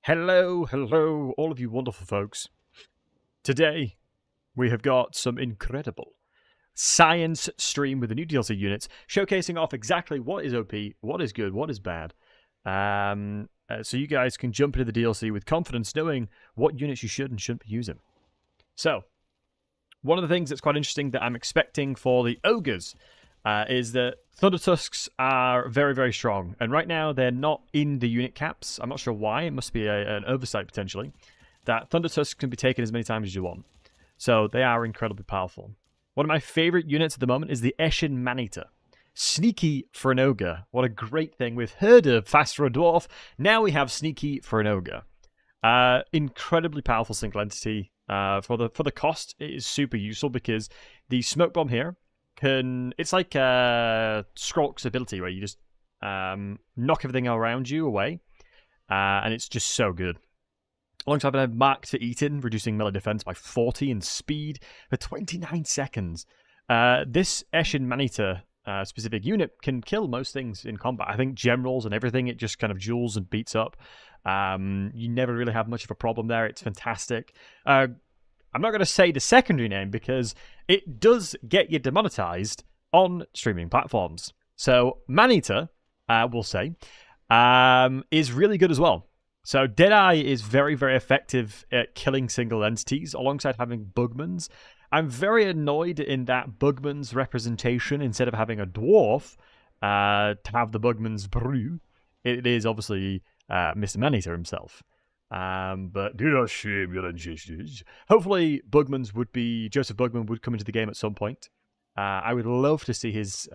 Hello, all of you wonderful folks. Today, we have got some incredible science stream with the new DLC units, showcasing off exactly what is OP, what is good, what is bad. So you guys can jump into the DLC with confidence, knowing what units you should and shouldn't be using. So, one of the things that's quite interesting that I'm expecting for the Ogres is that Thunder Tusks are very, very strong. And right now, they're not in the unit caps. I'm not sure why. It must be an oversight, potentially. That Thunder Tusks can be taken as many times as you want. So they are incredibly powerful. One of my favorite units at the moment is the Eshin Maneater. Sneaky for an Ogre. What a great thing. We've heard of fast for a Dwarf. Now we have Sneaky for an Ogre. Incredibly powerful single entity. For the cost, it is super useful because the Smoke Bomb here it's like Skrulk's ability where you just knock everything around you away, and it's just so good. Alongside, I have Marked for Eating, reducing melee defense by 40 and speed for 29 seconds. This Eshin Maneater specific unit can kill most things in combat. I think generals and everything, it just kind of duels and beats up. You never really have much of a problem there. It's fantastic. I'm not going to say the secondary name because it does get you demonetized on streaming platforms. So Maneater, we'll say, is really good as well. So Deadeye is very, very effective at killing single entities alongside having Bugmans. I'm very annoyed in that Bugman's representation, instead of having a dwarf, to have the Bugman's brew. It is obviously Mr. Maneater himself. But do not shame your ancestors. Hopefully Joseph Bugman would come into the game at some point. I would love to see his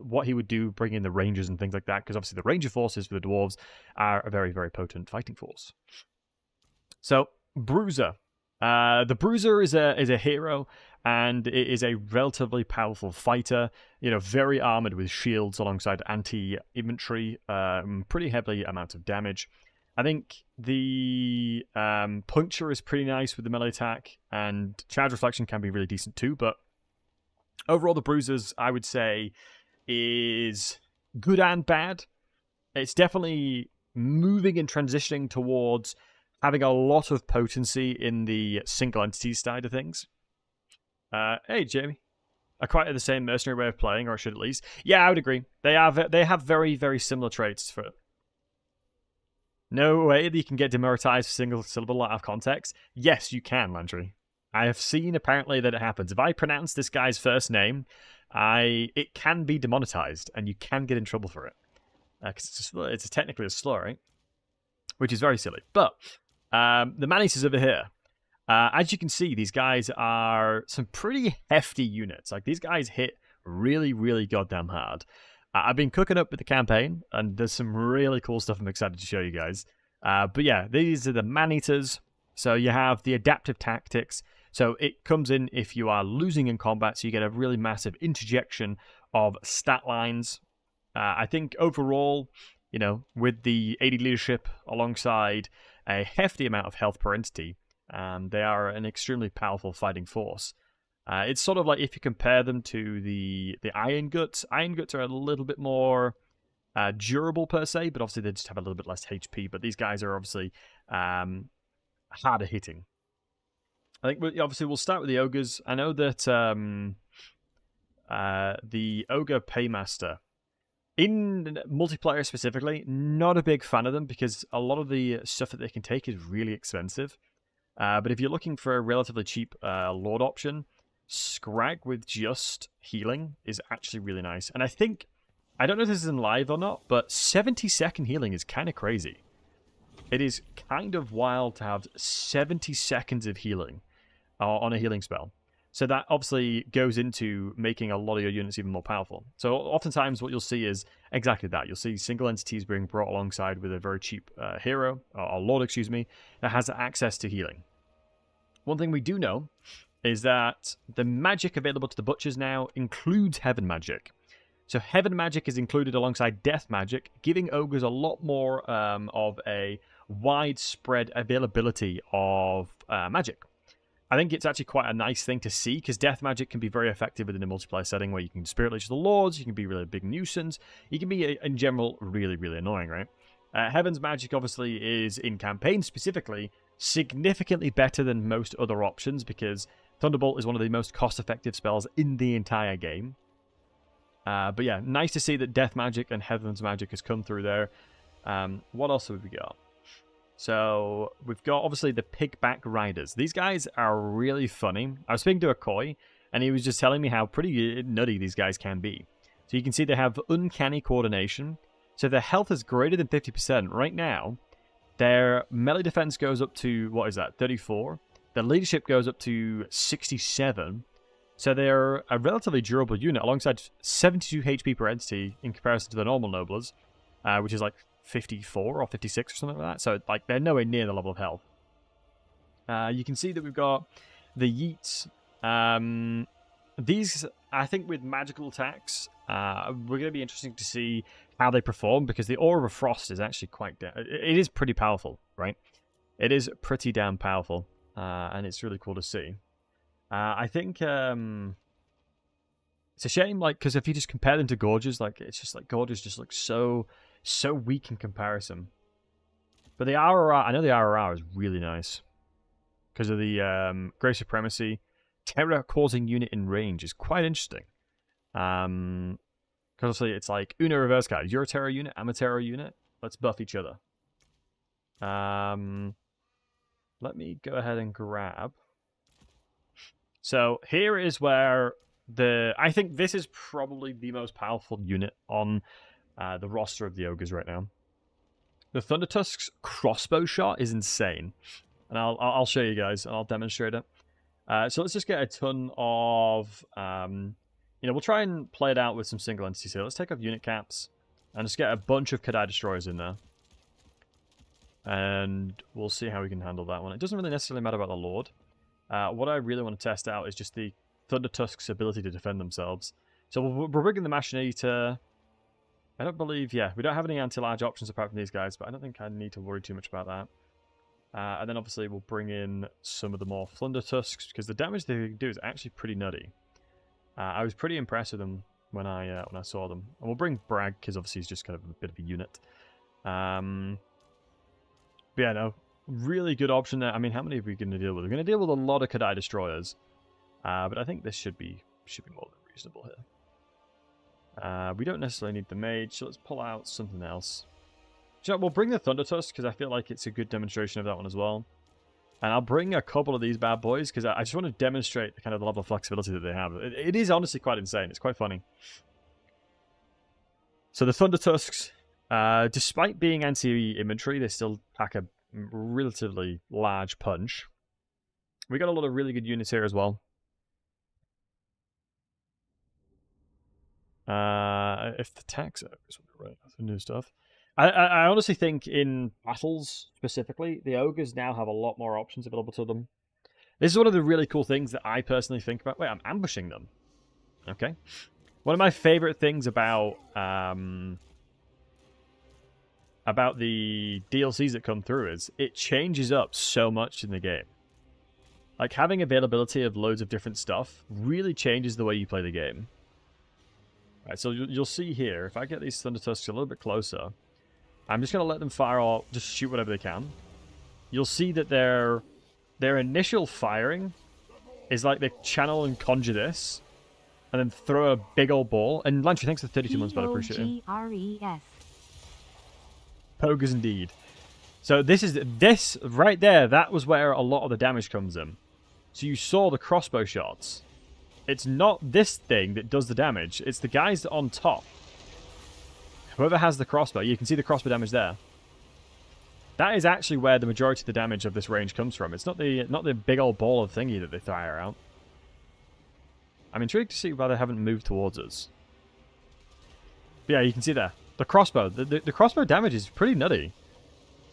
what he would do, bring in the Rangers and things like that, because obviously the Ranger forces for the Dwarves are a very, very potent fighting force. So, Bruiser. The Bruiser is a hero, and it is a relatively powerful fighter, very armored with shields alongside anti-infantry, pretty heavy amount of damage. I think the Puncture is pretty nice with the melee attack, and Charge Reflection can be really decent too, but overall the Bruisers, I would say, is good and bad. It's definitely moving and transitioning towards having a lot of potency in the single entity side of things. Hey, Jamie. Are quite the same mercenary way of playing, or I should at least. Yeah, I would agree. They have very, very similar traits for it. No way that you can get demonetized for single syllable out of context. Yes, you can, Landry. I have seen apparently that it happens. If I pronounce this guy's first name, it can be demonetized, and you can get in trouble for it. Because it's technically a slur, right? Which is very silly. But the Maneaters over here, as you can see, these guys are some pretty hefty units. Like, these guys hit really, really goddamn hard. I've been cooking up with the campaign, and there's some really cool stuff I'm excited to show you guys. But yeah, these are the Maneaters. So you have the adaptive tactics. So it comes in if you are losing in combat, so you get a really massive interjection of stat lines. I think overall, with the AD leadership alongside a hefty amount of health per entity, they are an extremely powerful fighting force. It's sort of like if you compare them to the Iron Guts. Iron Guts are a little bit more durable per se, but obviously they just have a little bit less HP. But these guys are obviously harder hitting. I think we'll start with the Ogres. I know that the Ogre Paymaster, in multiplayer specifically, not a big fan of them because a lot of the stuff that they can take is really expensive. But if you're looking for a relatively cheap Lord option, Scrag with just healing is actually really nice. And I don't know if this is in live or not, but 70-second healing is kind of crazy. It is kind of wild to have 70 seconds of healing on a healing spell. So that obviously goes into making a lot of your units even more powerful. So oftentimes what you'll see is exactly that. You'll see single entities being brought alongside with a very cheap hero, or Lord, excuse me, that has access to healing. One thing we do know is that the magic available to the Butchers now includes Heaven Magic. So Heaven Magic is included alongside Death Magic, giving Ogres a lot more of a widespread availability of magic. I think it's actually quite a nice thing to see, because Death Magic can be very effective within a multiplayer setting where you can Spirit Leech the Lords, you can be really a big nuisance, you can be, in general, really, really annoying, right? Heaven's Magic obviously is, in campaign specifically, significantly better than most other options because Thunderbolt is one of the most cost-effective spells in the entire game. But yeah, nice to see that Death Magic and Heaven's Magic has come through there. What else have we got? So we've got obviously the Pigback Riders. These guys are really funny. I was speaking to a Koi, and he was just telling me how pretty nutty these guys can be. So you can see they have uncanny coordination. So their health is greater than 50% right now. Their melee defense goes up to, what is that, 34? Their leadership goes up to 67. So they're a relatively durable unit alongside 72 HP per entity in comparison to the normal Noblers, which is like 54 or 56 or something like that. So like they're nowhere near the level of health. You can see that we've got the Yeets. These, I think with magical attacks, we're going to be interesting to see how they perform because the Aura of Frost is actually it is pretty powerful, right? It is pretty damn powerful, and it's really cool to see. I think it's a shame, like, because if you just compare them to Gorges, like, it's just like Gorges just looks so weak in comparison. But the RRR, I know the RRR is really nice because of the Grey Supremacy. Terror causing unit in range is quite interesting. Because obviously it's like Una reverse card. You're a terror unit, I'm a terror unit. Let's buff each other. Let me go ahead and grab. So here is where I think this is probably the most powerful unit on the roster of the Ogres right now. The Thundertusk's crossbow shot is insane. And I'll show you guys, and I'll demonstrate it. So let's just get a ton of, we'll try and play it out with some single entities here. Let's take off unit caps and just get a bunch of Kadai Destroyers in there. And we'll see how we can handle that one. It doesn't really necessarily matter about the Lord. What I really want to test out is just the Thundertusk's ability to defend themselves. So we're rigging the Machinator. I don't believe, we don't have any anti-large options apart from these guys, but I don't think I need to worry too much about that. And then obviously we'll bring in some of the more Thundertusks because the damage they do is actually pretty nutty. I was pretty impressed with them when I saw them. And we'll bring Bragg because obviously he's just kind of a bit of a unit. But yeah, no, really good option there. I mean, how many are we going to deal with? We're going to deal with a lot of Kadai Destroyers, but I think this should be more than reasonable here. We don't necessarily need the Mage, so let's pull out something else. So we'll bring the Thundertusk because I feel like it's a good demonstration of that one as well. And I'll bring a couple of these bad boys because I just want to demonstrate the kind of the level of flexibility that they have. It is honestly quite insane. It's quite funny. So the Thundertusks, despite being anti-inventory, they still pack a relatively large punch. We got a lot of really good units here as well. If the tax is right, that's the new stuff. I honestly think in battles, specifically, the Ogres now have a lot more options available to them. This is one of the really cool things that I personally think about. Wait, I'm ambushing them. Okay. One of my favorite things about the DLCs that come through is it changes up so much in the game. Like, having availability of loads of different stuff really changes the way you play the game. Right, so you'll see here, if I get these Thundertusks a little bit closer, I'm just going to let them fire or just shoot whatever they can. You'll see that their initial firing is like they channel and conjure this, and then throw a big old ball. And Lantry, thanks for 32 months, but I appreciate it. Pogres. Pogres indeed. So this right there, that was where a lot of the damage comes in. So you saw the crossbow shots. It's not this thing that does the damage, it's the guys on top. Whoever has the crossbow, you can see the crossbow damage there. That is actually where the majority of the damage of this range comes from. It's not the big old ball of thingy that they fire out. I'm intrigued to see why they haven't moved towards us. But yeah, you can see there. The crossbow. The crossbow damage is pretty nutty.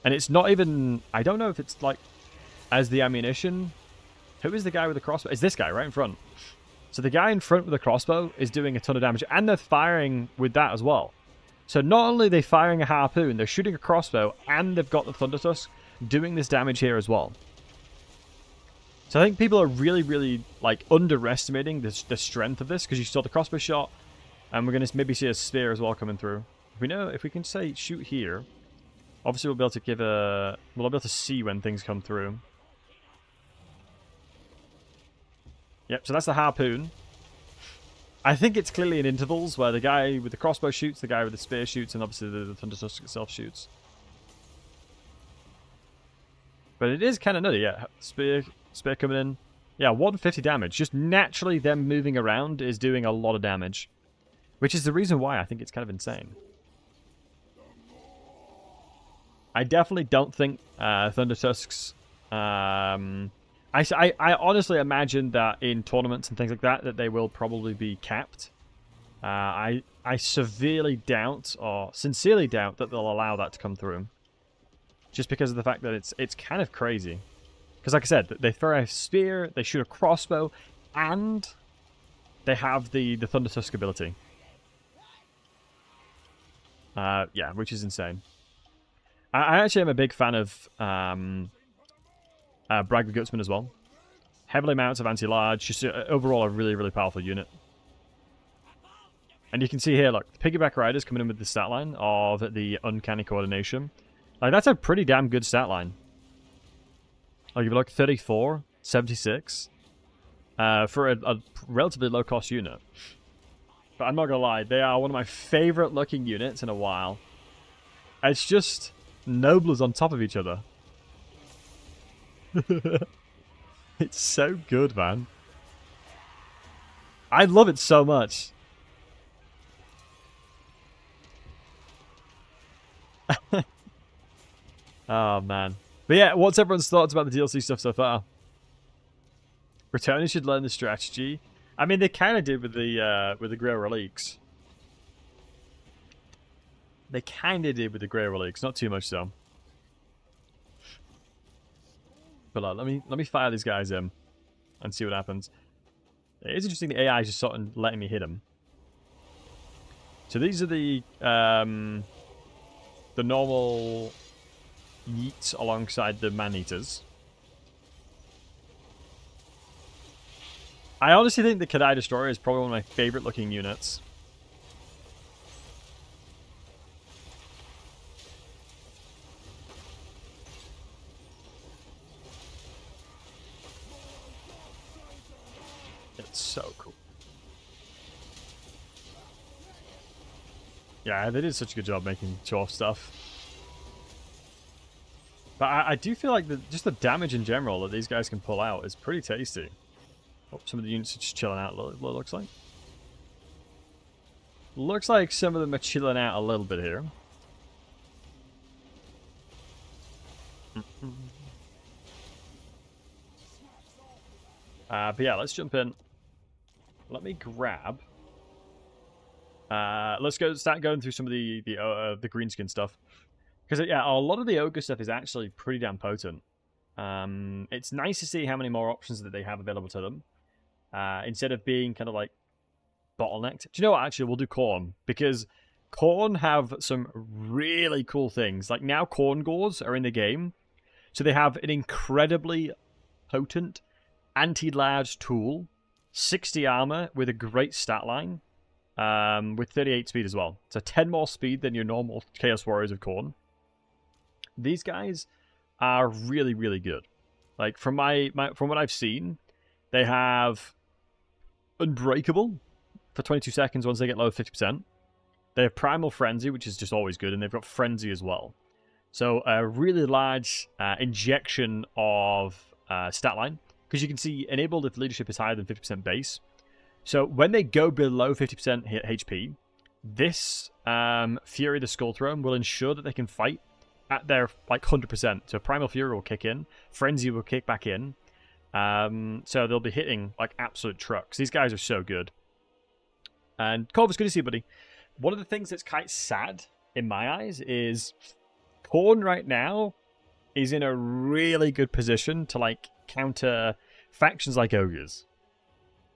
And it's not even... I don't know if it's like... As the ammunition... Who is the guy with the crossbow? It's this guy right in front. So the guy in front with the crossbow is doing a ton of damage. And they're firing with that as well. So not only are they firing a harpoon, they're shooting a crossbow, and they've got the Thundertusk doing this damage here as well. So I think people are really, really like underestimating the strength of this, because you saw the crossbow shot, and we're going to maybe see a spear as well coming through. If we can say shoot here, Obviously, we'll be able to give a... We'll be able to see when things come through. Yep, so that's the harpoon. I think it's clearly in intervals, where the guy with the crossbow shoots, the guy with the spear shoots, and obviously the Thunder Tusk itself shoots. But it is kind of nutty, yeah. Spear coming in. Yeah, 150 damage. Just naturally them moving around is doing a lot of damage. Which is the reason why I think it's kind of insane. I definitely don't think Thunder Tusks... I honestly imagine that in tournaments and things like that they will probably be capped. I severely doubt, or sincerely doubt, that they'll allow that to come through. Just because of the fact that it's kind of crazy. Because like I said, they throw a spear, they shoot a crossbow, and they have the Thunder Tusk ability. Yeah, which is insane. I actually am a big fan of Brag the Gutsman as well. Heavily mounts of anti-large, just overall a really, really powerful unit. And you can see here, look, the Piggyback Riders coming in with the stat line of the Uncanny Coordination. Like, that's a pretty damn good stat line. Like, if you look, 34, 76, for a relatively low-cost unit. But I'm not gonna lie, they are one of my favorite-looking units in a while. It's just noblers on top of each other. It's so good, man. I love it so much. Oh, man. But yeah, what's everyone's thoughts about the DLC stuff so far? Returners should learn the strategy. I mean, they kind of did with the Grey Relics. They kind of did with the Grey Relics, not too much so. But let me fire these guys in and see what happens. It is interesting the AI is just sort of letting me hit them. So these are the normal yeets alongside the man-eaters. I honestly think the Kadai Destroyer is probably one of my favorite looking units. It's so cool. Yeah, they did such a good job making show off stuff. But I do feel like just the damage in general that these guys can pull out is pretty tasty. Oh, some of the units are just chilling out, it looks like. Looks like some of them are chilling out a little bit here. But yeah, let's jump in. Let me grab... let's start going through some of the greenskin stuff. Because, yeah, a lot of the ogre stuff is actually pretty damn potent. It's nice to see how many more options that they have available to them. Instead of being kind of like bottlenecked. Do you know what? Actually, we'll do Khorne. Because Khorne have some really cool things. Like, now Khorne Gores are in the game. So they have an incredibly potent anti-large tool. 60 armor with a great stat line. With 38 speed as well. So 10 more speed than your normal Chaos Warriors of Khorne. These guys are really, really good. Like, from from what I've seen, they have Unbreakable for 22 seconds once they get low 50%. They have Primal Frenzy, which is just always good, and they've got Frenzy as well. So a really large injection of stat line. Because you can see, enabled if leadership is higher than 50% base. So when they go below 50% HP, this Fury the Skull Throne will ensure that they can fight at their like 100%. So Primal Fury will kick in, Frenzy will kick back in. So they'll be hitting like absolute trucks. These guys are so good. And Corvus, good to see you, buddy. One of the things that's quite sad in my eyes is Khorne right now is in a really good position to like counter factions like ogres.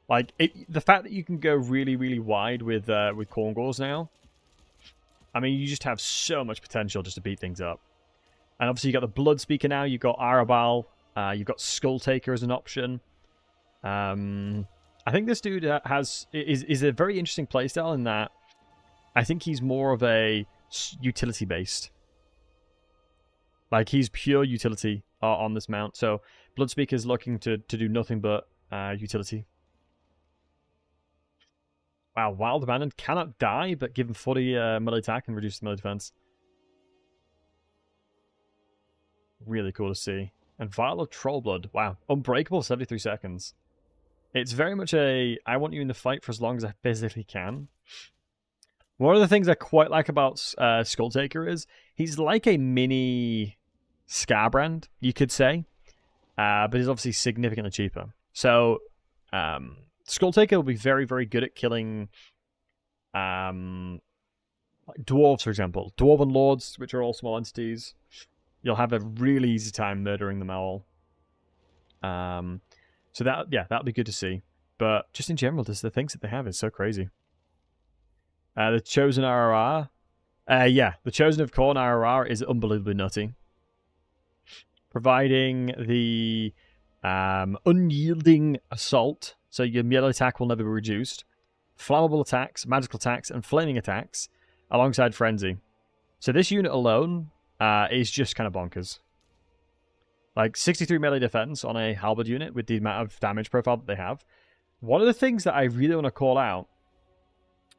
Like, the fact that you can go really, really wide with Khorne Gores now, I mean, you just have so much potential just to beat things up. And obviously, you got the Blood Speaker now, you've got Arabal, you've got Skull Taker as an option. I think this dude is a very interesting playstyle in that I think he's more of a utility-based. Like, he's pure utility on this mount. So Bloodspeaker's looking to do nothing but utility. Wow, Wild Abandon cannot die, but give him 40 melee attack and reduce the melee defense. Really cool to see. And Vial of Trollblood. Wow, unbreakable 73 seconds. It's very much a, I want you in the fight for as long as I physically can. One of the things I quite like about Skulltaker is he's like a mini Scarbrand, you could say. But he's obviously significantly cheaper. So, Skulltaker will be very, very good at killing like dwarves, for example. Dwarven Lords, which are all small entities. You'll have a really easy time murdering them all. So that'll be good to see. But just in general, just the things that they have is so crazy. The Chosen RRR. The Chosen of Khorne RRR is unbelievably nutty. Providing the unyielding assault, so your melee attack will never be reduced. Flammable attacks, magical attacks, and flaming attacks, alongside Frenzy. So this unit alone is just kind of bonkers. Like 63 melee defense on a halberd unit with the amount of damage profile that they have. One of the things that I really want to call out,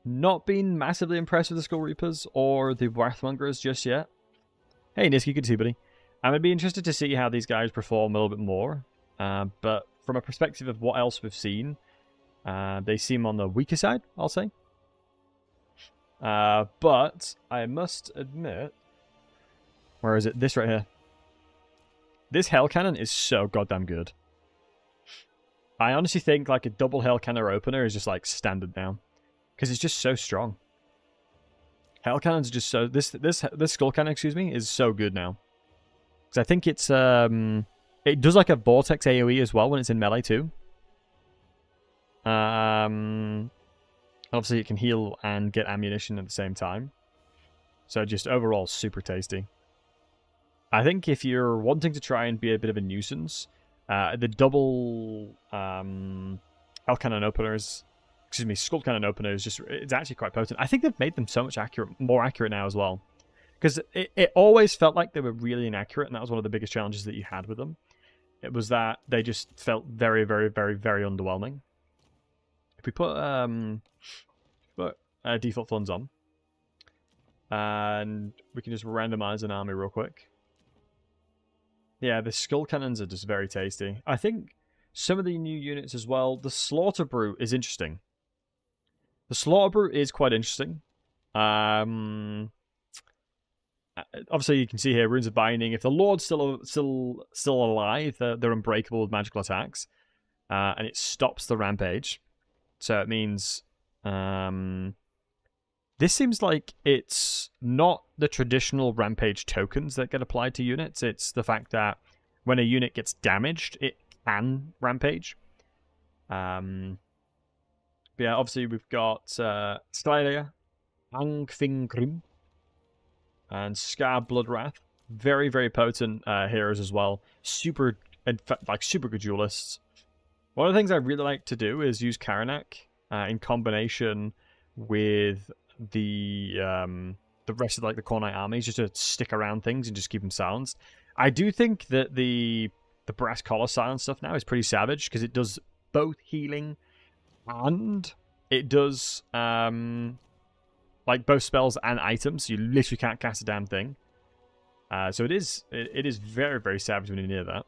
not been massively impressed with the Skull Reapers or the Wrathmongers just yet. Hey Niski, good to see you, buddy. I'm going to be interested to see how these guys perform a little bit more. But from a perspective of what else we've seen, they seem on the weaker side, I'll say. But I must admit... Where is it? This right here. This Hell Cannon is so goddamn good. I honestly think like a double Hell Cannon opener is just like standard now. Because it's just so strong. Hell Cannons are just so... This Skull Cannon, excuse me, is so good now. Because I think it's... it does like a Vortex AoE as well when it's in melee too. Obviously it can heal and get ammunition at the same time. So just overall super tasty. I think if you're wanting to try and be a bit of a nuisance, the double Hell Cannon openers... Excuse me, Skull Cannon opener is just... It's actually quite potent. I think they've made them so much more accurate now as well. Because it always felt like they were really inaccurate, and that was one of the biggest challenges that you had with them. It was that they just felt very, very, very, very underwhelming. If we put default funds on, and we can just randomize an army real quick. Yeah, the Skull Cannons are just very tasty. I think some of the new units as well, the Slaughter Brew is interesting. The Slaughter Brew is quite interesting. Obviously, you can see here Runes of Binding. If the Lord's still alive, they're unbreakable with magical attacks, and it stops the rampage. So it means this seems like it's not the traditional rampage tokens that get applied to units. It's the fact that when a unit gets damaged, it can rampage. But yeah, obviously we've got Stylia, Angfingrim, and Scar Bloodwrath. Very, very potent heroes as well. Super good duelists. One of the things I really like to do is use Karanak in combination with the rest of the Khornite armies, just to stick around things and just keep them silenced. I do think that the Brass Collar silence stuff now is pretty savage, because it does both healing and it does both spells and items. You literally can't cast a damn thing. So it is very, very savage when you're near that.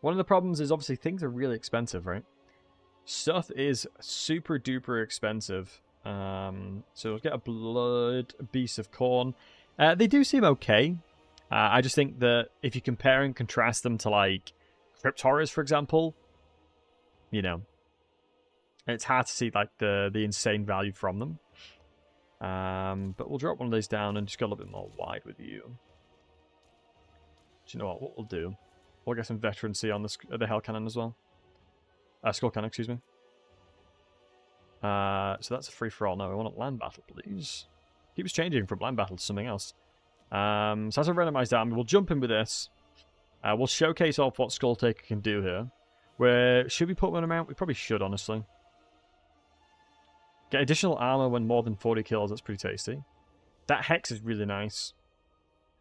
One of the problems is obviously things are really expensive, right? Stuff is super duper expensive. So we'll get a Blood Beast of Khorne. They do seem okay. I just think that if you compare and contrast them to like Crypt Horrors, for example, you know, it's hard to see like the insane value from them. But we'll drop one of these down and just go a little bit more wide with you. Do you know what we'll do? We'll get some veterancy on the Hell Cannon as well. Skull Cannon, excuse me. So that's a free-for-all. No, we want a land battle, please. Keeps changing from land battle to something else. So that's a randomized army. We'll jump in with this. We'll showcase off what Skulltaker can do here. Should we put one amount? We probably should, honestly. Get additional armor when more than 40 kills. That's pretty tasty. That Hex is really nice.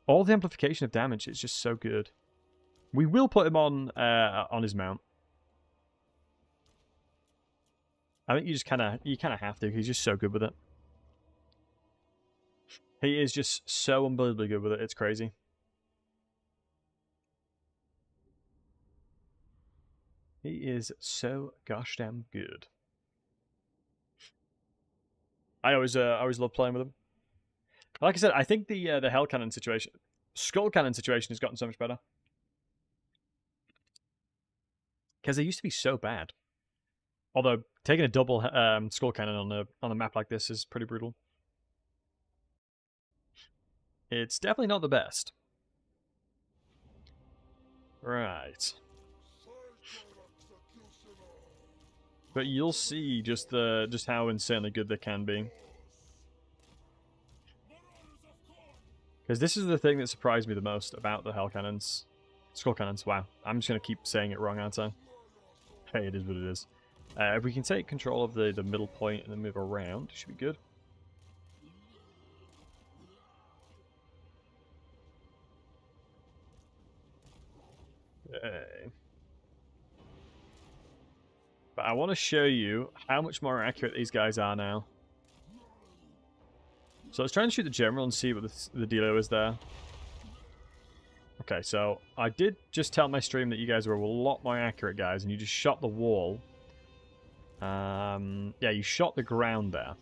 All the amplification of damage is just so good. We will put him on his mount. I think you kind of have to. He's just so good with it. He is just so unbelievably good with it. It's crazy. He is so gosh damn good. I always love playing with him. Like I said, I think the hell cannon situation, skull cannon situation has gotten so much better. Because they used to be so bad. Although taking a double skull cannon on a map like this is pretty brutal. It's definitely not the best. Right. But you'll see just how insanely good they can be. Because this is the thing that surprised me the most about the hell cannons. Skull cannons, wow. I'm just going to keep saying it wrong, aren't I? Hey, it is what it is. If we can take control of the middle point and then move around, it should be good. Okay. But I want to show you how much more accurate these guys are now. So let's try and shoot the general and see what the dealio is there. Okay, so I did just tell my stream that you guys were a lot more accurate, guys, and you just shot the wall. Yeah, you shot the ground there.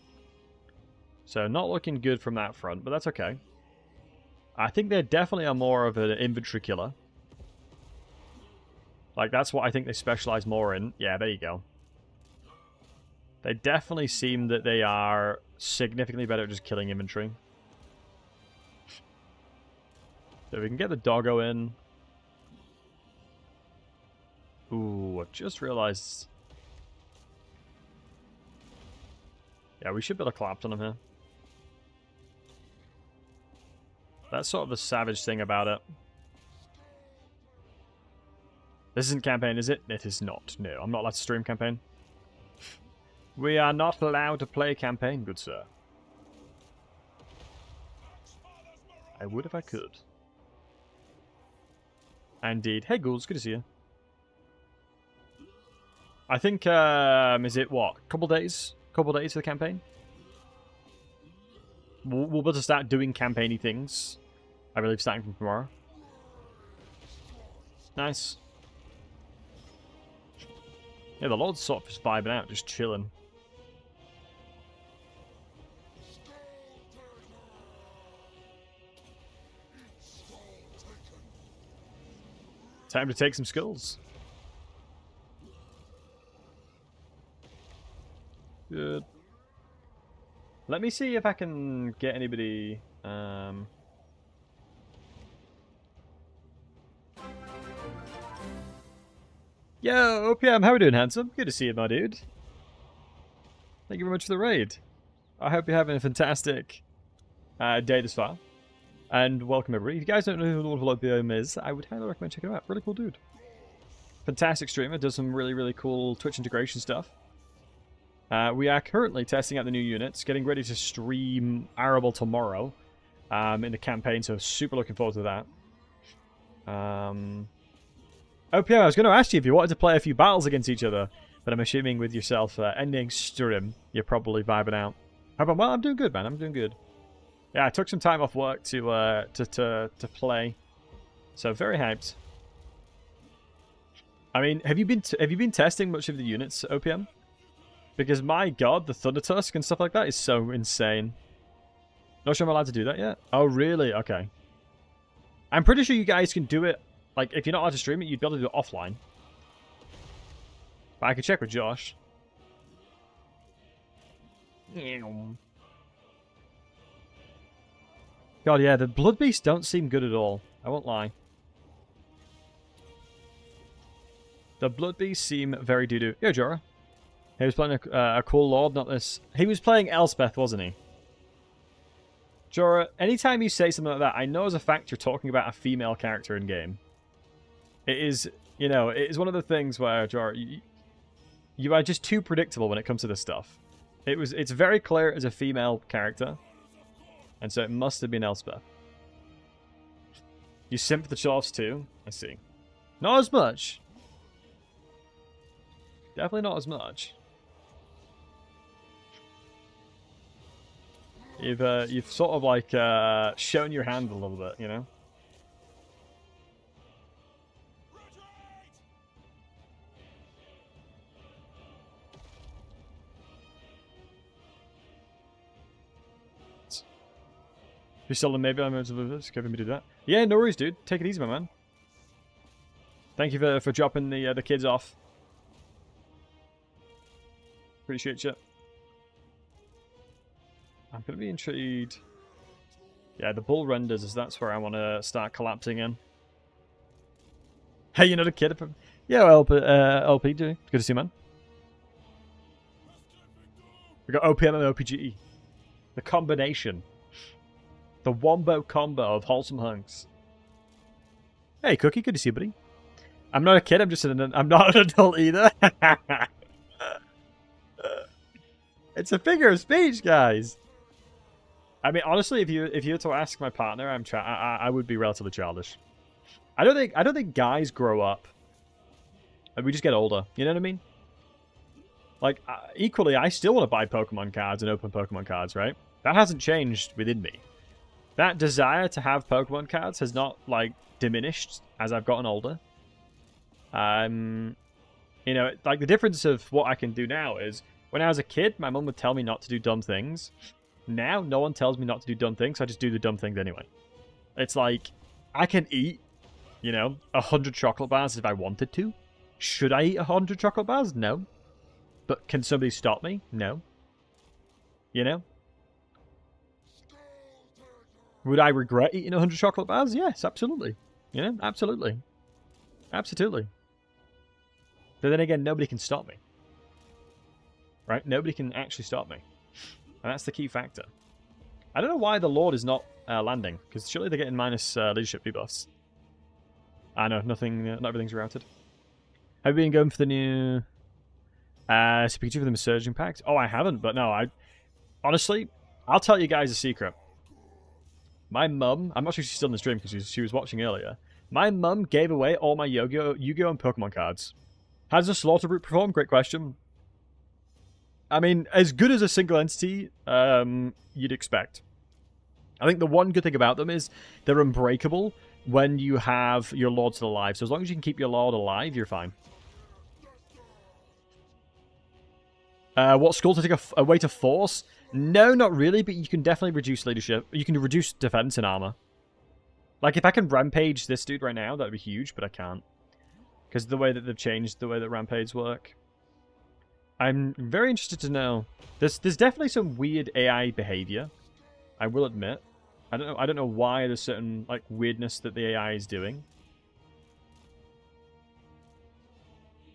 So not looking good from that front, but that's okay. I think they definitely are more of an infantry killer. Like, that's what I think they specialize more in. Yeah, there you go. They definitely seem that they are significantly better at just killing infantry. So we can get the doggo in. Ooh, I've just realized. Yeah, we should be able to collapse on him here. That's sort of the savage thing about it. This isn't campaign, is it? It is not. No, I'm not allowed to stream campaign. We are not allowed to play campaign, good sir. I would if I could. Indeed. Hey, ghouls, good to see you. I think, is it what? Couple days? Couple days for the campaign? We'll be able to start doing campaigny things. I believe starting from tomorrow. Nice. Yeah, the Lord's sort of just vibing out, just chilling. Time to take some skulls. Good. Let me see if I can get anybody... Yo, OPM, how are we doing, handsome? Good to see you, my dude. Thank you very much for the raid. I hope you're having a fantastic day this far. And welcome, everybody. If you guys don't know who Lord of OPM is, I would highly recommend checking him out. Really cool dude. Fantastic streamer. Does some really, really cool Twitch integration stuff. We are currently testing out the new units. Getting ready to stream Arable tomorrow in the campaign. So super looking forward to that. OPM, I was going to ask you if you wanted to play a few battles against each other, but I'm assuming with yourself ending stream, you're probably vibing out. How about? Well, I'm doing good, man. I'm doing good. Yeah, I took some time off work to play, so very hyped. I mean, have you been testing much of the units, OPM? Because my god, the Thunder Tusk and stuff like that is so insane. Not sure I'm allowed to do that yet. Oh, really? Okay. I'm pretty sure you guys can do it. Like, if you're not allowed to stream it, you'd be able to do it offline. But I could check with Josh. God, yeah, the Blood Beasts don't seem good at all. I won't lie. The Blood Beasts seem very doo-doo. Yo, Jorah. He was playing a cool lord, not this. He was playing Elspeth, wasn't he? Jorah, anytime you say something like that, I know as a fact you're talking about a female character in game. It is, you know, it is one of the things where, Jorah, you are just too predictable when it comes to this stuff. It's very clear as a female character, and so it must have been Elspeth. You simp for the chorfs too? I see. Not as much. Definitely not as much. You've sort of like shown your hand a little bit, you know? If you're still maybe I'm able to live this, can me do that. Yeah, no worries, dude. Take it easy, my man. Thank you for dropping the kids off. Appreciate you. I'm gonna be intrigued. Yeah, the bull renders is that's where I want to start collapsing in. Hey, you're not a kid. Yeah, LP, dude. Good to see you, man. We got OPM and OPGE. The combination. The wombo combo of wholesome hunks. Hey, Cookie, good to see you, buddy. I'm not a kid. I'm not an adult either. It's a figure of speech, guys. I mean, honestly, if you were to ask my partner, I would be relatively childish. I don't think guys grow up. We just get older. You know what I mean? Like, equally, I still want to buy Pokemon cards and open Pokemon cards, right? That hasn't changed within me. That desire to have Pokemon cards has not, like, diminished as I've gotten older. You know, like, the difference of what I can do now is, when I was a kid, my mum would tell me not to do dumb things. Now, no one tells me not to do dumb things, so I just do the dumb things anyway. It's like, I can eat, you know, 100 chocolate bars if I wanted to. Should I eat 100 chocolate bars? No. But can somebody stop me? No. You know? Would I regret eating 100 chocolate bars? Yes, absolutely. You know, absolutely. Absolutely. But then again, nobody can stop me. Right? Nobody can actually stop me. And that's the key factor. I don't know why the Lord is not landing, because surely they're getting minus leadership debuffs. I know, nothing, not everything's routed. Have you been going for the new Pikachu for the Surge Impact? Oh, I haven't, but no, honestly, I'll tell you guys a secret. My mum, I'm not sure she's still in the stream because she was watching earlier. My mum gave away all my Yu-Gi-Oh! And Pokemon cards. How does the Slaughter Route perform? Great question. I mean, as good as a single entity you'd expect. I think the one good thing about them is they're unbreakable when you have your Lord still alive. So as long as you can keep your Lord alive, you're fine. What skull to take a way to force? No, not really, but you can definitely reduce leadership. You can reduce defense and armor. Like, if I can rampage this dude right now, that would be huge, but I can't. Because of the way that they've changed the way that rampades work. I'm very interested to know. There's definitely some weird AI behavior. I will admit. I don't know why there's certain like weirdness that the AI is doing.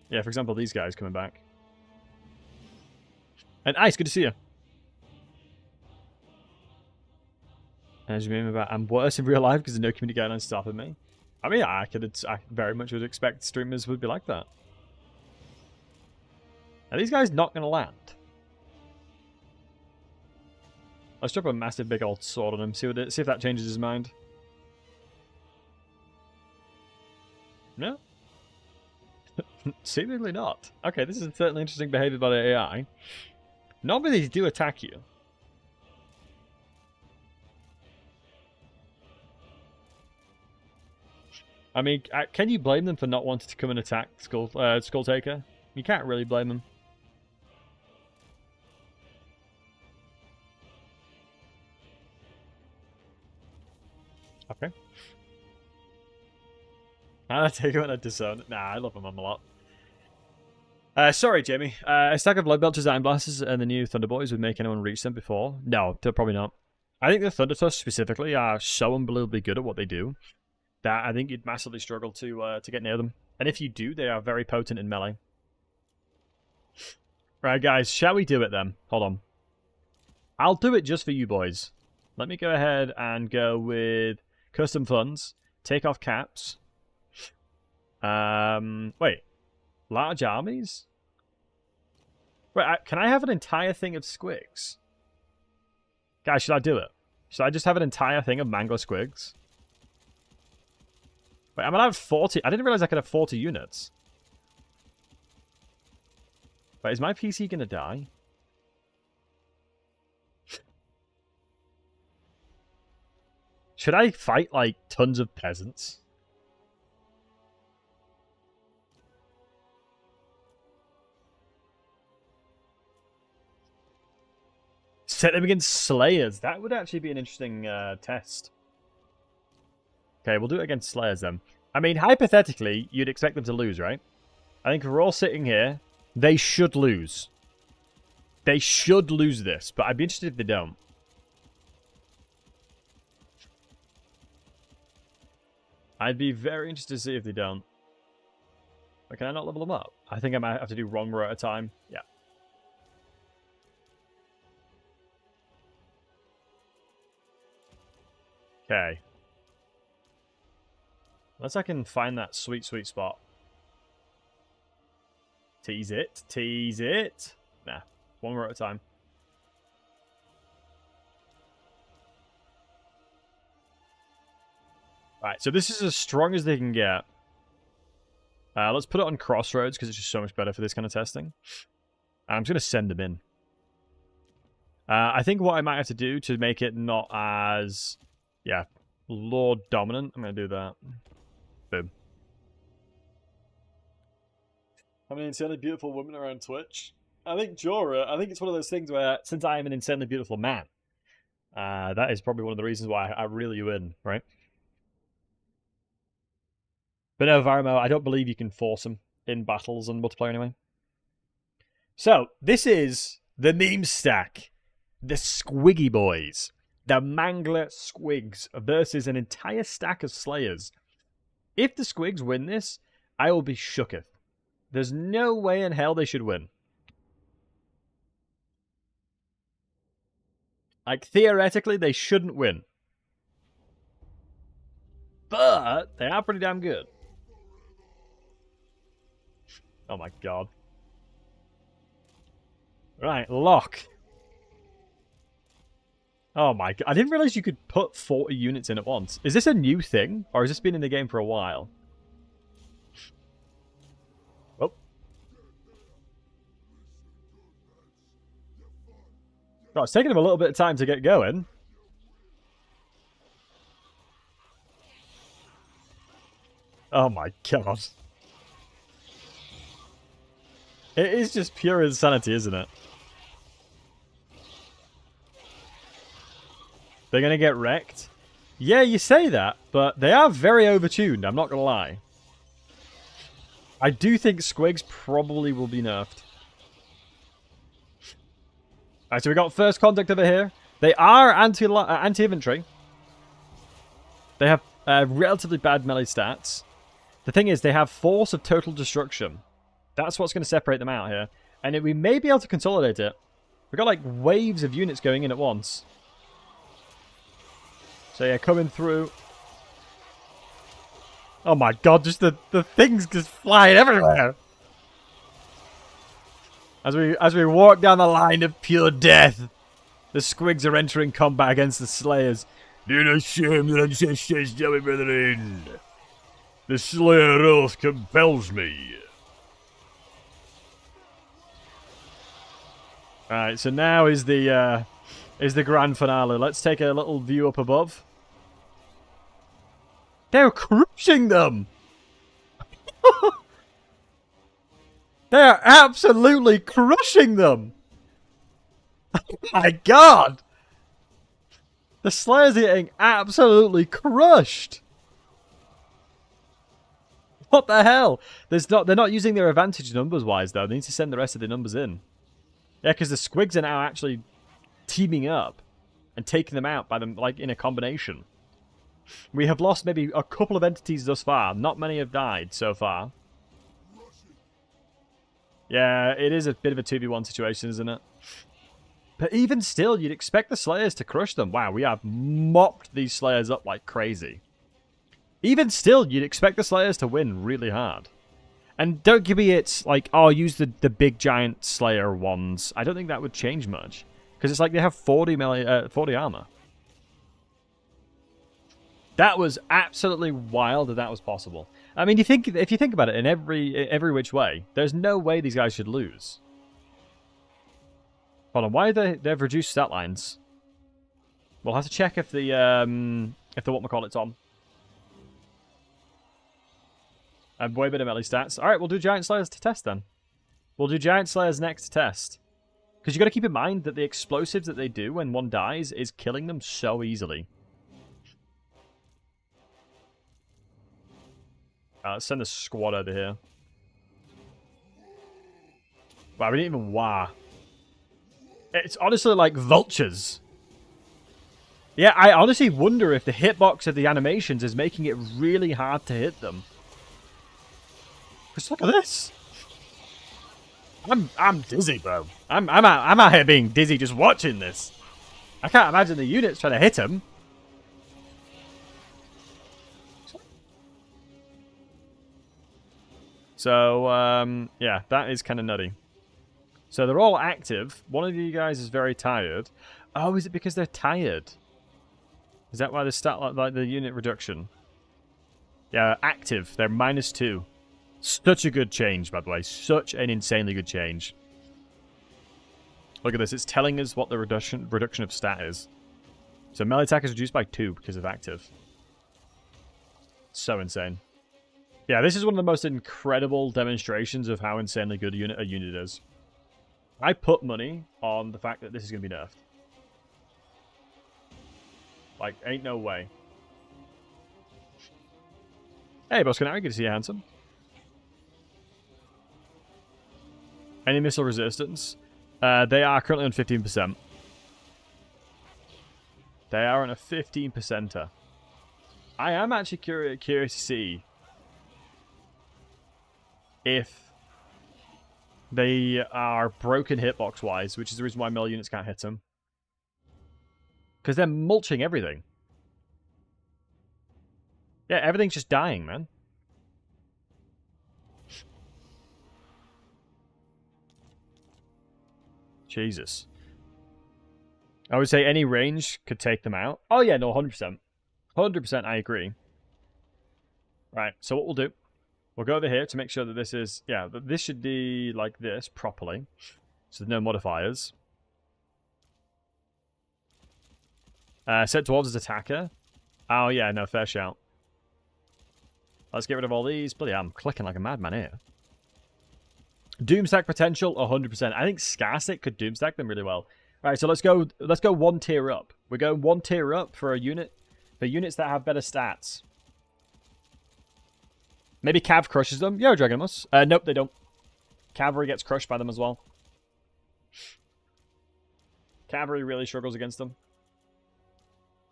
Yeah, for example, these guys coming back. And Ice, good to see you. As you mean about I'm worse in real life because there's no community guidelines stopping me. I mean, I very much would expect streamers would be like that. Are these guys not going to land? Let's drop a massive big old sword on him, see if that changes his mind. No? Seemingly not. Okay, this is certainly interesting behavior by the AI. Normally they do attack you. I mean, can you blame them for not wanting to come and attack Skull Taker? You can't really blame them. Okay. I take him and I disown it. Nah, I love him a lot. Sorry, Jamie. A stack of Blood Belt Design Blasters and the new Thunder Boys would make anyone reach them before? No, they're probably not. I think the Thunder Tusk specifically are so unbelievably good at what they do that I think you'd massively struggle to get near them. And if you do, they are very potent in melee. Right, guys, shall we do it then? Hold on. I'll do it just for you boys. Let me go ahead and go with custom funds, take off caps. Wait. Large armies? Wait, can I have an entire thing of squigs? Guys, should I do it? Should I just have an entire thing of Mangler squigs? Wait, I'm allowed 40. I didn't realize I could have 40 units. Wait, is my PC going to die? Should I fight, like, tons of peasants? Set them against Slayers. That would actually be an interesting test. Okay, we'll do it against Slayers then. I mean, hypothetically, you'd expect them to lose, right? I think if we're all sitting here, they should lose. They should lose this, but I'd be interested if they don't. I'd be very interested to see if they don't. But can I not level them up? I think I might have to do wrong row at a time. Yeah. Okay. Unless I can find that sweet, sweet spot. Tease it. Tease it. Nah. One row at a time. Right, so this is as strong as they can get. Let's put it on Crossroads, because it's just so much better for this kind of testing. I'm just going to send them in. I think what I might have to do to make it not as... Yeah, Lord dominant. I'm going to do that. Boom. I mean, insanely beautiful woman around Twitch. I think Jorah, I think it's one of those things where, since I am an insanely beautiful man, that is probably one of the reasons why I reel you in, right? But no, Varimo, I don't believe you can force them in battles and multiplayer anyway. So, this is the meme stack. The Squiggy Boys. The Mangler Squigs versus an entire stack of Slayers. If the Squigs win this, I will be shooketh. There's no way in hell they should win. Like, theoretically, they shouldn't win. But they are pretty damn good. Oh my god. Right, lock. Oh my god. I didn't realize you could put 40 units in at once. Is this a new thing? Or has this been in the game for a while? Oh. Oh, it's taking them a little bit of time to get going. Oh my god. It is just pure insanity, isn't it? They're going to get wrecked? Yeah, you say that, but they are very overtuned, I'm not going to lie. I do think Squigs probably will be nerfed. Alright, so we got first contact over here. They are anti-infantry. They have relatively bad melee stats. The thing is, they have force of total destruction. That's what's going to separate them out here. And we may be able to consolidate it. We've got like waves of units going in at once. So yeah, coming through. Oh my god, just the things just flying everywhere. As we walk down the line of pure death, the Squigs are entering combat against the Slayers. Do not shame that ancestors, my brethren. The Slayer oath compels me. Alright, so now is the grand finale. Let's take a little view up above. They're crushing them! They're absolutely crushing them! Oh my god! The Slayers are getting absolutely crushed! What the hell? They're not using their advantage numbers-wise, though. They need to send the rest of the numbers in. Yeah, because the Squigs are now actually teaming up and taking them out by them, like, in a combination. We have lost maybe a couple of entities thus far. Not many have died so far. Yeah, it is a bit of a 2v1 situation, isn't it? But even still, you'd expect the Slayers to crush them. Wow, we have mopped these Slayers up like crazy. Even still, you'd expect the Slayers to win really hard. And don't give me it's like, oh, use the big giant Slayer ones. I don't think that would change much. Because it's like they have 40 armor. That was absolutely wild that was possible. I mean, if you think about it in every which way, there's no way these guys should lose. Hold on, why they've reduced stat lines? We'll have to check if the whatchamacallit's on. And way better melee stats. Alright, we'll do Giant Slayers to test then. We'll do Giant Slayers next to test. Because you got to keep in mind that the explosives that they do when one dies is killing them so easily. Let's send a squad over here. Wow, we didn't even wah. It's honestly like vultures. Yeah, I honestly wonder if the hitbox of the animations is making it really hard to hit them. Just look at this. I'm dizzy, bro. I'm out here being dizzy just watching this. I can't imagine the units trying to hit him. So, yeah, that is kind of nutty. So they're all active. One of you guys is very tired. Oh, is it because they're tired? Is that why they start like the unit reduction? Yeah, active. They're -2. Such a good change, by the way. Such an insanely good change. Look at this. It's telling us what the reduction of stat is. So melee attack is reduced by 2 because of active. So insane. Yeah, this is one of the most incredible demonstrations of how insanely good a unit is. I put money on the fact that this is going to be nerfed. Like, ain't no way. Hey, Boss Canary, good to see you, handsome. Any missile resistance? They are currently on 15%. They are on a 15%er. I am actually curious to see if they are broken hitbox-wise, which is the reason why melee units can't hit them. Because they're mulching everything. Yeah, everything's just dying, man. Jesus. I would say any range could take them out. Oh, yeah, no, 100%. 100%, I agree. Right, so what we'll do, we'll go over here to make sure that this is, yeah, this should be like this properly. So there's no modifiers. Set dwarves as attacker. Oh, yeah, no, fair shout. Let's get rid of all these. Bloody hell, I'm clicking like a madman here. Doomstack potential, 100%. I think Scarstick could doomstack them really well. All right, so let's go one tier up. We're going one tier up for a unit, for units that have better stats. Maybe Cav crushes them. Yo, Dragonmus. Nope, they don't. Cavalry gets crushed by them as well. Cavalry really struggles against them.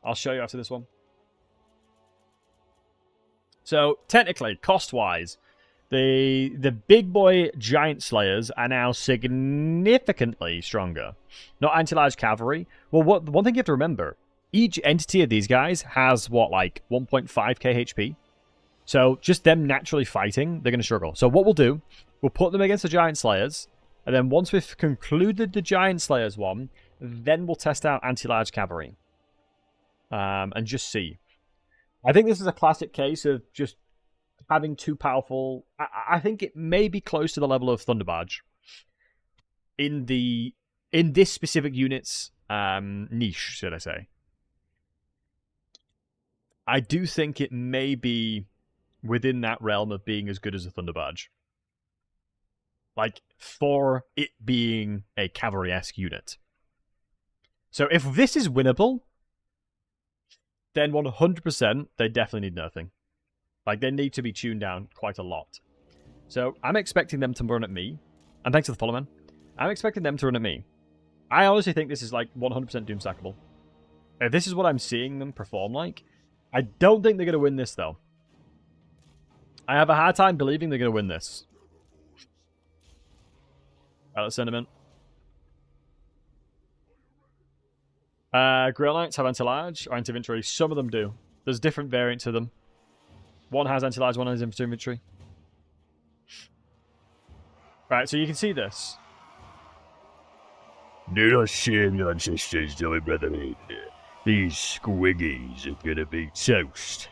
I'll show you after this one. So, technically, cost-wise, the big boy Giant Slayers are now significantly stronger. Not anti-large cavalry. Well, one thing you have to remember, each entity of these guys has, what, like 1.5k HP? So, just them naturally fighting, they're going to struggle. So, what we'll do, we'll put them against the Giant Slayers, and then once we've concluded the Giant Slayers one, then we'll test out anti-large cavalry. And just see. I think this is a classic case of just having too powerful. I think it may be close to the level of Thunderbarge in this specific unit's niche, should I say? I do think it may be within that realm of being as good as a Thunderbarge, like for it being a cavalry-esque unit. So if this is winnable, then 100% they definitely need nerfing. Like, they need to be tuned down quite a lot. So, I'm expecting them to run at me. And thanks for the follow, man. I'm expecting them to run at me. I honestly think this is, like, 100% doomstackable. If this is what I'm seeing them perform like, I don't think they're going to win this, though. I have a hard time believing they're going to win this. Alright, let's send them in. Grail Knights have anti-large or anti-infantry. Some of them do. There's different variants of them. One has anti-large, one has infantry. Right, so you can see this. Do not shame your ancestors, my brother. These squiggies are gonna be toast.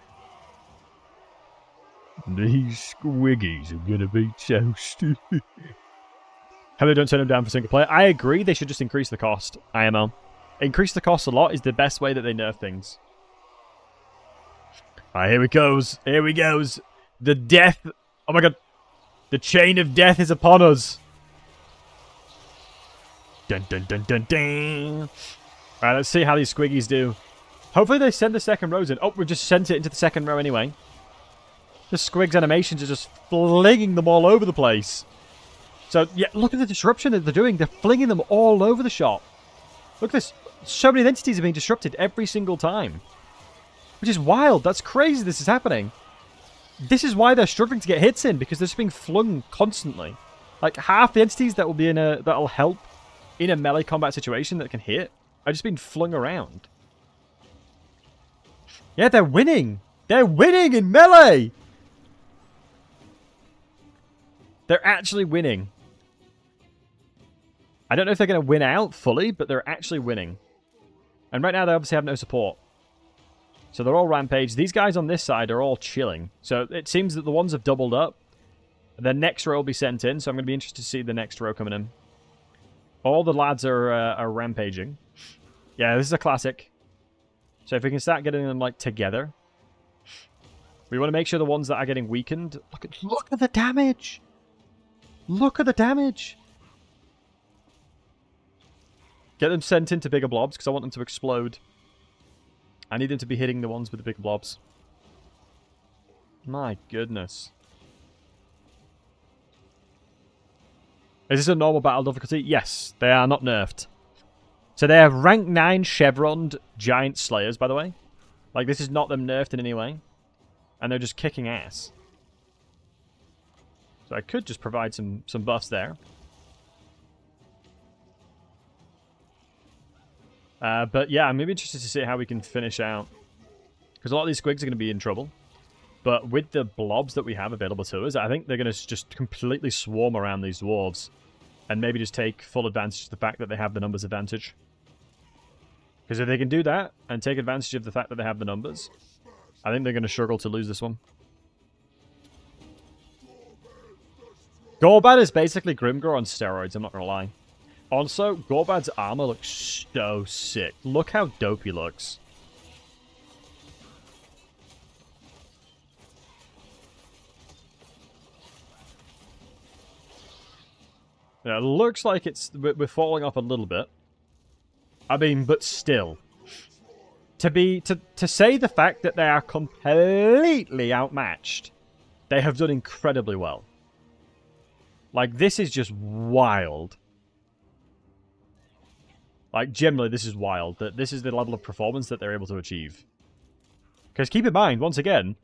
These squiggies are gonna be toast. How they don't turn them down for single player? I agree, they should just increase the cost. IMO. Increase the cost a lot is the best way that they nerf things. Alright, here it goes. Here we goes. The death. Oh my god. The chain of death is upon us. Dun dun dun dun dun. Alright, let's see how these squiggies do. Hopefully they send the second rows in. Oh, we've just sent it into the second row anyway. The squigs animations are just flinging them all over the place. So, yeah, look at the disruption that they're doing. They're flinging them all over the shop. Look at this. So many entities are being disrupted every single time. Which is wild. That's crazy this is happening. This is why they're struggling to get hits in, because they're just being flung constantly. Like, half the entities that will be in a that'll help in a melee combat situation that can hit are just being flung around. Yeah, they're winning. They're winning in melee. They're actually winning. I don't know if they're going to win out fully, but they're actually winning. And right now they obviously have no support. So they're all rampage. These guys on this side are all chilling. So it seems that the ones have doubled up. The next row will be sent in, so I'm going to be interested to see the next row coming in. All the lads are rampaging. Yeah, this is a classic. So if we can start getting them like together. We want to make sure the ones that are getting weakened... Look at the damage! Look at the damage! Get them sent into bigger blobs, because I want them to explode. I need them to be hitting the ones with the bigger blobs. My goodness. Is this a normal battle difficulty? Yes, they are not nerfed. So they have rank 9 chevroned giant slayers, by the way. Like, this is not them nerfed in any way. And they're just kicking ass. So I could just provide some buffs there. But yeah, I'm maybe interested to see how we can finish out. Because a lot of these squigs are going to be in trouble. But with the blobs that we have available to us, I think they're going to just completely swarm around these dwarves. And maybe just take full advantage of the fact that they have the numbers advantage. Because if they can do that, and take advantage of the fact that they have the numbers, I think they're going to struggle to lose this one. Gorbad is basically Grimgor on steroids, I'm not going to lie. Also, Gorbad's armor looks so sick. Look how dope he looks. Yeah, it looks like we're falling off a little bit. I mean, but still. To say the fact that they are completely outmatched, they have done incredibly well. Like, this is just wild. Like, generally, this is wild. That this is the level of performance that they're able to achieve. Because keep in mind, once again,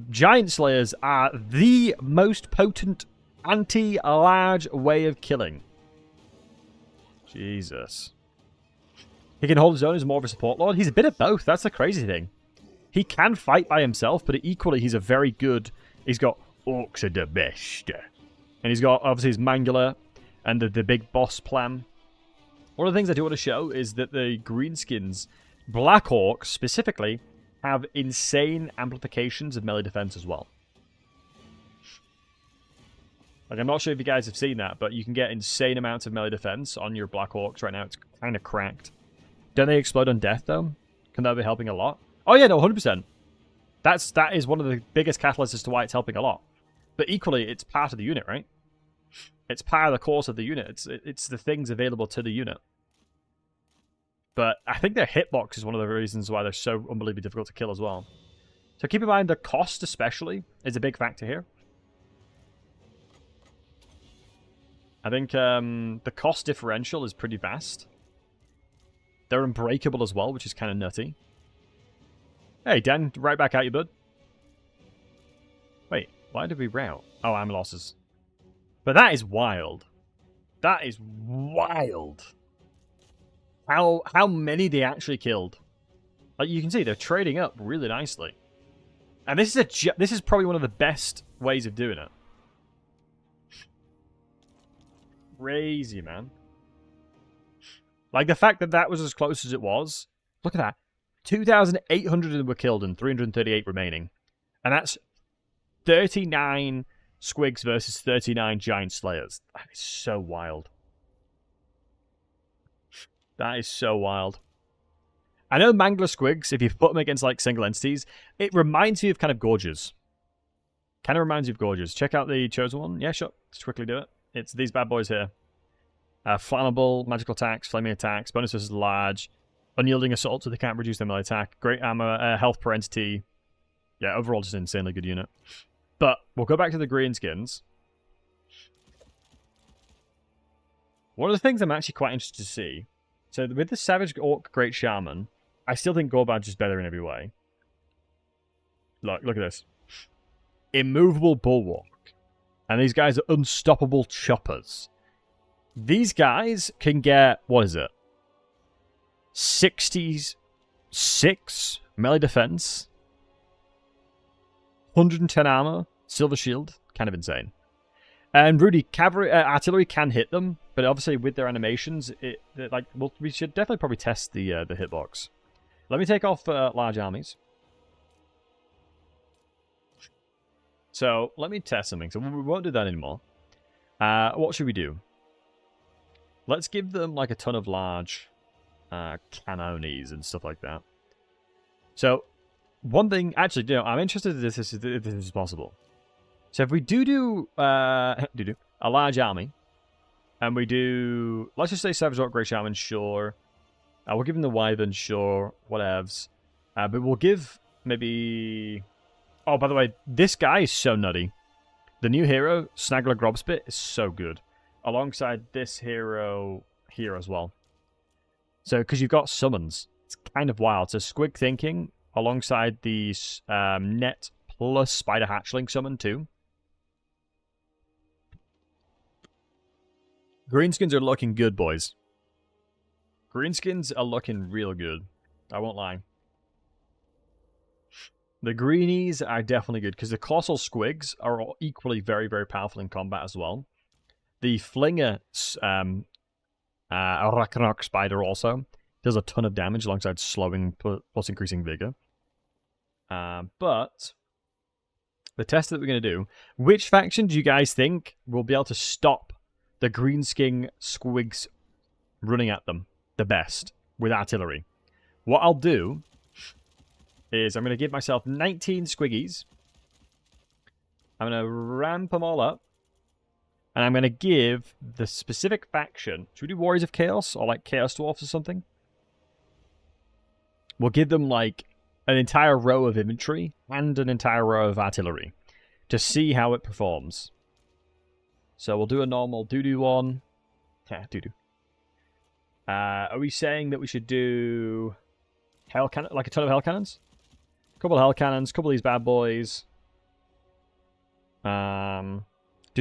Giant Slayers are the most potent anti-large way of killing. Jesus. He can hold his own as more of a support lord. He's a bit of both. That's the crazy thing. He can fight by himself, but equally he's a very good... He's got Orcs are the best. And he's got, obviously, his Mangler and the big boss plan. One of the things I do want to show is that the Greenskins, Black Orcs specifically, have insane amplifications of melee defense as well. Like, I'm not sure if you guys have seen that, but you can get insane amounts of melee defense on your Black Orcs right now. It's kind of cracked. Don't they explode on death, though? Can that be helping a lot? Oh, yeah, no, 100%. That is one of the biggest catalysts as to why it's helping a lot. But equally, it's part of the unit, right? It's part of the course of the unit. It's the things available to the unit. But I think their hitbox is one of the reasons why they're so unbelievably difficult to kill as well. So keep in mind the cost especially is a big factor here. I think the cost differential is pretty vast. They're unbreakable as well, which is kind of nutty. Hey, Dan, right back at you, bud. Wait, why did we rout? Oh, I'm losses. But that is wild. That is wild. How many they actually killed. Like, you can see, they're trading up really nicely. And this is probably one of the best ways of doing it. Crazy, man. Like, the fact that that was as close as it was Look at that. 2,800 of them were killed and 338 remaining. And that's 39 squigs versus 39 giant slayers. That is so wild. That is so wild. I know Mangler squigs, if you put them against like single entities, it reminds me of kind of Gorges. Kind of reminds you of Gorges. Check out the Chosen one. Yeah, sure. Let's quickly do it. It's these bad boys here. Flammable, magical attacks, flaming attacks, bonus versus large, unyielding assault, so they can't reduce their melee attack, great armor, health per entity. Yeah, overall just an insanely good unit. But we'll go back to the greenskins. One of the things I'm actually quite interested to see, so with the Savage Orc Great Shaman, I still think Gorbadge is better in every way. Look at this. Immovable Bulwark. And these guys are unstoppable choppers. These guys can get, what is it? 66 melee defense, 110 armor, silver shield, kind of insane. And Rudy, cavalry, artillery can hit them, but obviously with their animations, we should definitely probably test the hitbox. Let me take off large armies. So let me test something. So we won't do that anymore. What should we do? Let's give them like a ton of large cannonies and stuff like that. So one thing, actually, I'm interested if this is possible. So if we do a large army, and we do, let's just say Savage Orc Grey Shaman, sure. We'll give him the Wyvern, sure, whatevs. But we'll give maybe... Oh, by the way, this guy is so nutty. The new hero, Snaggler Grobspit, is so good. Alongside this hero here as well. So, because you've got summons. It's kind of wild. So, Squig Thinking alongside the Net plus Spider Hatchling summon too. Greenskins are looking good, boys. Greenskins are looking real good. I won't lie. The greenies are definitely good, because the Colossal Squigs are all equally very, very powerful in combat as well. The Flinger Ragnarok Spider also does a ton of damage alongside slowing plus increasing vigor. But the test that we're going to do, which faction do you guys think will be able to stop the Greenskin Squigs running at them the best with artillery? What I'll do is I'm going to give myself 19 Squiggies. I'm going to ramp them all up. And I'm going to give the specific faction... Should we do Warriors of Chaos? Or like Chaos Dwarfs or something? We'll give them like an entire row of infantry and an entire row of artillery to see how it performs. So we'll do a normal doo-doo one. Yeah, doo-doo. Are we saying that we should do hell cannon, like a ton of hell cannons? A couple of hell cannons, a couple of these bad boys. Do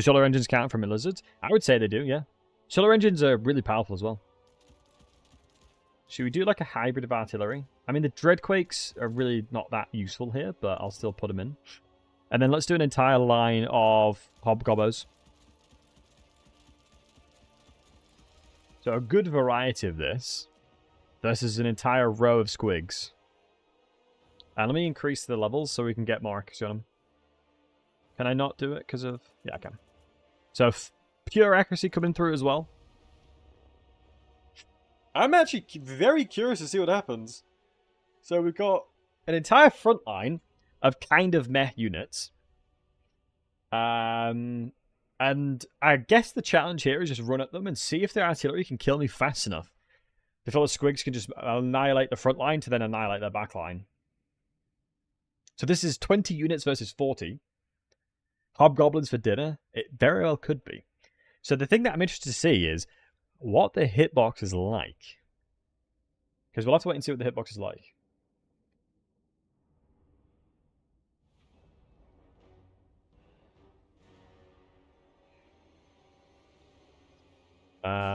solar engines count from lizards? I would say they do, yeah. Solar engines are really powerful as well. Should we do like a hybrid of artillery? I mean, the Dreadquakes are really not that useful here, but I'll still put them in. And then let's do an entire line of Hobgobbos. So a good variety of this versus an entire row of Squigs. And let me increase the levels so we can get more accuracy on them. Can I not do it because of... Yeah, I can. So pure accuracy coming through as well. I'm actually very curious to see what happens. So we've got an entire front line of kind of meh units. And I guess the challenge here is just run at them and see if their artillery can kill me fast enough before the Squigs can just annihilate the front line to then annihilate their back line. So this is 20 units versus 40. Hobgoblins for dinner? It very well could be. So the thing that I'm interested to see is what the hitbox is like. Because we'll have to wait and see what the hitbox is like.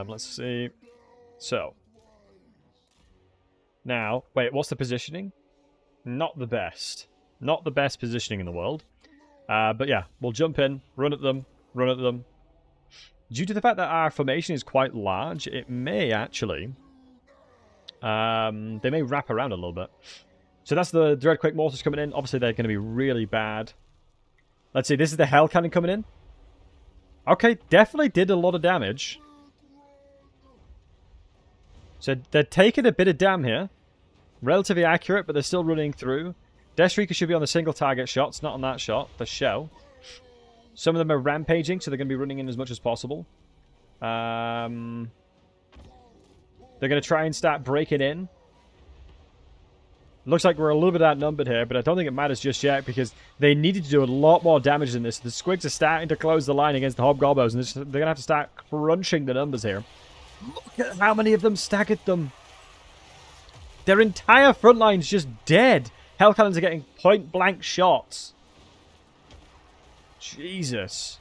Let's see. So. Now, wait, what's the positioning? Not the best. Not the best positioning in the world. But yeah, we'll jump in, run at them, run at them. Due to the fact that our formation is quite large, it may actually They may wrap around a little bit. So that's the Dreadquake Mortars coming in. Obviously, they're going to be really bad. Let's see, this is the Hell Cannon coming in. Okay, definitely did a lot of damage. So they're taking a bit of damn here. Relatively accurate, but they're still running through. Deathstreaker should be on the single target shots, not on that shot, the shell. Some of them are rampaging, so they're going to be running in as much as possible. They're going to try and start breaking in. Looks like we're a little bit outnumbered here, but I don't think it matters just yet because they needed to do a lot more damage than this. The Squigs are starting to close the line against the Hobgoblins, and they're going to have to start crunching the numbers here. Look at how many of them staggered them. Their entire front line's just dead. Hell Cannons are getting point-blank shots. Jesus.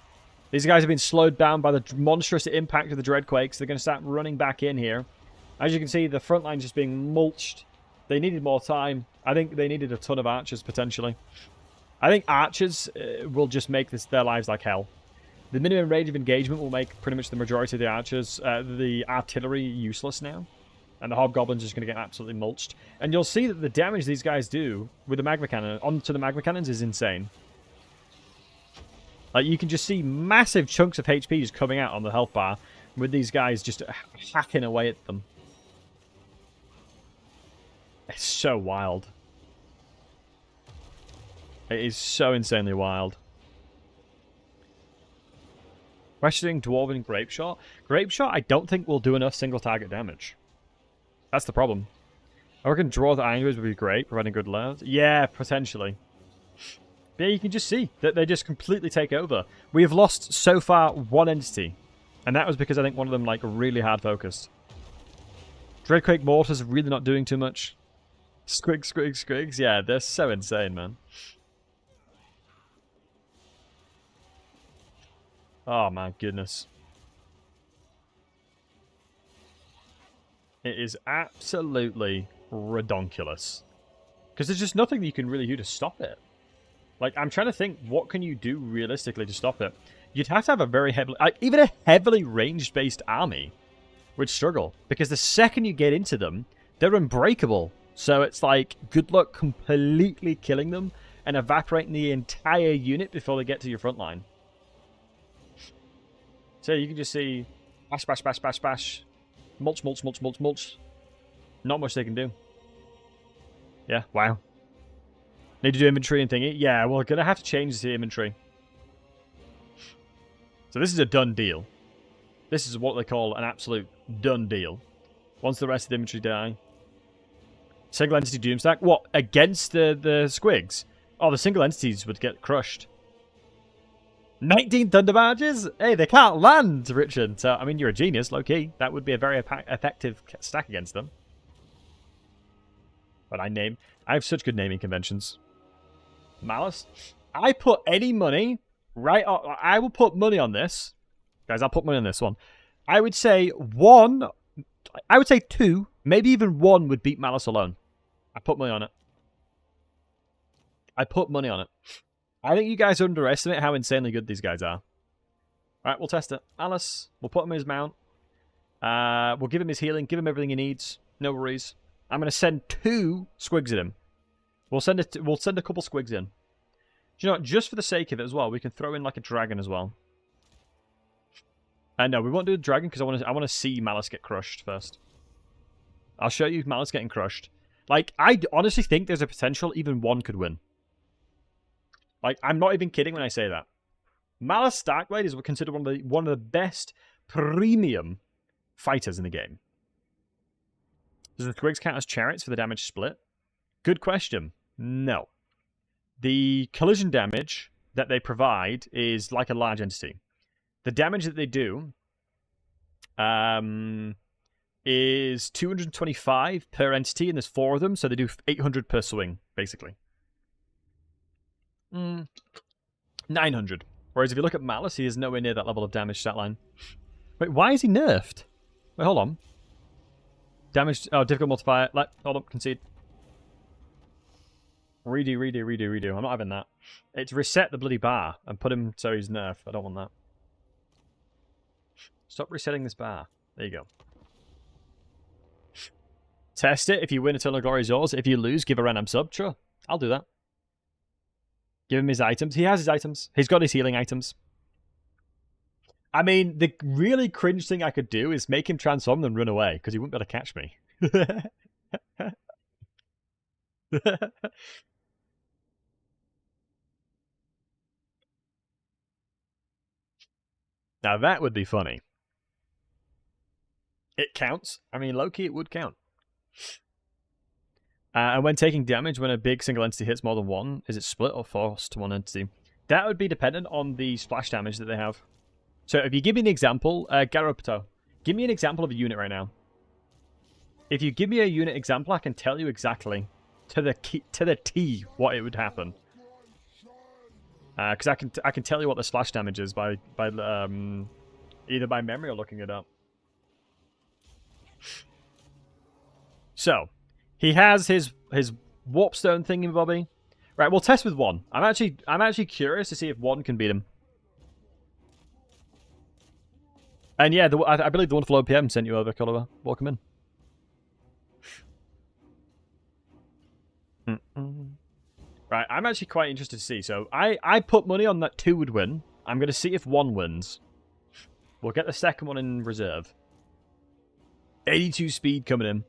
These guys have been slowed down by the monstrous impact of the Dreadquakes. They're going to start running back in here. As you can see, the front line's just being mulched. They needed more time. I think they needed a ton of archers, potentially. I think archers will just make their lives like hell. The minimum range of engagement will make pretty much the majority of the archers, the artillery, useless now. And the Hobgoblins are just going to get absolutely mulched. And you'll see that the damage these guys do with the Magma Cannon, onto the Magma Cannons, is insane. Like, you can just see massive chunks of HP just coming out on the health bar with these guys just hacking away at them. It's so wild. It is so insanely wild. Questioning Dwarven Grapeshot. Grapeshot, I don't think will do enough single target damage. That's the problem. I reckon Draw the Angers would be great, providing good layout. Yeah, potentially. But yeah, you can just see that they just completely take over. We have lost, so far, one entity. And that was because I think one of them, like, really hard focused. Dreadquake Mortars really not doing too much. Squigs. Yeah, they're so insane, man. Oh, my goodness. It is absolutely redonkulous. Because there's just nothing that you can really do to stop it. Like, I'm trying to think, what can you do realistically to stop it? You'd have to have a very heavily... even a heavily range-based army would struggle. Because the second you get into them, they're unbreakable. So it's like, good luck completely killing them and evaporating the entire unit before they get to your front line. So you can just see bash, bash, bash, bash, bash. Mulch. Not much they can do. Yeah, wow. Need to do inventory and thingy. Yeah, we're going to have to change the inventory. So this is a done deal. This is what they call an absolute done deal. Once the rest of the inventory die. Single entity Doomstack. What? Against the Squigs? Oh, the single entities would get crushed. 19 Thunder Barges? Hey, they can't land, Richard. So, I mean, you're a genius, low-key. That would be a very effective stack against them. But I have such good naming conventions. Malice? I put any money right on... I will put money on this. Guys, I'll put money on this one. I would say one... I would say two, maybe even one would beat Malice alone. I put money on it. I put money on it. I think you guys underestimate how insanely good these guys are. Alright, we'll test it. Alice, we'll put him in his mount. We'll give him his healing, give him everything he needs. No worries. I'm going to send 2 Squigs at him. We'll send a couple Squigs in. Do you know what? Just for the sake of it as well, we can throw in like a dragon as well. No, we won't do the dragon because I want to see Malice get crushed first. I'll show you Malice getting crushed. Like, I honestly think there's a potential even one could win. Like, I'm not even kidding when I say that. Malice Starkblade is considered one of the best premium fighters in the game. Does the Squigs count as chariots for the damage split? Good question. No. The collision damage that they provide is like a large entity. The damage that they do is 225 per entity, and there's 4 of them, so they do 800 per swing, basically. 900. Whereas if you look at Malice, he is nowhere near that level of damage stat line. Wait, why is he nerfed? Wait, hold on. Damage... Oh, difficult multiplier. Hold on, concede. Redo. I'm not having that. It's reset the bloody bar and put him so he's nerfed. I don't want that. Stop resetting this bar. There you go. Test it. If you win, Eternal Glory is yours. If you lose, give a random sub. Sure, I'll do that. Give him his items. He has his items. He's got his healing items. I mean, the really cringe thing I could do is make him transform and run away, because he wouldn't be able to catch me. Now that would be funny. It counts. I mean, low-key it would count. And when taking damage, when a big single entity hits more than one, is it split or forced to one entity? That would be dependent on the splash damage that they have. So if you give me an example, Garopto, give me an example of a unit right now. If you give me a unit example, I can tell you exactly to the T what it would happen. Because I can tell you what the splash damage is by either by memory or looking it up. So he has his warpstone thingy, Bobby. Right, we'll test with one. I'm actually curious to see if one can beat him. And yeah, I believe the wonderful OPM sent you over, Oliver. Welcome in. Right, I'm actually quite interested to see. So I put money on that 2 would win. I'm going to see if 1 wins. We'll get the second one in reserve. 82 speed coming in.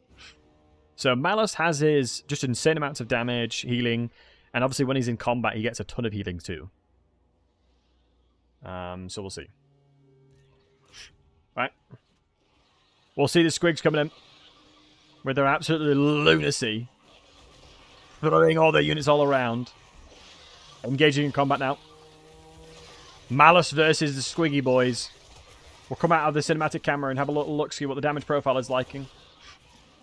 So Malice has his just insane amounts of damage, healing, and obviously when he's in combat, he gets a ton of healing too. So we'll see. Right. We'll see the squigs coming in with their absolute lunacy. Throwing all their units all around. Engaging in combat now. Malice versus the Squiggy boys. We'll come out of the cinematic camera and have a little look, see what the damage profile is liking.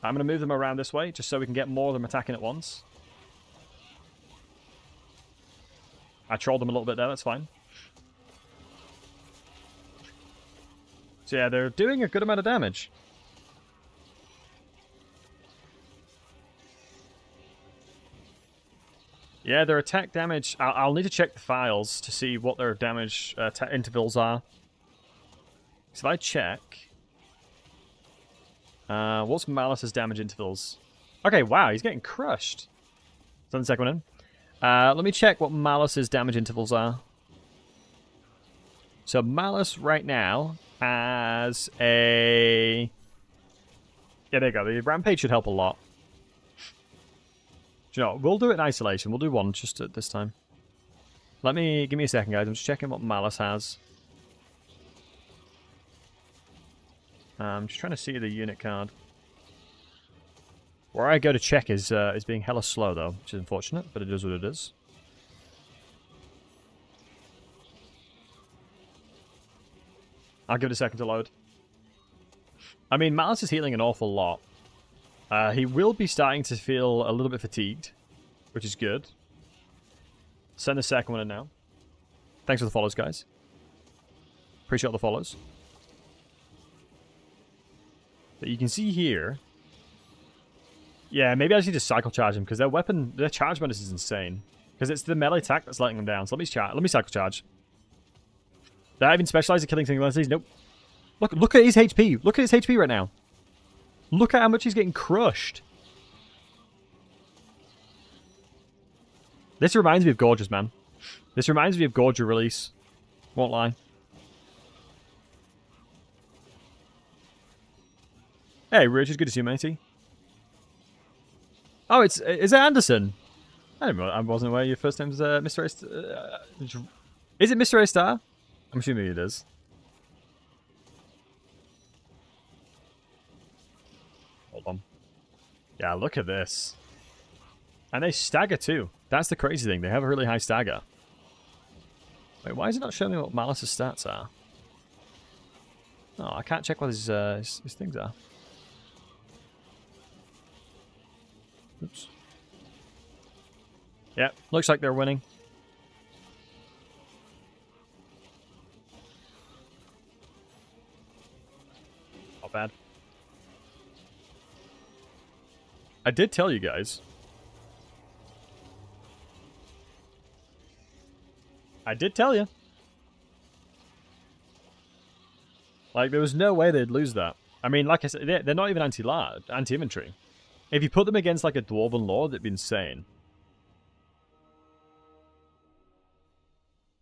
I'm going to move them around this way, just so we can get more of them attacking at once. I trolled them a little bit there, that's fine. So yeah, they're doing a good amount of damage. Yeah, their attack damage... I'll need to check the files to see what their damage intervals are. So if I check... what's Malice's damage intervals? Okay, wow, he's getting crushed. Send the second one in. Let me check what Malice's damage intervals are. So Malice right now has a... Yeah, there you go. The Rampage should help a lot. You know, we'll do it in isolation. We'll do one just at this time. Give me a second, guys. I'm just checking what Malice has. I'm just trying to see the unit card. Where I go to check is being hella slow, though, which is unfortunate, but it is what it is. I'll give it a second to load. I mean, Malice is healing an awful lot. He will be starting to feel a little bit fatigued, which is good. Send the second one in now. Thanks for the follows, guys. Appreciate all the follows. But you can see here... Yeah, maybe I just need to cycle charge him, because their charge bonus is insane. Because it's the melee attack that's letting them down. So let me cycle charge. Did I even specialize at killing single entities? Nope. Look at his HP. Look at his HP right now. Look at how much he's getting crushed. This reminds me of Gorgeous, man. This reminds me of Gorgeous release. Won't lie. Hey, Rich, it's good to see you, matey. Oh, is it Anderson? I wasn't aware your first name's Mr. A is it Mr. A Star? I'm assuming it is. Hold on. Yeah, look at this. And they stagger too. That's the crazy thing. They have a really high stagger. Wait, why is it not showing me what Malice's stats are? Oh, I can't check what his things are. Oops. Yeah, looks like they're winning. Not bad. I did tell you guys. I did tell you. Like, there was no way they'd lose that. I mean, like I said, they're not even anti-infantry. If you put them against like a Dwarven Lord, it'd be insane.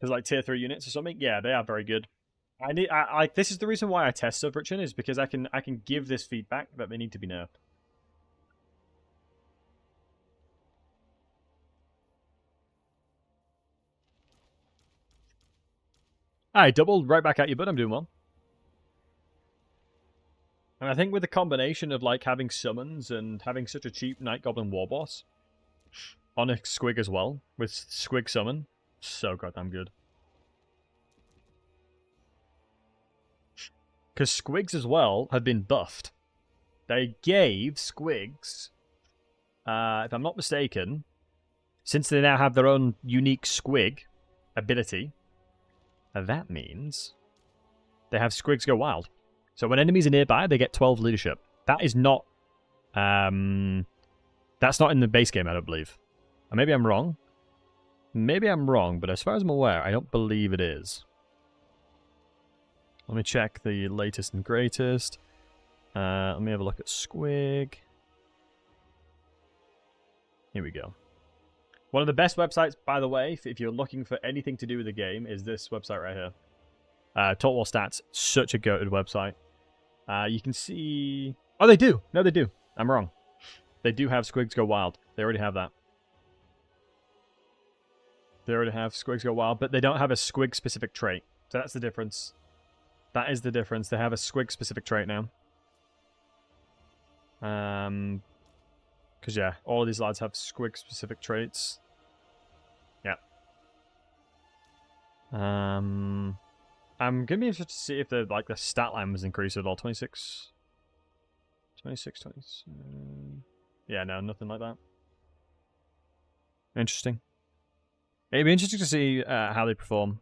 There's like tier 3 units or something. Yeah, they are very good. This is the reason why I test Subversion, is because I can give this feedback that they need to be nerfed. Alright, doubled right back at you, but I'm doing well. And I think with the combination of like having summons and having such a cheap Night Goblin War Boss on a Squig as well, with Squig Summon, so goddamn good. Because Squigs as well have been buffed. They gave Squigs, if I'm not mistaken, since they now have their own unique Squig ability, that means they have Squigs go wild. So when enemies are nearby, they get 12 leadership. That is not... that's not in the base game, I don't believe. Or maybe I'm wrong. Maybe I'm wrong, but as far as I'm aware, I don't believe it is. Let me check the latest and greatest. Let me have a look at Squig. Here we go. One of the best websites, by the way, if you're looking for anything to do with the game, is this website right here. Total War Stats, such a goated website. You can see... Oh, they do! No, they do. I'm wrong. They do have Squigs go wild. They already have that. They already have Squigs go wild, but they don't have a Squig-specific trait. So that's the difference. That is the difference. They have a Squig-specific trait now. Because, yeah, all of these lads have Squig-specific traits. Yeah. I'm going to be interested to see if the stat line was increased at all. 26... 26, 27... Yeah, no, nothing like that. Interesting. It'd be interesting to see how they perform.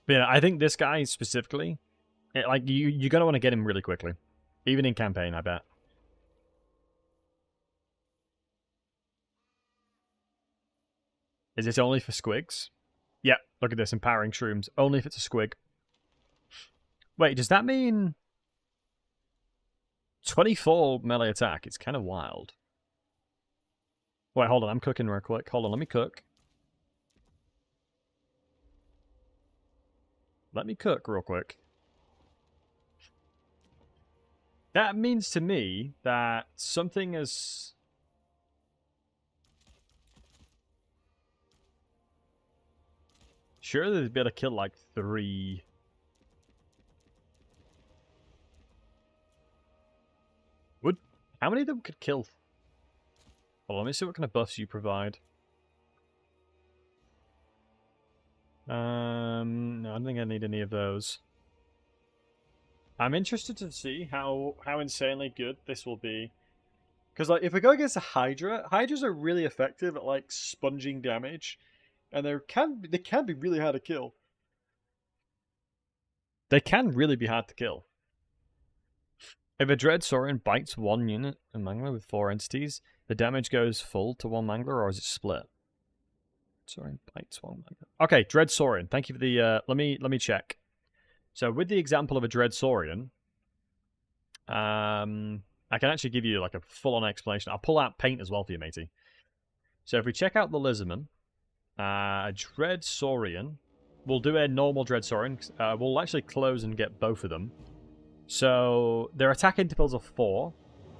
But yeah, I think this guy specifically, you're going to want to get him really quickly. Even in campaign, I bet. Is this only for Squigs? Yeah, look at this, empowering shrooms. Only if it's a Squig. Wait, does that mean 24 melee attack? It's kind of wild. Wait, hold on, I'm cooking real quick. Hold on, let me cook. Let me cook real quick. That means to me that something is... Sure, they'd be able to kill like 3... How many of them could kill? Well, let me see what kind of buffs you provide. No, I don't think I need any of those. I'm interested to see how insanely good this will be. Because like, if we go against a Hydra, Hydras are really effective at like sponging damage, and they can be really hard to kill. They can really be hard to kill. If a Dread Saurian bites one unit, a Mangler with 4 entities, the damage goes full to one Mangler, or is it split? Saurian bites one Mangler. Okay, Dread Saurian. Thank you for the... let me check. So with the example of a Dread Saurian, I can actually give you like a full-on explanation. I'll pull out paint as well for you, matey. So if we check out the Lizardman, a Dread Saurian, we'll do a normal Dread Saurian. We'll actually close and get both of them. So their attack intervals are 4.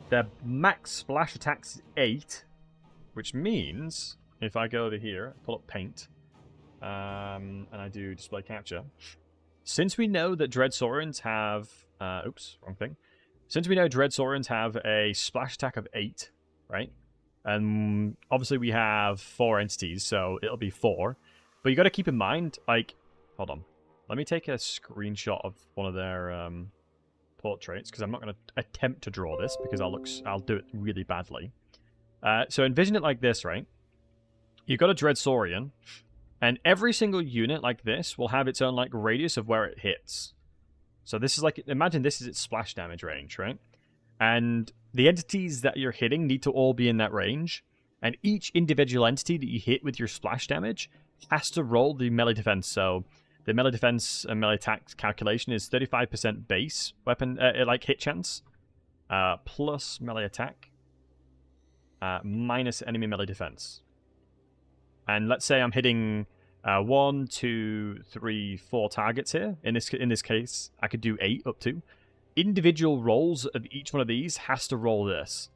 Their max splash attack is 8, which means if I go over here, pull up paint, and I do display capture. Since we know that Dread Saurians have, oops, wrong thing. Since we know Dread Saurians have a splash attack of 8, right? And obviously we have 4 entities, so it'll be 4. But you got to keep in mind, like, hold on, let me take a screenshot of one of their portraits, because I'm not going to attempt to draw this because I'll do it really badly. So envision it like this, right? You've got a Dread Saurian, and every single unit like this will have its own like radius of where it hits. So this is like, imagine this is its splash damage range, right? And the entities that you're hitting need to all be in that range, and each individual entity that you hit with your splash damage has to roll the melee defense. So the melee defense and melee attack calculation is 35% base weapon, like hit chance, plus melee attack, minus enemy melee defense. And let's say I'm hitting 1, 2, 3, 4 targets here. In this case, I could do 8 up to. Individual rolls of each one of these has to roll this.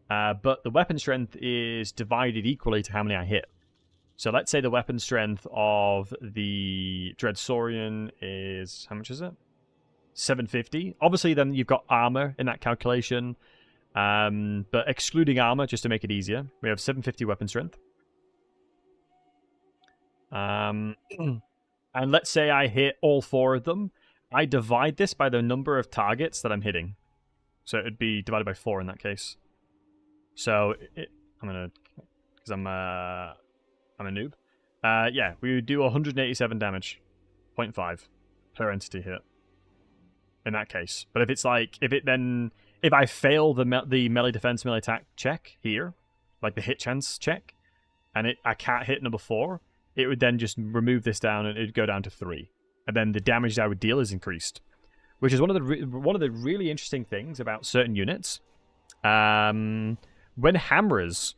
But the weapon strength is divided equally to how many I hit. So let's say the weapon strength of the Dreadsaurian is... How much is it? 750. Obviously, then you've got armor in that calculation. But excluding armor, just to make it easier, we have 750 weapon strength. And let's say I hit all 4 of them. I divide this by the number of targets that I'm hitting. So it would be divided by 4 in that case. So I'm gonna, because I'm a noob. Yeah, we would do 187 damage, 0.5 per entity hit. In that case, but if it's like if I fail the melee defense melee attack check here, like the hit chance check, and I can't hit number 4, it would then just remove this down and it'd go down to 3, and then the damage I would deal is increased, which is one of the really interesting things about certain units. When hammerers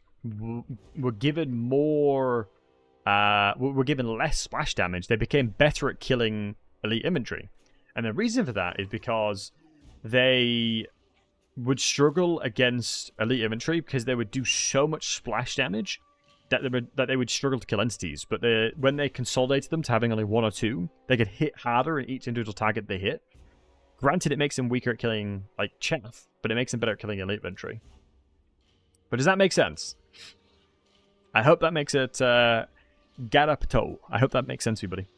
were given more, were given less splash damage, they became better at killing elite infantry. And the reason for that is because they would struggle against elite infantry because they would do so much splash damage that they would struggle to kill entities. But when they consolidated them to having only 1 or 2, they could hit harder in each individual target they hit. Granted, it makes them weaker at killing like chaff, but it makes them better at killing elite infantry. But does that make sense? I hope that makes it garapato. I hope that makes sense to you, buddy.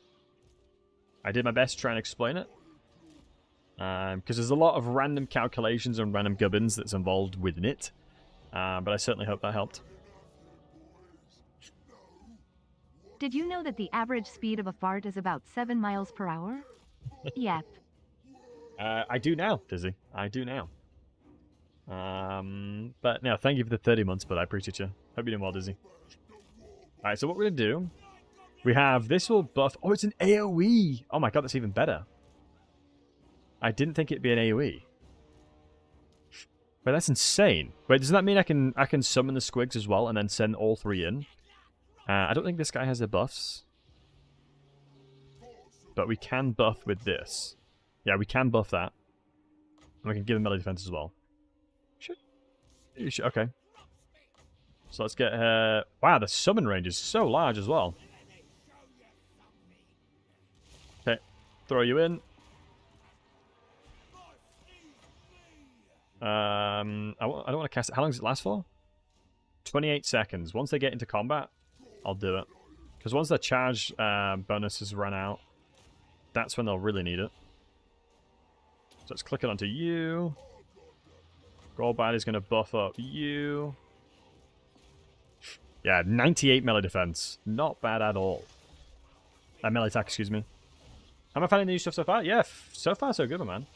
I did my best to try and explain it. Because there's a lot of random calculations and random gubbins that's involved within it. But I certainly hope that helped. Did you know that the average speed of a fart is about 7 miles per hour? Yep. I do now, Dizzy. I do now. But no, thank you for the 30 months, but I appreciate you. Hope you're doing well, Dizzy. Alright, so what we're going to do, we have this will buff... Oh, it's an AoE! Oh my god, that's even better. I didn't think it'd be an AoE. But that's insane. Wait, doesn't that mean I can summon the squigs as well and then send all 3 in? I don't think this guy has the buffs. But we can buff with this. Yeah, we can buff that. And we can give him melee defense as well. Okay. So let's get... wow, the summon range is so large as well. Okay, throw you in. I don't want to cast it. How long does it last for? 28 seconds. Once they get into combat, I'll do it. Because once their charge bonuses run out, that's when they'll really need it. So let's click it onto you. Goldbite is going to buff up you. Yeah, 98 melee defense. Not bad at all. Melee attack, excuse me. Am I finding the new stuff so far? Yeah, so far so good, man.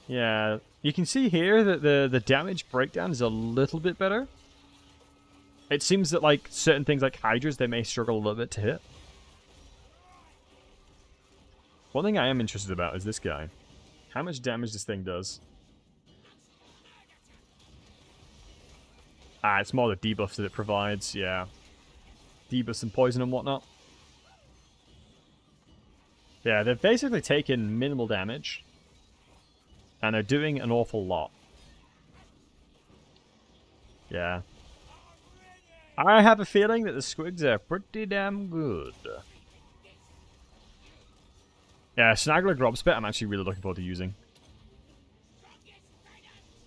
Yeah, you can see here that the damage breakdown is a little bit better. It seems that like certain things like Hydras, they may struggle a little bit to hit. One thing I am interested about is this guy. How much damage this thing does. It's more the debuffs that it provides, yeah. Debuffs and poison and whatnot. Yeah, they've basically taken minimal damage. And they're doing an awful lot. Yeah. I have a feeling that the squigs are pretty damn good. Yeah, Snaggler Grobspit I'm actually really looking forward to using.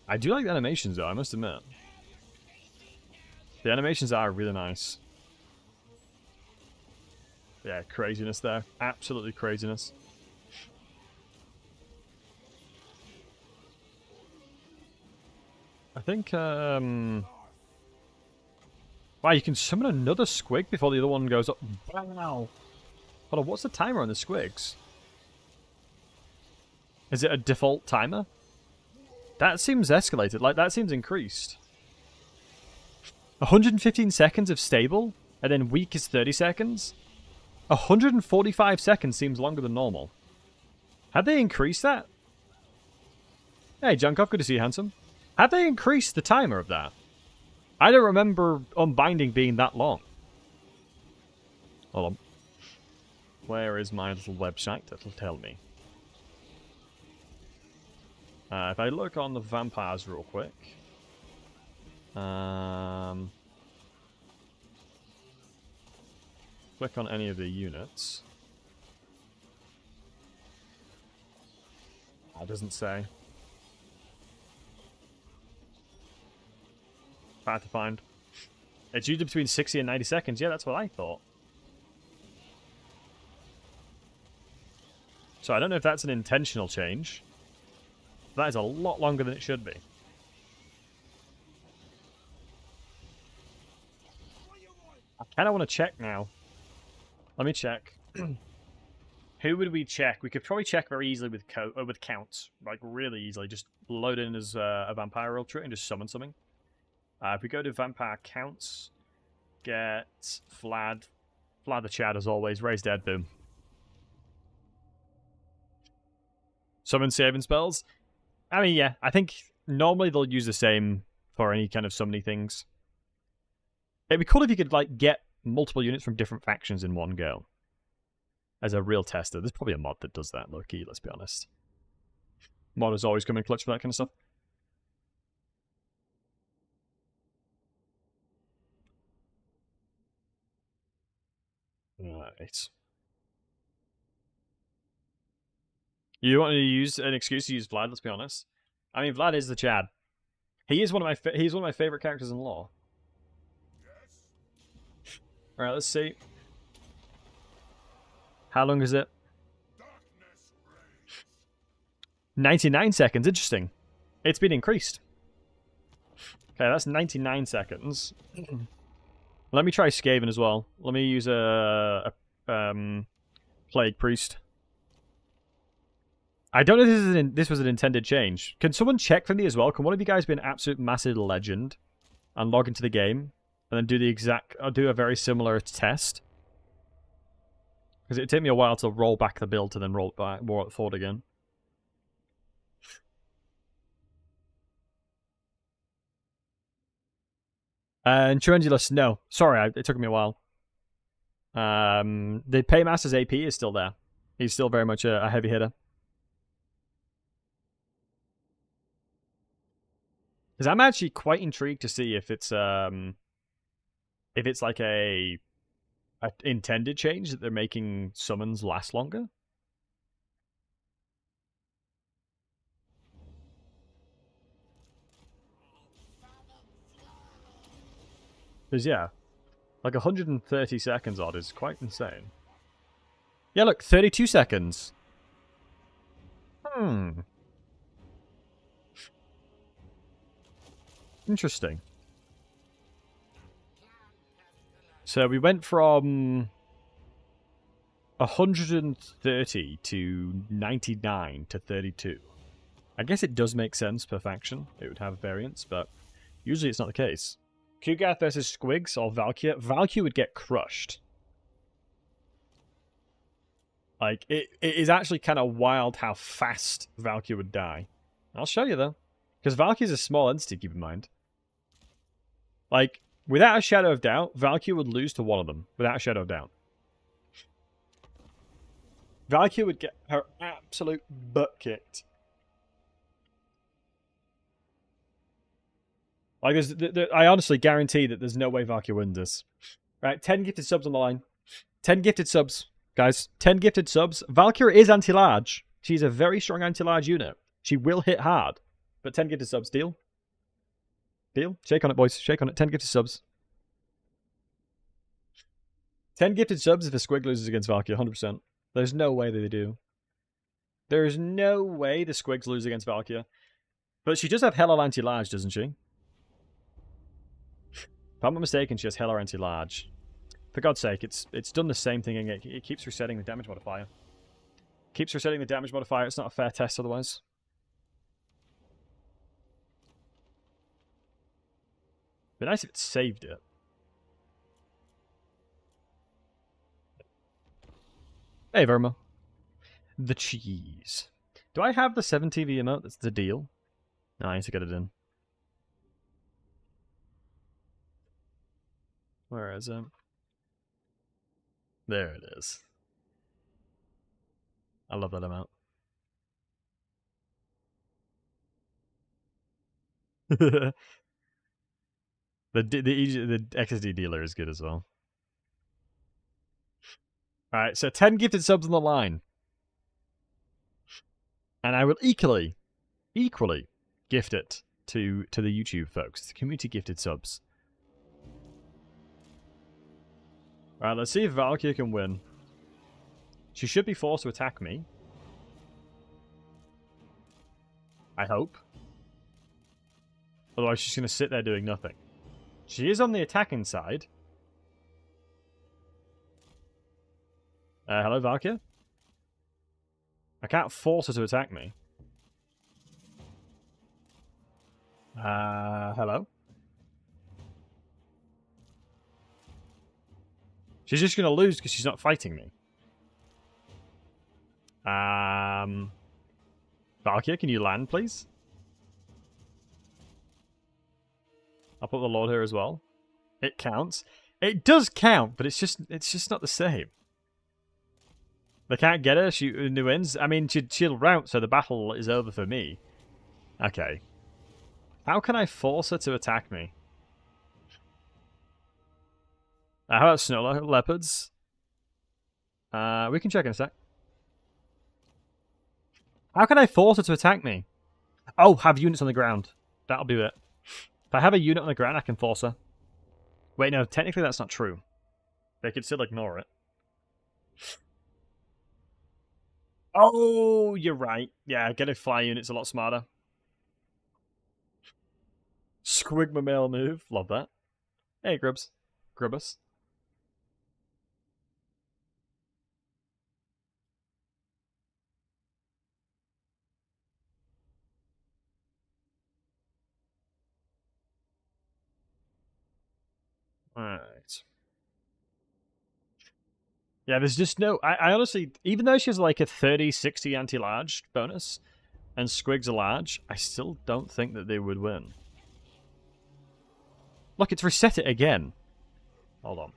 I do like the animations though, I must admit. The animations are really nice. Yeah, craziness there. Absolutely craziness. I think, wow, you can summon another squig before the other one goes up. Wow. Hold on, what's the timer on the squigs? Is it a default timer? That seems escalated, like that seems increased. 115 seconds of stable? And then weak is 30 seconds? 145 seconds seems longer than normal. Had they increased that? Hey, Junkov, good to see you, handsome. Had they increased the timer of that? I don't remember Unbinding being that long. Hold on. Where is my little website that'll tell me? If I look on the vampires real quick. Click on any of the units. That doesn't say. Hard to find. It's usually between 60 and 90 seconds. Yeah, that's what I thought. So I don't know if that's an intentional change. That is a lot longer than it should be. I kind of want to check now. Let me check. Who would we check? We could probably check very easily with counts. Like, really easily. Just load in as a vampire ultra and just summon something. If we go to vampire counts, get Vlad. Vlad the Chad as always. Raise dead, boom. Summon saving spells. I mean, yeah, I think normally they'll use the same for any kind of summoning things. It'd be cool if you could, like, get multiple units from different factions in one go. As a real tester. There's probably a mod that does that, low-key, let's be honest. Modders always come in clutch for that kind of stuff. Right. You want to use an excuse to use Vlad, let's be honest. I mean, Vlad is the Chad. He is one of my favorite characters in lore. Alright, let's see. How long is it? 99 seconds. Interesting. It's been increased. Okay, that's 99 seconds. Let me try Skaven as well. Let me use a Plague Priest. I don't know if this was an intended change. Can someone check for me as well? Can one of you guys be an absolute massive legend and log into the game and then do the exact, or do a very similar test? Because it'd take me a while to roll back the build to then roll it forward again. And Trendulous, no. Sorry, it took me a while. The Paymaster's AP is still there. He's still very much a heavy hitter. Because I'm actually quite intrigued to see if it's like a intended change that they're making summons last longer. Because yeah, like 130 seconds odd is quite insane. Yeah, look, 32 seconds. Interesting. So we went from 130 to 99 to 32. I guess it does make sense per faction. It would have variants, but usually it's not the case. Kugath versus Squigs or Valkyr. Valkyr would get crushed. Like, it is actually kind of wild how fast Valkyr would die. I'll show you, though. Because Valkyr's a small entity, keep in mind. Like, without a shadow of doubt, Valkyr would lose to one of them. Without a shadow of doubt. Valkyr would get her absolute butt kicked. Like, I honestly guarantee that there's no way Valkyr wins this. Right, 10 gifted subs on the line. 10 gifted subs, guys. 10 gifted subs. Valkyr is anti-large. She's a very strong anti-large unit. She will hit hard. But 10 gifted subs, deal? Deal? Shake on it, boys. Shake on it. 10 gifted subs. 10 gifted subs if a Squig loses against Valkyr, 100%. There's no way that they do. There's no way the Squigs lose against Valkyr. But she does have Hell anti-large, doesn't she? If I'm not mistaken, she has Hell anti-large. For God's sake, it's done the same thing, and it keeps resetting the damage modifier. Keeps resetting the damage modifier. It's not a fair test otherwise. It'd be nice if it saved it. Hey, Verma. The cheese. Do I have the 7TV emote? That's the deal. No, I need to get it in. Where is it? There it is. I love that amount. the XSD dealer is good as well. All right, so 10 gifted subs on the line, and I will equally gift it to the YouTube folks. It's community gifted subs. All right, let's see if Valkyrie can win. She should be forced to attack me. I hope. Otherwise, she's going to sit there doing nothing. She is on the attacking side. Hello, Valkyrie? I can't force her to attack me. Hello? She's just going to lose because she's not fighting me. Valkyrie, can you land, please? I'll put the Lord here as well. It counts. It does count, but it's just not the same. They can't get her. She wins. I mean, she'll rout, so the battle is over for me. Okay. How can I force her to attack me? How about snow leopards? We can check in a sec. How can I force her to attack me? Oh, have units on the ground. That'll be it. If I have a unit on the ground, I can force her. Wait, no, technically that's not true. They could still ignore it. Oh, you're right. Yeah, getting fly units a lot smarter. Squigma mail move. Love that. Hey, Grubs. Grubbus. Alright. Yeah, there's just no... I honestly... Even though she has like a 30-60 anti-large bonus, and Squigs are large, I still don't think that they would win. Look, it's reset it again. Hold on.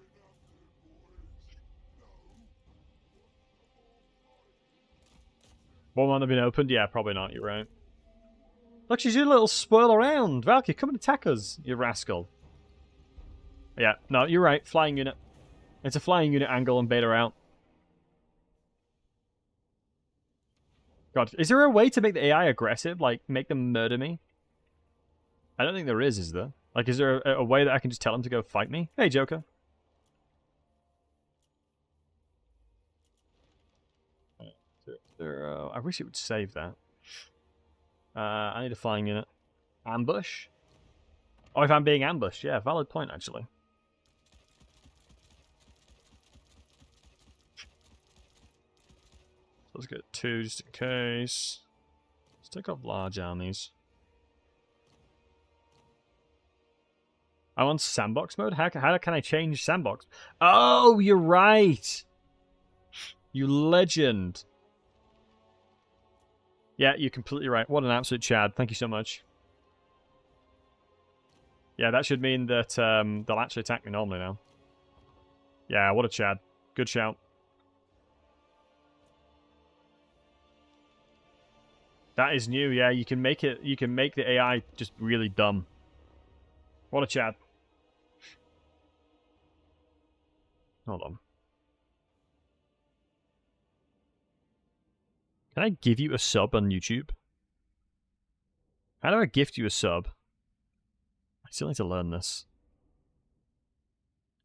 One might have been opened? Yeah, probably not, you're right. Look, she's doing a little spoil around. Valkyrie, come and attack us, you rascal. Yeah, no, you're right. Flying unit. It's a flying unit angle and bait her out. God, is there a way to make the AI aggressive? Like, make them murder me? I don't think there is there? Like, is there a way that I can just tell them to go fight me? Hey, Joker. I wish it would save that. I need a flying unit. Ambush? Oh, if I'm being ambushed. Yeah, valid point, actually. Let's get 2 just in case. Let's take off large armies. I'm on sandbox mode? How can I change sandbox? Oh, you're right! You legend. Yeah, you're completely right. What an absolute Chad. Thank you so much. Yeah, that should mean that they'll actually attack me normally now. Yeah, what a Chad. Good shout. That is new, yeah. You can make the AI just really dumb. What a Chad. Hold on. Can I give you a sub on YouTube? How do I gift you a sub? I still need to learn this.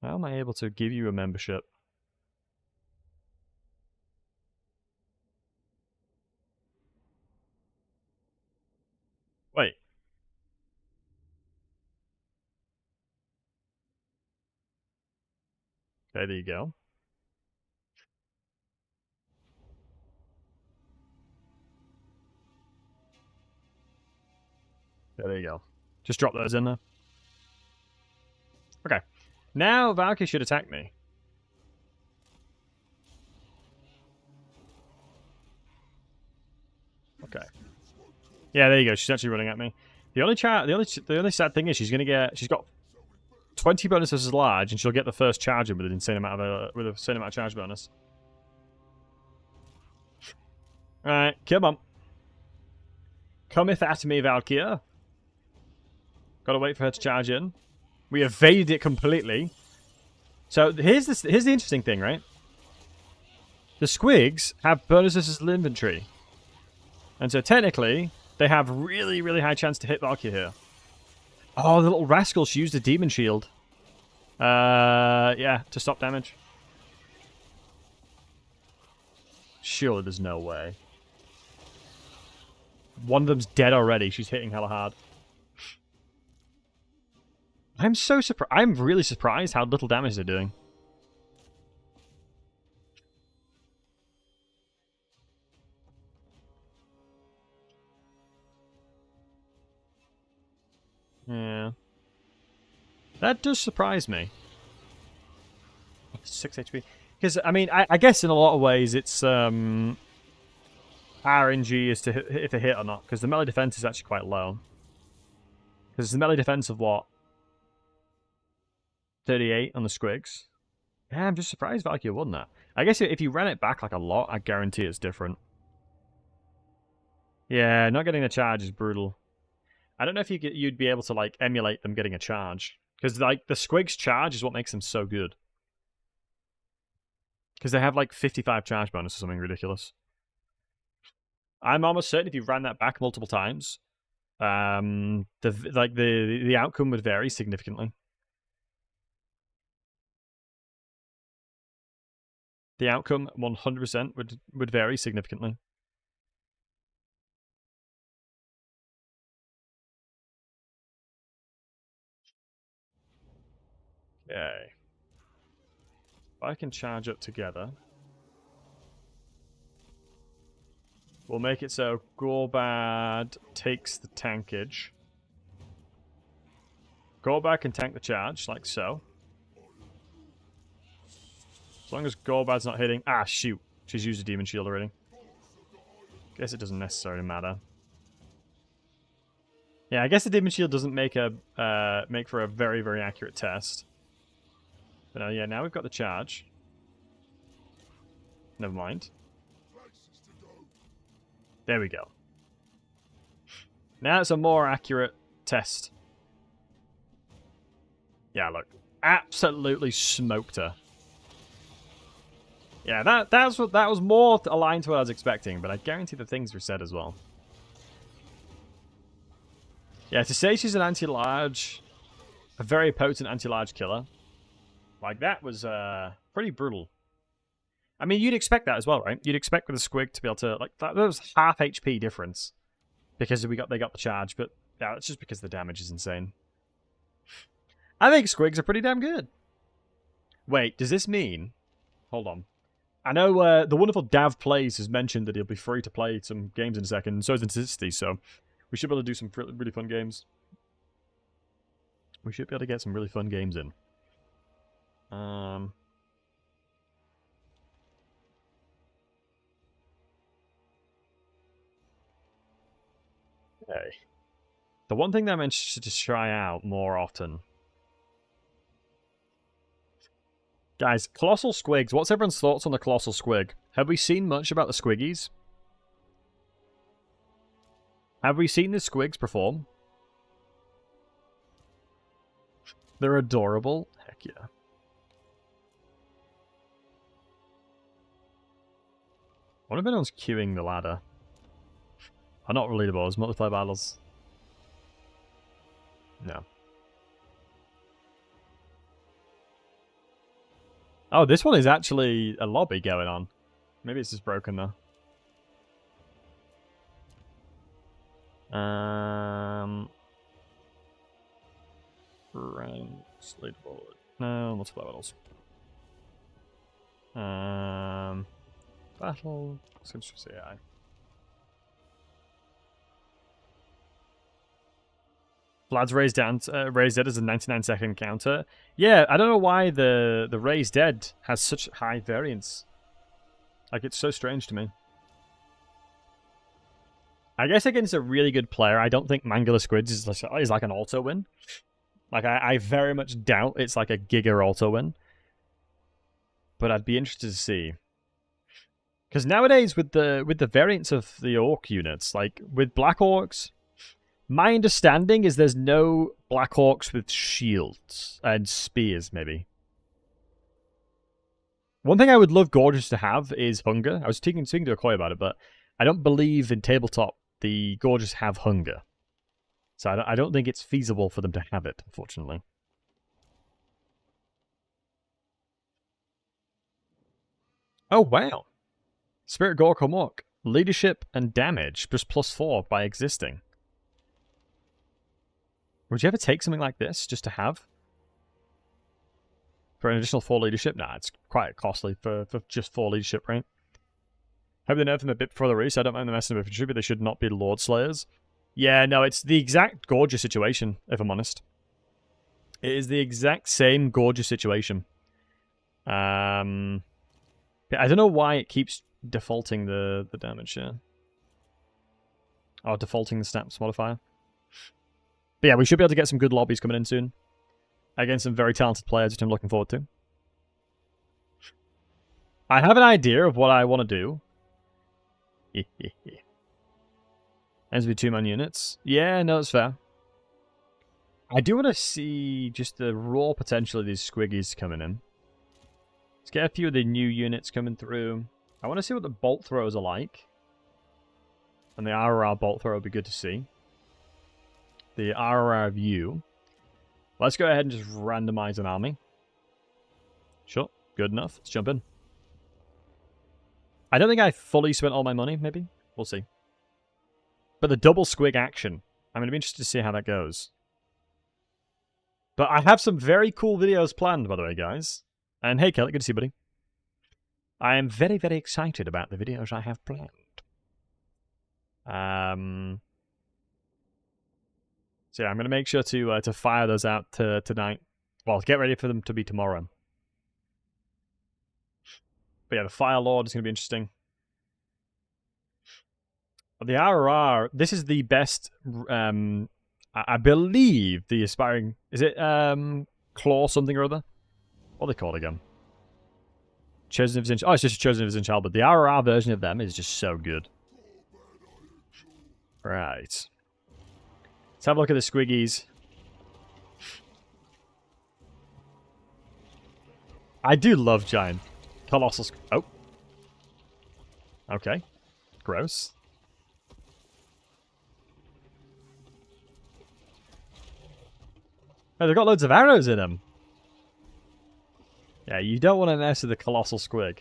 How am I able to give you a membership? Wait. Okay, there you go. Yeah, there you go. Just drop those in there. Okay. Now Valkyrie should attack me. Okay. Yeah, there you go. She's actually running at me. The only sad thing is she's got 20 bonuses as large, and she'll get the first charge in with an insane amount of charge bonus. All right, come on. Cometh at me, Valkyr. Gotta wait for her to charge in. We evaded it completely. So here's the interesting thing, right? The squigs have bonuses as inventory, and so technically they have really, really high chance to hit Valkyr here. Oh, the little rascal! She used a demon shield. Yeah, to stop damage. Surely there's no way. One of them's dead already. She's hitting hella hard. I'm so surprised. I'm really surprised how little damage they're doing. Yeah. That does surprise me. 6 HP. Because, I mean, I guess in a lot of ways it's RNG as to if a hit or not. Because the melee defense is actually quite low. Because it's the melee defense of what? 38 on the squigs. Yeah, I'm just surprised Valkyrie won that. I guess if you ran it back like a lot, I guarantee it's different. Yeah, not getting a charge is brutal. I don't know if you'd be able to like emulate them getting a charge, because like the squigs charge is what makes them so good. Because they have like 55 charge bonus or something ridiculous. I'm almost certain if you ran that back multiple times, the outcome would vary significantly. The outcome 100% would vary significantly. Okay. If I can charge up together, we'll make it so Gorbad takes the tankage. Gorbad can tank the charge, like so. As long as Gorbad's not hitting... Ah, shoot. She's used a demon shield already. Guess it doesn't necessarily matter. Yeah, I guess the demon shield doesn't make for a very, very accurate test. But yeah, now we've got the charge. Never mind. There we go. Now it's a more accurate test. Yeah, look. Absolutely smoked her. Yeah, that was more aligned to what I was expecting, but I guarantee the things were said as well. Yeah, to say she's an anti-large, a very potent anti-large killer, like that was pretty brutal. I mean, you'd expect that as well, right? You'd expect with a squig to be able to like that was half HP difference because they got the charge, but yeah, it's just because the damage is insane. I think squigs are pretty damn good. Wait, does this mean? Hold on. I know the wonderful Dav Plays has mentioned that he'll be free to play some games in a second, and so is Intensity, so we should be able to do some really fun games. We should be able to get some really fun games in. Okay. The one thing that I'm interested to try out more often... Guys, Colossal Squigs. What's everyone's thoughts on the Colossal Squig? Have we seen much about the Squiggies? Have we seen the Squigs perform? They're adorable. Heck yeah. I wonder if anyone's queuing the ladder. Oh, not leaderboards, multiplayer battles. No. Oh, this one is actually a lobby going on. Maybe it's just broken though. Ranks, leaderboard. No, multiplayer battles. Battle. Seems to say AI. Vlad's raised dead as a 99-second counter. Yeah, I don't know why the raised dead has such high variance. Like, it's so strange to me. I guess against a really good player, I don't think Mangler Squids is like an auto win. Like, I very much doubt it's like a Giga auto win. But I'd be interested to see. Because nowadays, with the variants of the Orc units, like with Black Orcs, my understanding is there's no Black Orcs with shields and spears, maybe. One thing I would love Gorgeous to have is Hunger. I was speaking to Okoye about it, but I don't believe in Tabletop the Gorgeous have Hunger. So I don't think it's feasible for them to have it, unfortunately. Oh, wow. Spirit Gork Mork. Leadership and damage, just +4 by existing. Would you ever take something like this just to have? For an additional 4 leadership? Nah, it's quite costly for just 4 leadership, right? Hope they nerf them a bit before the release. I don't mind them messing with infantry, but they should not be Lord Slayers. Yeah, no, it's the exact Gorgeous situation, if I'm honest. It is the exact same Gorgeous situation. I don't know why it keeps defaulting the damage here. Or defaulting the stats modifier. But yeah, we should be able to get some good lobbies coming in soon. Against some very talented players, which I'm looking forward to. I have an idea of what I want to do. Ends with 2-man units. Yeah, no, that's fair. I do want to see just the raw potential of these squiggies coming in. Let's get a few of the new units coming through. I want to see what the bolt throwers are like. And the RRR bolt thrower would be good to see. The RRR view. Let's go ahead and just randomize an army. Sure, good enough. Let's jump in. I don't think I fully spent all my money, maybe. We'll see. But the double squig action. I'm going to be interested to see how that goes. But I have some very cool videos planned, by the way, guys. And hey, Kelly, good to see you, buddy. I am very, very excited about the videos I have planned. So yeah, I'm going to make sure to fire those out tonight. Well, get ready for them to be tomorrow. But yeah, the Fire Lord is going to be interesting. The RRR, this is the best, I believe, the aspiring... Is it Claw something or other? What are they called again? Chosen of Zinch... Oh, it's just Chosen of Zinch, but the RRR version of them is just so good. Right. Let's have a look at the squiggies. I do love giant. Colossal... Oh. Okay. Gross. Oh, they've got loads of arrows in them. Yeah, you don't want to mess with the Colossal Squig.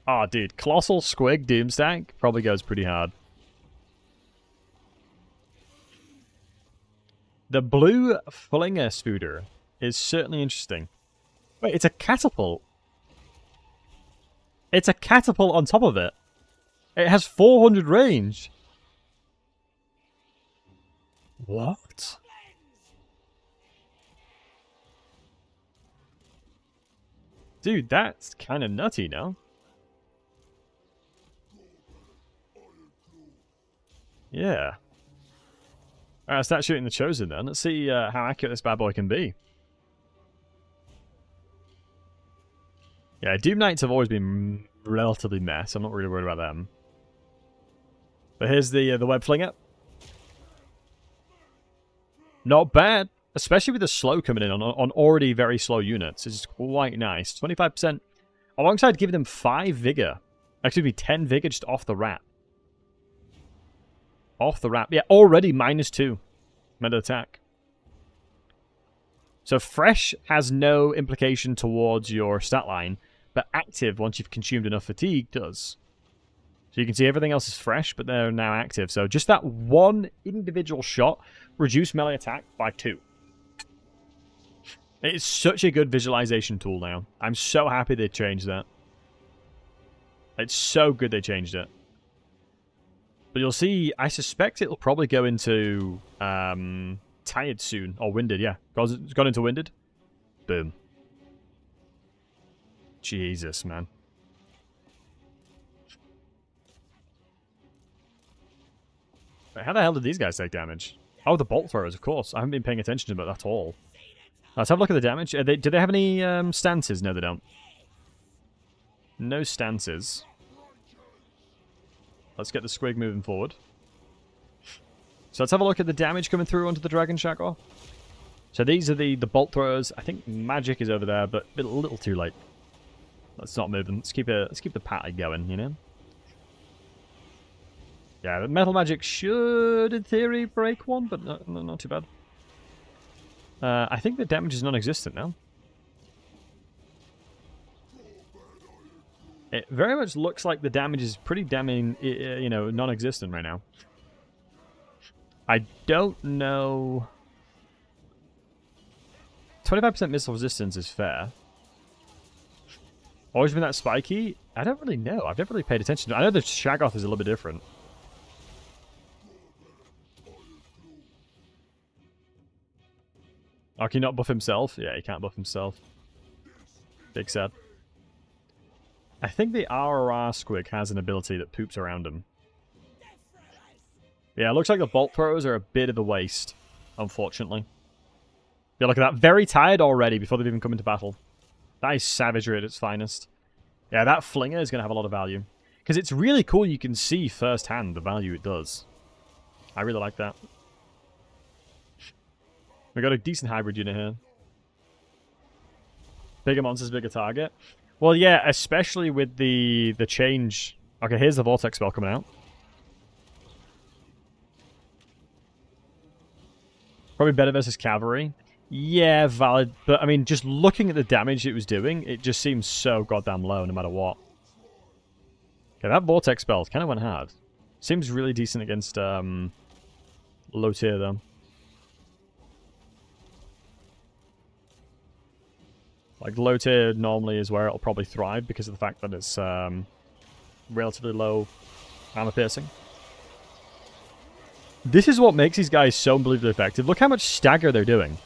Oh, dude. Colossal Squig Doomstack probably goes pretty hard. The blue Flinger Spooder is certainly interesting. Wait, it's a catapult. It's a catapult on top of it. It has 400 range. What? Dude, that's kind of nutty, no? Yeah. Alright, let's start shooting the Chosen then. Let's see how accurate this bad boy can be. Yeah, Doom Knights have always been relatively mess. I'm not really worried about them. But here's the Web Flinger. Not bad. Especially with the slow coming in on already very slow units. It's quite nice. 25%. Alongside giving them 5 Vigor. Excuse me, 10 Vigor just off the wrap. Off the wrap. Yeah, already -2 meta attack. So fresh has no implication towards your stat line, but active, once you've consumed enough fatigue, does. So you can see everything else is fresh, but they're now active. So just that one individual shot reduced melee attack by 2. It's such a good visualization tool now. I'm so happy they changed that. It's so good they changed it. But you'll see, I suspect it'll probably go into Tired soon. Or Winded, yeah. It's gone into Winded. Boom. Jesus, man. Wait, how the hell did these guys take damage? Oh, the bolt throwers, of course. I haven't been paying attention to them at all. Let's have a look at the damage. Do they have any stances? No, they don't. No stances. Let's get the squig moving forward. So let's have a look at the damage coming through onto the Dragon Shackle. So these are the bolt throwers. I think magic is over there, but a little too late. Let's not move them. Let's keep the patty going, you know? Yeah, the metal magic should, in theory, break one, but not too bad. I think the damage is non-existent now. It very much looks like the damage is pretty damning, you know, non-existent right now. I don't know. 25% missile resistance is fair. Always been that spiky? I don't really know. I've never really paid attention. I know the Shaggoth is a little bit different. Oh, can he not buff himself? Yeah, he can't buff himself. Big sad. I think the RRR squig has an ability that poops around him. Yeah, it looks like the bolt throwers are a bit of a waste, unfortunately. Yeah, look at that. Very tired already before they've even come into battle. That is savagery at its finest. Yeah, that flinger is going to have a lot of value. Because it's really cool you can see firsthand the value it does. I really like that. We got a decent hybrid unit here. Bigger monsters, bigger target. Well, yeah, especially with the change. Okay, here's the Vortex spell coming out. Probably better versus cavalry. Yeah, valid. But, I mean, just looking at the damage it was doing, it just seems so goddamn low no matter what. Okay, that Vortex spell kind of went hard. Seems really decent against low tier, though. Like, low tier normally is where it'll probably thrive because of the fact that it's relatively low armor piercing. This is what makes these guys so unbelievably effective. Look how much stagger they're doing.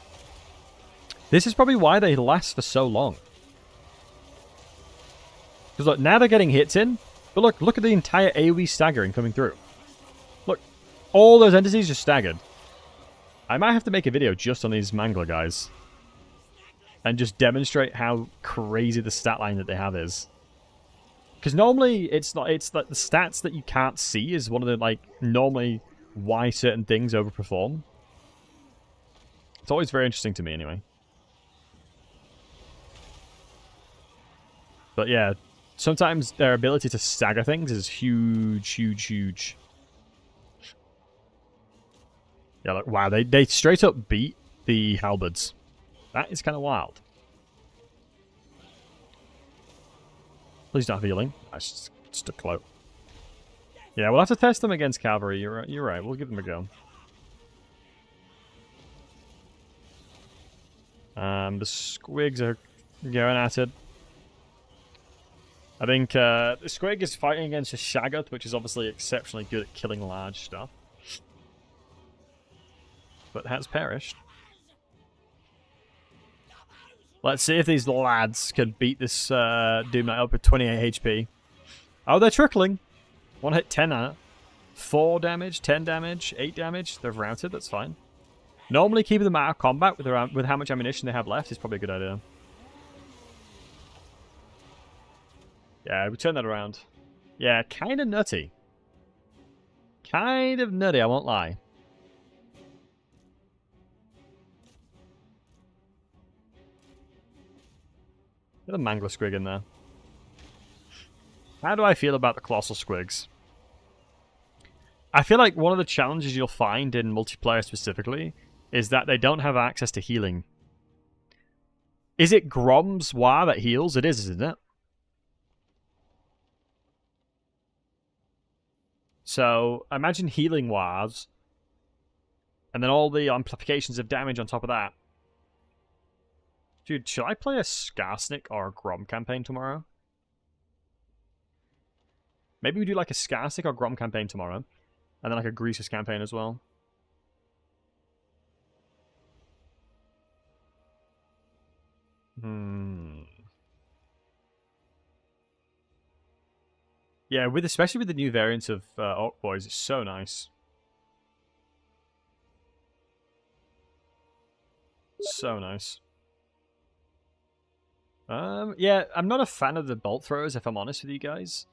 This is probably why they last for so long. Because look, now they're getting hits in. But look at the entire AoE staggering coming through. Look, all those entities just staggered. I might have to make a video just on these Mangler guys. And just demonstrate how crazy the stat line that they have is. Because normally, it's like the stats that you can't see is one of the, like, normally why certain things overperform. It's always very interesting to me, anyway. But yeah, sometimes their ability to stagger things is huge, huge, huge. Yeah, look, wow, they straight up beat the halberds. That is kind of wild. Please don't have healing. That's just a cloak. Yeah, we'll have to test them against cavalry. You're right. We'll give them a go. The squigs are going at it. I think the squig is fighting against a Shaggoth, which is obviously exceptionally good at killing large stuff. But has perished. Let's see if these lads can beat this Doom Knight up with 28 HP. Oh, they're trickling. One hit 10 on it. 4 damage, 10 damage, 8 damage. They're routed, that's fine. Normally keeping them out of combat with how much ammunition they have left is probably a good idea. Yeah, we turn that around. Yeah, kind of nutty. Kind of nutty, I won't lie. Get the Mangler Squig in there. How do I feel about the Colossal Squigs? I feel like one of the challenges you'll find in multiplayer specifically is that they don't have access to healing. Is it Grom's War that heals? It is, isn't it? So, imagine healing Wars, and then all the amplifications of damage on top of that. Dude, should I play a Skarsnik or a Grom campaign tomorrow? Maybe we do like a Skarsnik or Grom campaign tomorrow. And then like a Greasus campaign as well. Yeah, especially with the new variants of Orc Boys, it's so nice. So nice. Yeah, I'm not a fan of the bolt throwers, if I'm honest with you guys.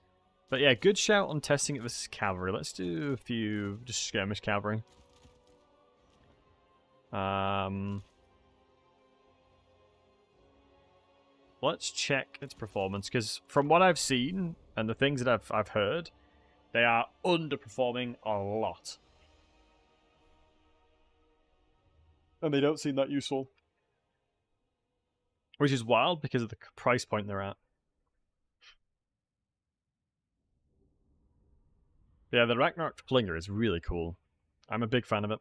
But yeah, good shout on testing it versus cavalry. Let's do a few just skirmish cavalry. Let's check its performance, because from what I've seen and the things that I've heard, they are underperforming a lot. And they don't seem that useful. Which is wild because of the price point they're at. Yeah, the Ragnarok Flinger is really cool. I'm a big fan of it.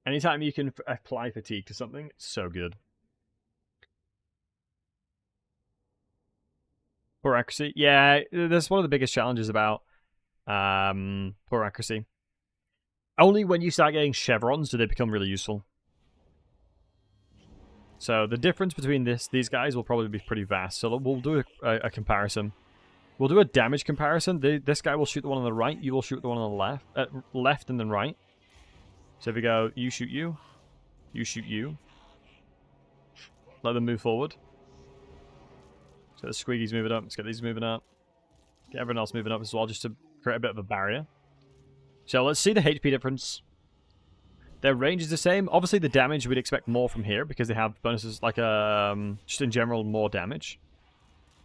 Anytime you can apply fatigue to something, it's so good. Poor accuracy. Yeah, that's one of the biggest challenges about poor accuracy. Only when you start getting chevrons do they become really useful. So the difference between these guys will probably be pretty vast. So we'll do a comparison. We'll do a damage comparison. This guy will shoot the one on the right. You will shoot the one on the left. Left and then right. So if we go, you shoot you. You shoot you. Let them move forward. So the squeakies moving up. Let's get these moving up. Get everyone else moving up as well, just to create a bit of a barrier. So let's see the HP difference. Their range is the same. Obviously, the damage we'd expect more from here because they have bonuses like just in general more damage.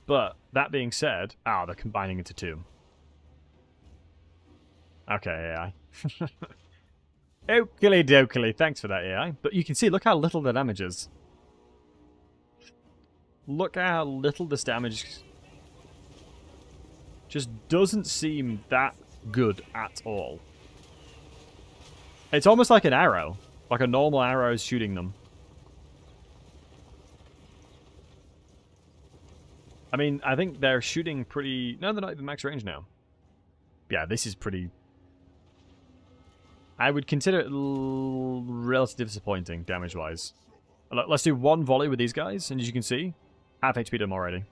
But that being said, they're combining into two. Okay, AI. Oakley dokily, thanks for that, AI. But you can see, look how little the damage is. Look at how little this damage just doesn't seem that good at all. It's almost like an arrow. Like a normal arrow is shooting them. I mean, I think they're shooting pretty... No, they're not even max range now. Yeah, this is pretty... I would consider it relatively disappointing, damage-wise. Let's do one volley with these guys, and as you can see, half HP to them already.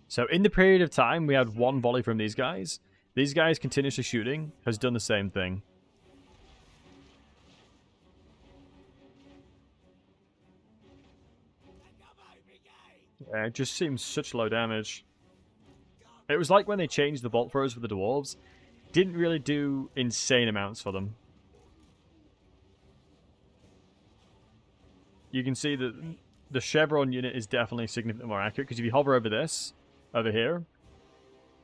So in the period of time we had one volley from these guys continuously shooting has done the same thing. Yeah, it just seems such low damage. It was like when they changed the bolt throws for the dwarves. Didn't really do insane amounts for them. You can see that the chevron unit is definitely significantly more accurate, because if you hover over this, over here,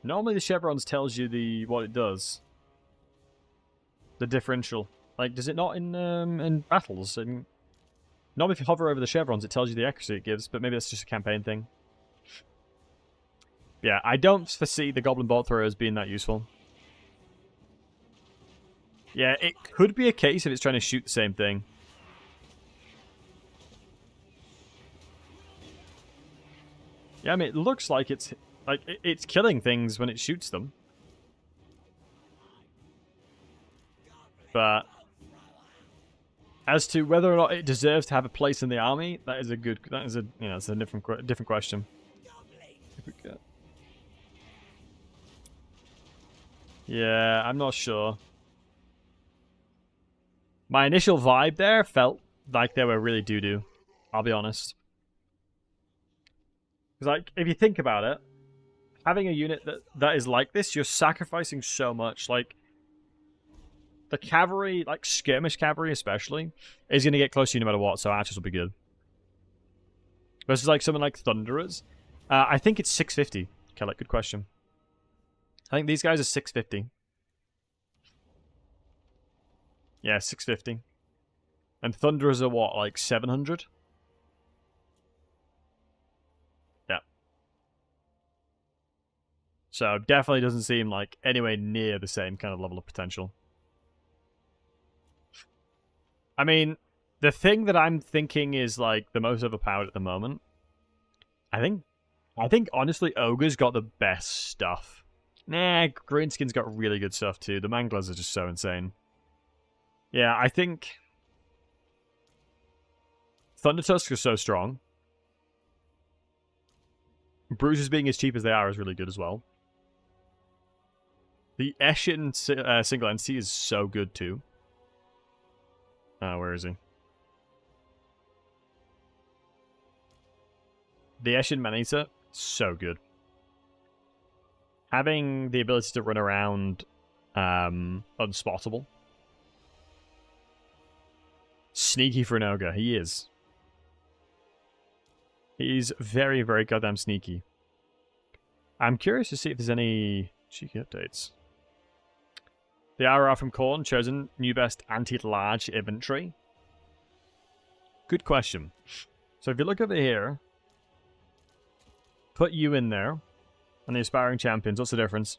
normally the chevrons tells you what it does. The differential. Like, does it not in battles? And normally if you hover over the chevrons, it tells you the accuracy it gives, but maybe that's just a campaign thing. Yeah, I don't foresee the goblin bolt throwers being that useful. Yeah, it could be a case if it's trying to shoot the same thing. Yeah, I mean, it looks like it's killing things when it shoots them. But as to whether or not it deserves to have a place in the army, it's a different question. Yeah, I'm not sure. My initial vibe there felt like they were really doo-doo. I'll be honest. Because, like, if you think about it, having a unit that is like this, you're sacrificing so much. Like, the cavalry, like skirmish cavalry especially, is going to get close to you no matter what, so archers will be good. Versus, like, something like Thunderers. I think it's 650. Kelly, good question. I think these guys are 650. Yeah, 650. And Thunderers are what, like 700? Yeah. So definitely doesn't seem like anywhere near the same kind of level of potential. I mean, the thing that I'm thinking is like the most overpowered at the moment, I think honestly Ogre's got the best stuff. Nah, Greenskin's got really good stuff too. The Manglers are just so insane. Yeah, I think Thundertusks are so strong. Bruisers being as cheap as they are is really good as well. The Eshin single entity is so good too. Where is he? The Eshin Manita, so good. Having the ability to run around unspottable. Sneaky for an ogre, he is. He's very, very goddamn sneaky. I'm curious to see if there's any cheeky updates. The RR from Khorne, chosen new best anti-large infantry. Good question. So if you look over here, put you in there, and the aspiring champions, what's the difference?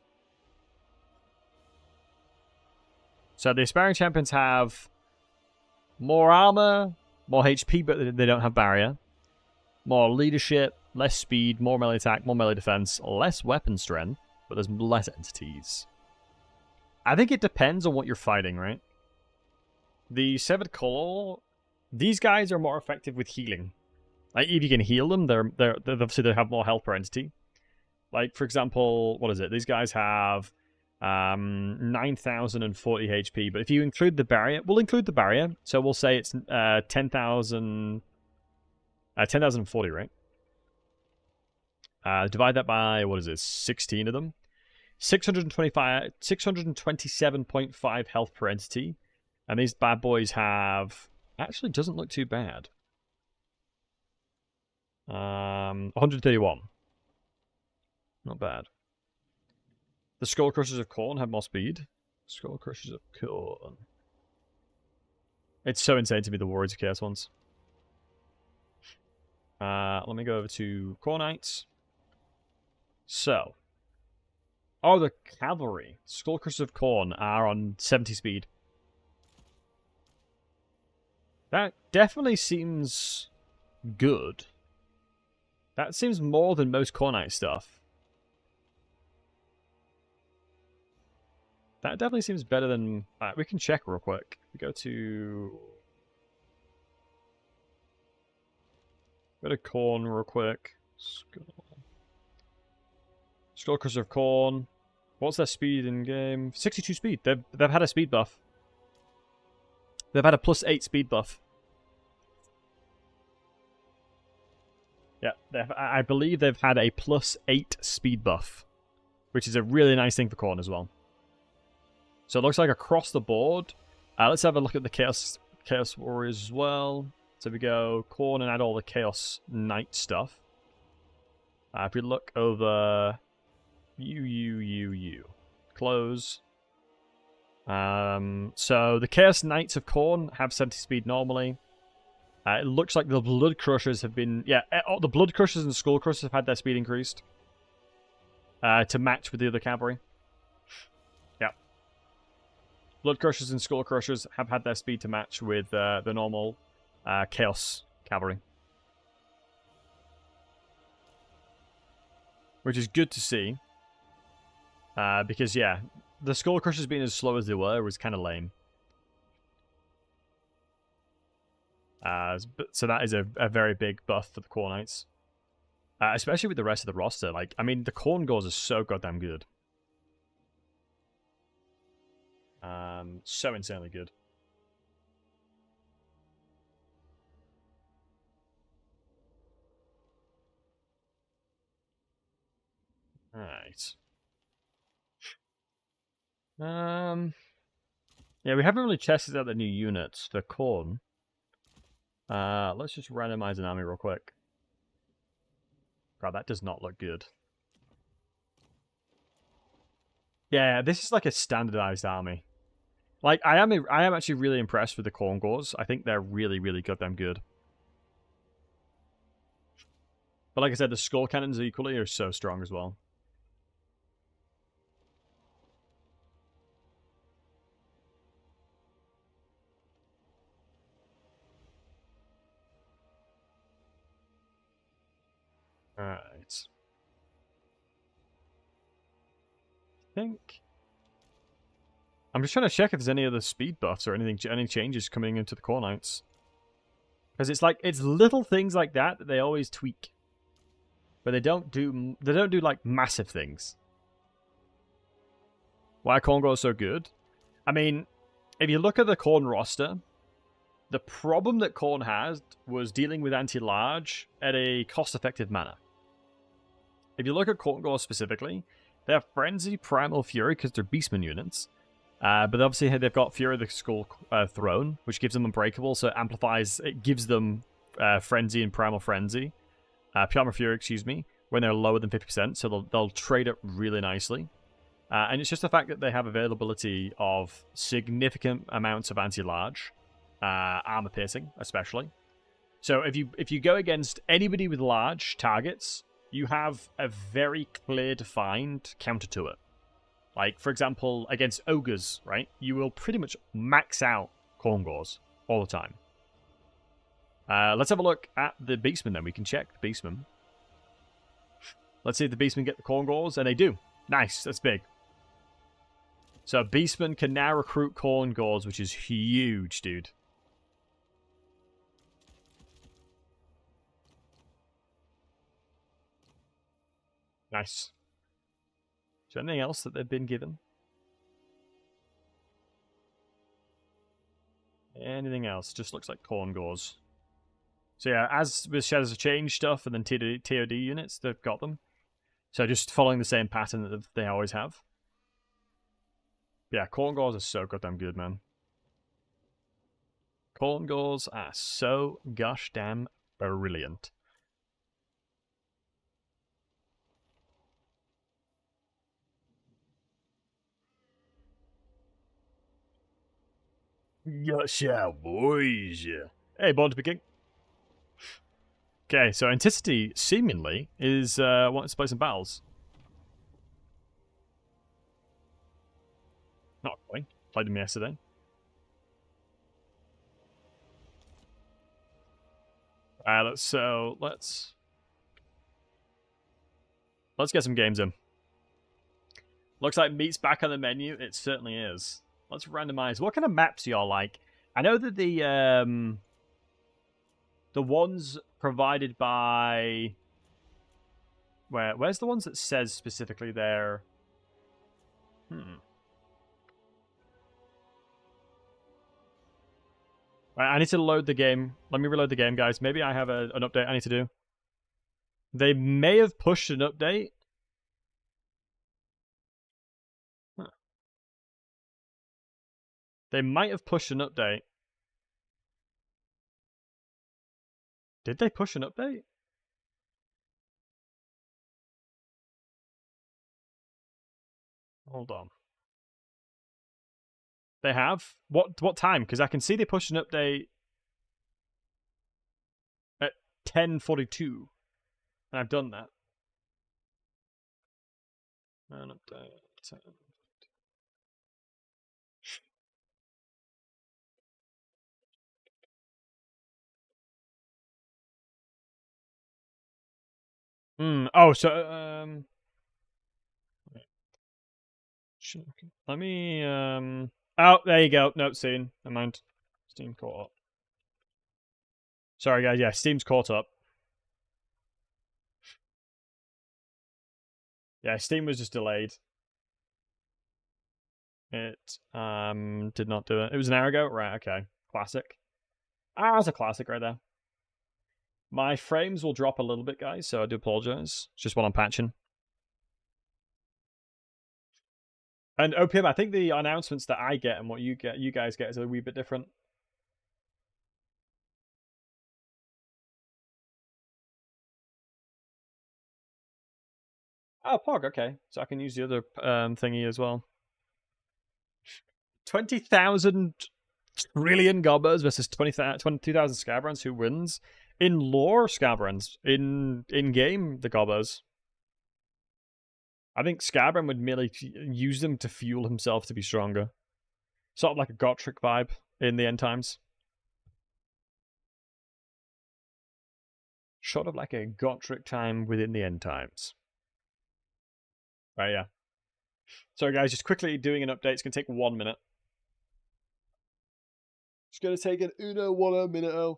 So the aspiring champions have more armor, more HP, but they don't have barrier. More leadership, less speed, more melee attack, more melee defense, less weapon strength, but there's less entities. I think it depends on what you're fighting, right? The Severed Claw, these guys are more effective with healing. Like, if you can heal them, they're obviously they have more health per entity. Like, for example, what is it? These guys have 9,040 HP, but if you include the barrier, we'll include the barrier. So we'll say it's 10,040, right? Divide that by, what is it, 16 of them? 627.5 health per entity. And these bad boys have... Actually, doesn't look too bad. 131. Not bad. The Skull Crushers of Khorne have more speed. Skull Crushers of Khorne. It's so insane to be the Warriors of Chaos ones. Let me go over to Khornites. So. Oh, the Cavalry. Skull Crushers of Khorne are on 70 speed. That definitely seems good. That seems more than most Khornite stuff. That definitely seems better than... we can check real quick. We go to... Khorne real quick. Skull Crushers of Khorne. What's their speed in game? 62 speed. They've had a speed buff. They've had a +8 speed buff. Yeah, I believe they've had a +8 speed buff, which is a really nice thing for Khorne as well. So it looks like across the board. Let's have a look at the Chaos Warriors as well. So we go Khorne and add all the Chaos Knight stuff. If we look over close. So the Chaos Knights of Khorne have 70 speed normally. It looks like the Blood Crushers have been... Yeah, the Blood Crushers and Skull Crushers have had their speed increased. To match with the other cavalry. Yeah. Blood Crushers and Skull Crushers have had their speed to match with the normal Chaos Cavalry. Which is good to see. Because, yeah, the Skull Crushers being as slow as they were was kind of lame. So that is a very big buff for the Khornites. Especially with the rest of the roster. Like, I mean, the Khorne Gauls are so goddamn good. So insanely good. Alright. Yeah, we haven't really tested out the new units for Khorne. Let's just randomize an army real quick. God, that does not look good. Yeah, this is like a standardized army. Like, I am actually really impressed with the Khorne Gauls. I think they're really, really goddamn good. But like I said, the Skull Cannons equally are so strong as well. Alright. I think... I'm just trying to check if there's any other speed buffs or anything, any changes coming into the Khornites. Because it's like, it's little things like that that they always tweak. But they don't do like massive things. Why are Khorne Gauls so good? I mean, if you look at the Khorne roster, The problem that Khorne had was dealing with anti-large at a cost-effective manner. If you look at Khorne specifically, they have Frenzy, Primal Fury because they're Beastman units. But obviously they've got Fury of the Skull Throne, which gives them Unbreakable, so it gives them Frenzy and Primal Frenzy. Primal Fury, excuse me, when they're lower than 50%, so they'll trade it really nicely. And it's just the fact that they have availability of significant amounts of anti-large, armor piercing especially. So if you go against anybody with large targets, you have a very clear defined counter to it. Like, for example, against ogres, right? You will pretty much max out Khorne all the time. Let's have a look at the Beastmen then. We can check the Beastmen. Let's see if the Beastmen get the Khorne, and they do. Nice, that's big. So Beastmen can now recruit Khorne, which is huge, dude. Nice. Is there anything else that they've been given? Anything else? Just looks like Khorne. So yeah, as with Shadows of Change stuff and then TOD units, they've got them. So just following the same pattern that they always have. Yeah, Khorne are so goddamn good, man. Khorne are so gosh damn brilliant. Yes, yeah, boys. Hey, born to be king. Okay, so Anticity seemingly is wanting to play some battles. Not going. Played them yesterday. Let's get some games in. Looks like meat's back on the menu. It certainly is. Let's randomize. What kind of maps y'all like? I know that the ones provided by where's the ones that says specifically there? Right, I need to load the game. Let me reload the game, guys. Maybe I have an update I need to do. They may have pushed an update. Huh. They might have pushed an update. Did they push an update? Hold on. They have? What time? Because I can see they pushed an update at 10:42. And I've done that. An update. Oh, so let me oh, there you go. Nope, seen. Never mind. Steam caught up. Sorry guys, yeah, Steam's caught up. Yeah, Steam was just delayed. It did not do it. It was an hour ago? Right, okay. Classic. Ah, that's a classic right there. My frames will drop a little bit, guys, so I do apologize. It's just what I'm patching. And OPM, I think the announcements that I get and what you guys get is a wee bit different. Oh, Pog, okay. So I can use the other thingy as well. 20,000 trillion gobbers versus 22,000 Scabrans. Who wins? In lore, Scabrans. In game, the gobbers. I think Scabran would merely use them to fuel himself to be stronger. Sort of like a Gotrek vibe in the end times. Sort of like a Gotrek time within the end times. Right, yeah. So guys, just quickly doing an update. It's going to take 1 minute. It's going to take an 1 minute.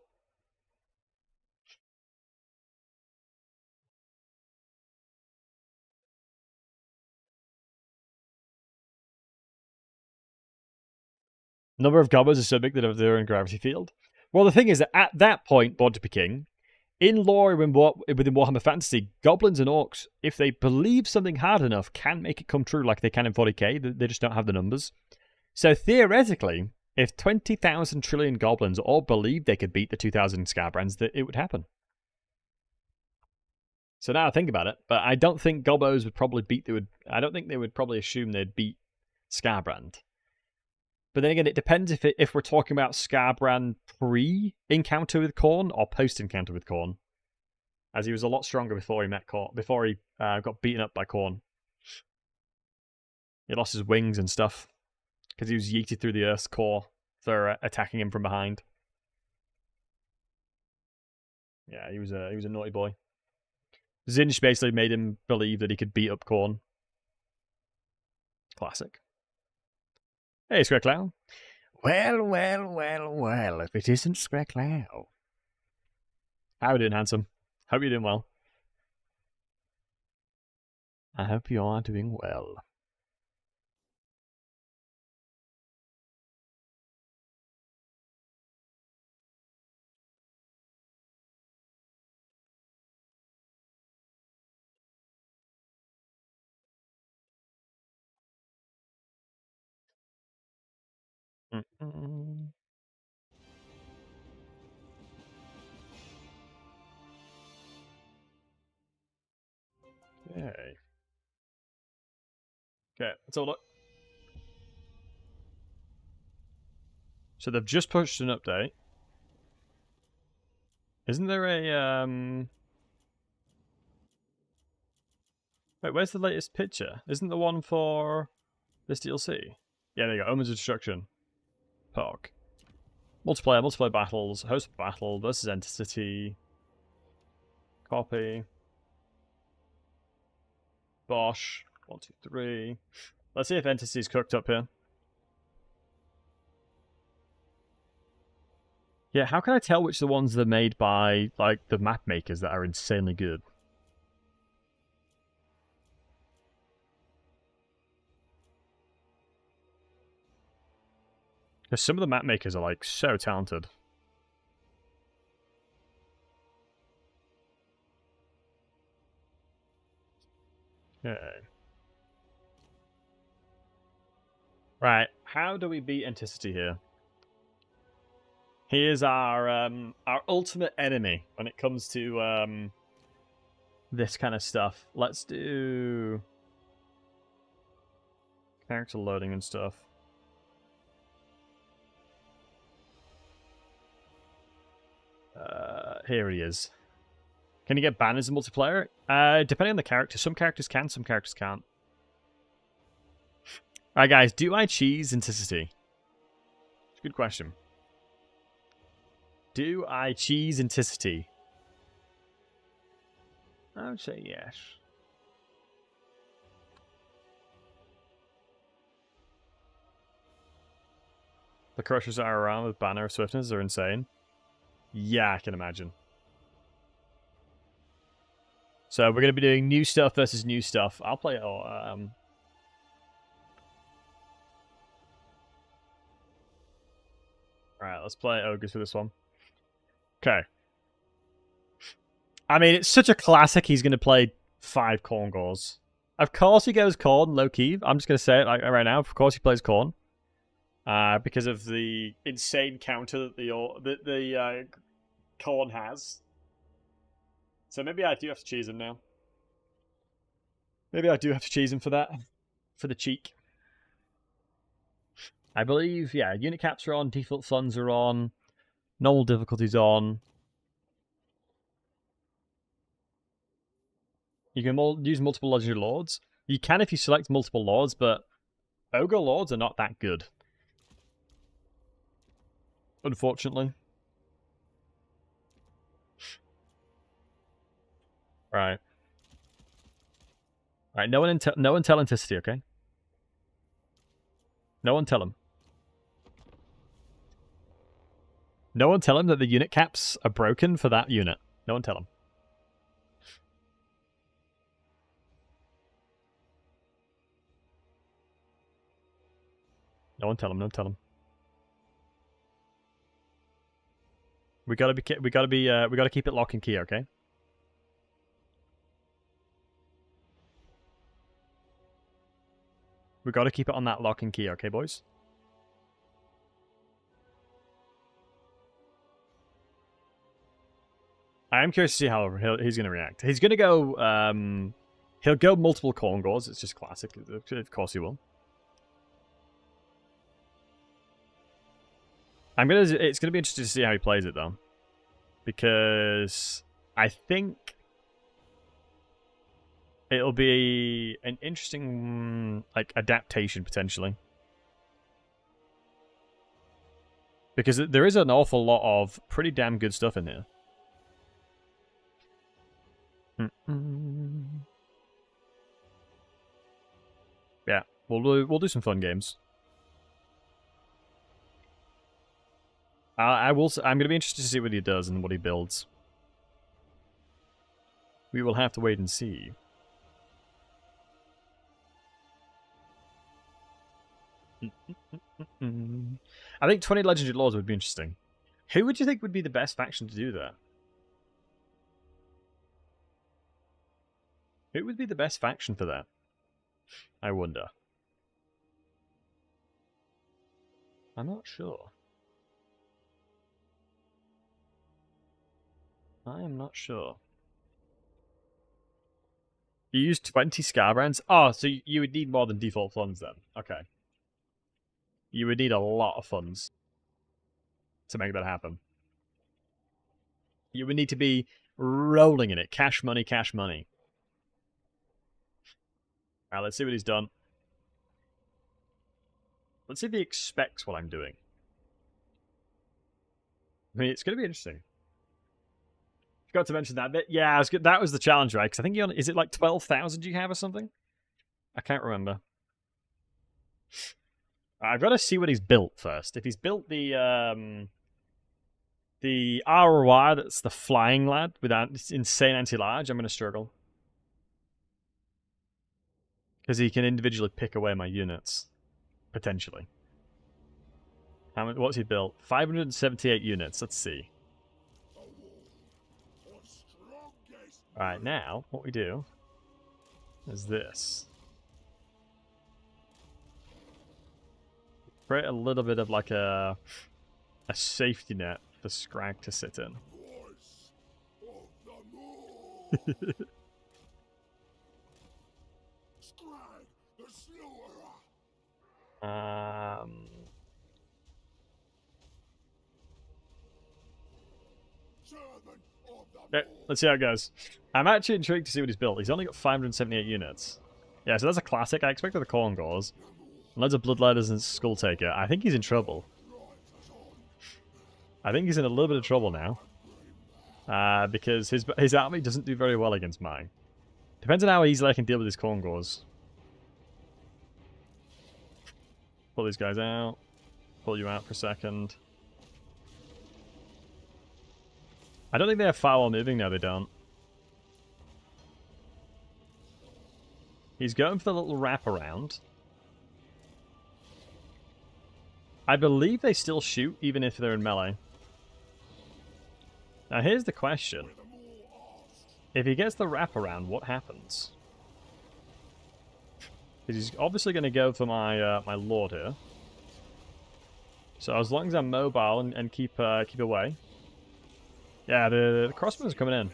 Number of gobbers is so big that they're in gravity field. Well, the thing is that at that point, Born to be King, in lore within Warhammer Fantasy, goblins and orcs, if they believe something hard enough, can make it come true like they can in 40k. They just don't have the numbers. So theoretically, if 20,000 trillion goblins all believed they could beat the 2,000 Scarbrands, that it would happen. So now I think about it, but I don't think Gobos would probably beat. I don't think they would probably assume they'd beat Scarbrand. But then again, it depends if we're talking about Scarbrand pre-encounter with Khorne or post-encounter with Khorne, as he was a lot stronger before he met Khorne, before he got beaten up by Khorne. He lost his wings and stuff because he was yeeted through the Earth's core for attacking him from behind. Yeah, he was a naughty boy. Zinj basically made him believe that he could beat up Khorne. Classic. Hey, Skreklow. Well, if it isn't Skreklow. How are you doing, handsome? Hope you're doing well. I hope you are doing well. Mm-mm. Okay. Okay, let's have a look. So they've just pushed an update. Isn't there a Wait, where's the latest picture? Isn't the one for this DLC? Yeah, there you go. Omens of Destruction. Pog. Multiplayer battles, host battle versus entity. Copy. Bosch. 1, 2, 3. Let's see if entity's cooked up here. Yeah, how can I tell which the ones that are made by like the map makers that are insanely good? Because some of the map makers are like so talented. Okay. Right, how do we beat Anticity here? He is our ultimate enemy when it comes to this kind of stuff. Let's do character loading and stuff. Here he is. Can you get banners in multiplayer? Depending on the character. Some characters can, some characters can't. Alright guys, do I cheese Anticity? Good question. Do I cheese Anticity? I would say yes. The crushers that are around with banner of swiftness are insane. Yeah, I can imagine. So we're going to be doing new stuff versus new stuff. I'll play it all. Alright, let's play Ogres for this one. Okay. I mean, it's such a classic he's going to play 5 Khorne Gores. Of course he goes Khorne, low-key. I'm just going to say it like right now. Of course he plays Khorne. Because of the insane counter that the Khorne has. So maybe I do have to cheese him now. Maybe I do have to cheese him for that. For the cheek. I believe, yeah, unit caps are on, default funds are on, normal difficulties on. You can use multiple legendary lords. You can if you select multiple lords, but ogre lords are not that good. Unfortunately. Right. Right, no one tell Anticity, okay? No one tell him. No one tell him that the unit caps are broken for that unit. No one tell him. No one tell him, no one tell him. We gotta keep it lock and key, okay? We gotta keep it on that lock and key, okay, boys? I am curious to see how he's gonna react. He's gonna go. He'll go multiple Corngors. It's just classic. Of course he will. It's gonna be interesting to see how he plays it though, because I think it'll be an interesting like adaptation potentially, because there is an awful lot of pretty damn good stuff in here. Yeah, we'll do some fun games. I'm gonna be interested to see what he does and what he builds. We will have to wait and see. I think 20 Legendary Lords would be interesting. Who would you think would be the best faction to do that? Who would be the best faction for that? I wonder. I'm not sure. I am not sure. You use 20 Scarbrands? Oh, so you would need more than default funds then. Okay. You would need a lot of funds to make that happen. You would need to be rolling in it. Cash money, cash money. Alright, let's see what he's done. Let's see if he expects what I'm doing. I mean, it's going to be interesting. Forgot to mention that bit. Yeah, that was the challenge, right? Because I think is it like 12,000 you have or something? I can't remember. I've got to see what he's built first. If he's built the ROI, that's the flying lad without insane anti-large, I'm going to struggle. Because he can individually pick away my units. Potentially. What's he built? 578 units. Let's see. Alright, now, what we do is this. Create a little bit of like a safety net for Scrag to sit in. Okay, let's see how it goes. I'm actually intrigued to see what he's built. He's only got 578 units. Yeah, so that's a classic. I expected the Corngors. Loads of Bloodletters and Skulltaker. I think he's in trouble. I think he's in a little bit of trouble now. Because his army doesn't do very well against mine. Depends on how easily I can deal with his Corngors. Pull these guys out. Pull you out for a second. I don't think they have firewall moving. No, they don't. He's going for the little wraparound. I believe they still shoot, even if they're in melee. Now, here's the question. If he gets the wraparound, what happens? Because he's obviously going to go for my my lord here. So as long as I'm mobile and keep away. Yeah, the crossbow's coming in.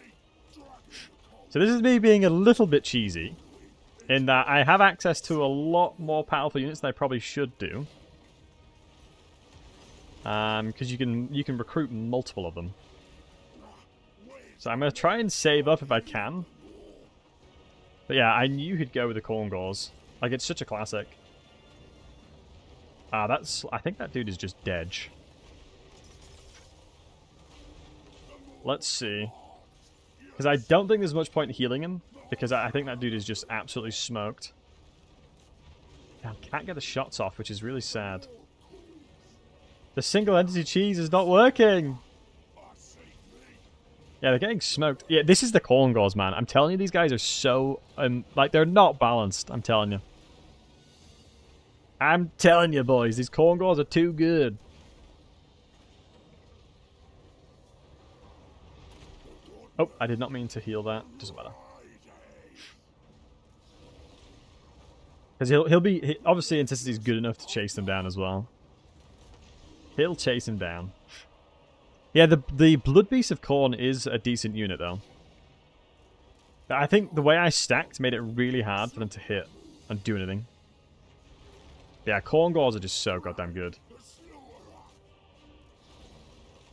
So this is me being a little bit cheesy, in that I have access to a lot more powerful units than I probably should do. Because you can recruit multiple of them. So I'm going to try and save up if I can. But yeah, I knew he'd go with the Corngors. Like, it's such a classic. I think that dude is just dead. Let's see. Because I don't think there's much point in healing him. Because I think that dude is just absolutely smoked. I can't get the shots off, which is really sad. The single entity cheese is not working! Yeah, they're getting smoked. Yeah, this is the Corngors, man. I'm telling you, these guys are so... like, they're not balanced. I'm telling you. I'm telling you, boys. These Corngors are too good. Oh, I did not mean to heal that. Doesn't matter. Because obviously Intensity is good enough to chase them down as well. He'll chase him down. Yeah, the Blood Beast of Khorne is a decent unit though. I think the way I stacked made it really hard for them to hit and do anything. Yeah, Khorne Gauls are just so goddamn good.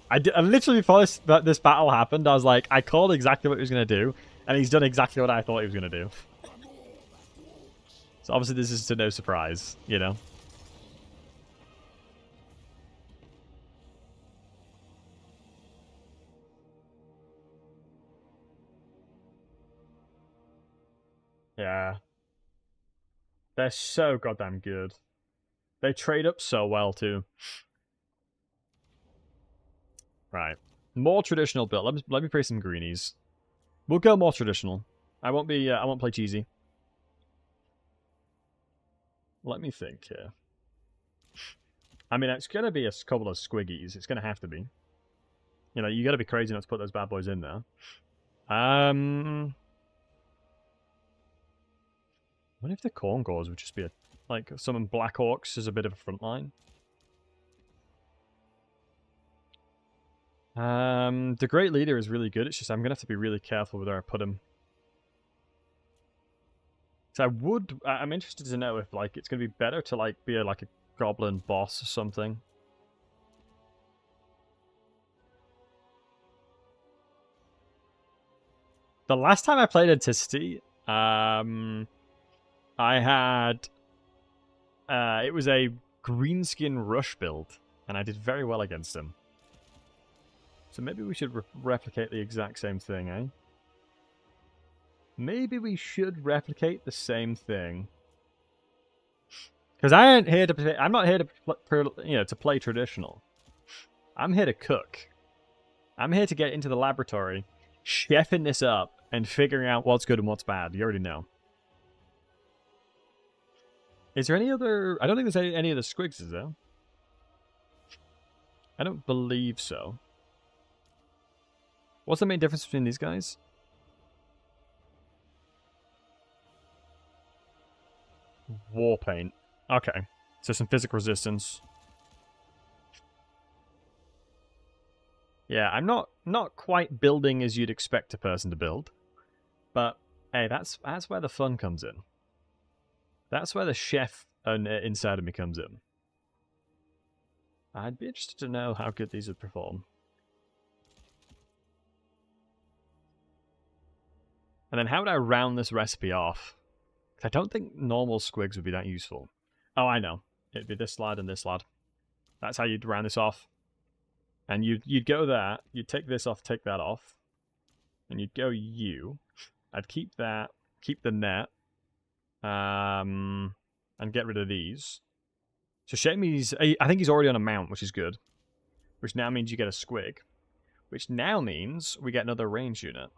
I literally, before this battle happened, I was like, I called exactly what he was going to do, and he's done exactly what I thought he was going to do. So obviously this is to no surprise, you know? Yeah. They're so goddamn good. They trade up so well, too. Right. More traditional build. Let me play some greenies. We'll go more traditional. I won't play cheesy. Let me think here. I mean, it's going to be a couple of squiggies. It's going to have to be. You know, you got to be crazy not to put those bad boys in there. What if the Khorne Gauls would just be like summon Black Orcs as a bit of a front line? The Great Leader is really good. It's just I'm gonna have to be really careful with where I put him. So I'm interested to know if like it's gonna be better to like be like a Goblin boss or something. The last time I played Anticity, I had it was a greenskin rush build, and I did very well against him. So maybe we should replicate the exact same thing, eh? Maybe we should replicate the same thing. Because I'm not here to play traditional. I'm here to cook. I'm here to get into the laboratory, chefing this up, and figuring out what's good and what's bad. You already know. Is there any other... I don't think there's any other squigs, is there? I don't believe so. What's the main difference between these guys? War paint. Okay. So some physical resistance. Yeah, I'm not quite building as you'd expect a person to build. But, hey, that's where the fun comes in. That's where the chef inside of me comes in. I'd be interested to know how good these would perform. And then how would I round this recipe off? I don't think normal squigs would be that useful. Oh, I know. It'd be this lad and this lad. That's how you'd round this off. And you'd go there. You'd take this off, take that off. And you'd go you. I'd keep that. Keep the net. And get rid of these. So Shamey's... I think he's already on a mount, which is good. Which now means you get a squig. Which now means we get another range unit.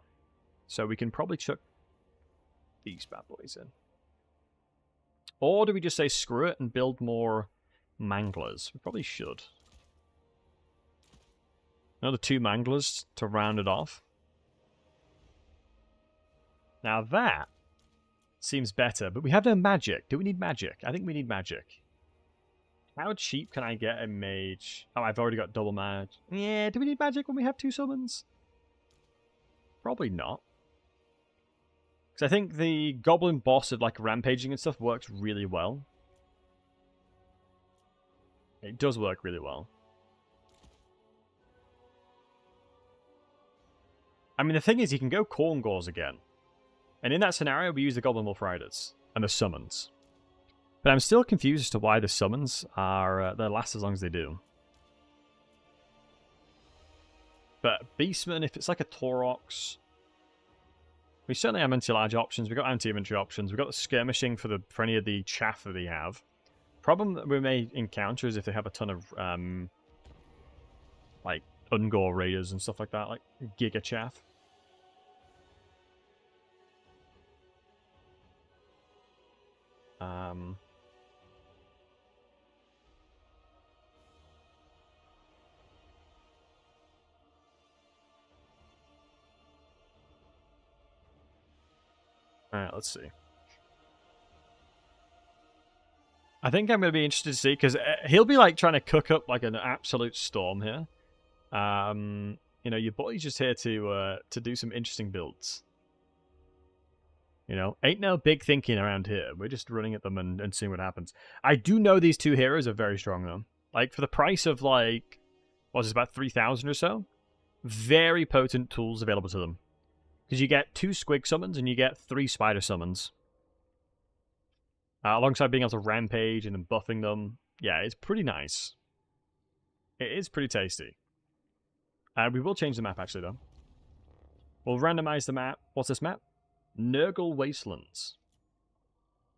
So we can probably chuck these bad boys in. Or do we just say screw it and build more manglers? We probably should. Another 2 manglers to round it off. Now that seems better, but we have no magic. Do we need magic? I think we need magic. How cheap can I get a mage? Oh, I've already got double mag. Yeah, do we need magic when we have 2 summons? Probably not. Because I think the goblin boss of like rampaging and stuff works really well. It does work really well. I mean, the thing is, you can go Khorne Gauls again. And in that scenario, we use the Goblin Wolf Riders and the summons. But I'm still confused as to why the summons are they last as long as they do. But Beastman, if it's like a Taurox, we certainly have anti-large options. We've got anti-infantry options. We've got the skirmishing for any of the chaff that they have. Problem that we may encounter is if they have a ton of like Ungor raiders and stuff like that, like Giga Chaff. Alright, let's see. I think I'm going to be interested to see, because he'll be like trying to cook up like an absolute storm here. You know, your boy's just here to do some interesting builds. You know, ain't no big thinking around here. We're just running at them and seeing what happens. I do know these two heroes are very strong, though. Like, for the price of, like, what was it, about 3,000 or so? Very potent tools available to them. Because you get 2 squig summons and you get 3 spider summons. Alongside being able to rampage and then buffing them. Yeah, it's pretty nice. It is pretty tasty. We will change the map, actually, though. We'll randomize the map. What's this map? Nurgle Wastelands.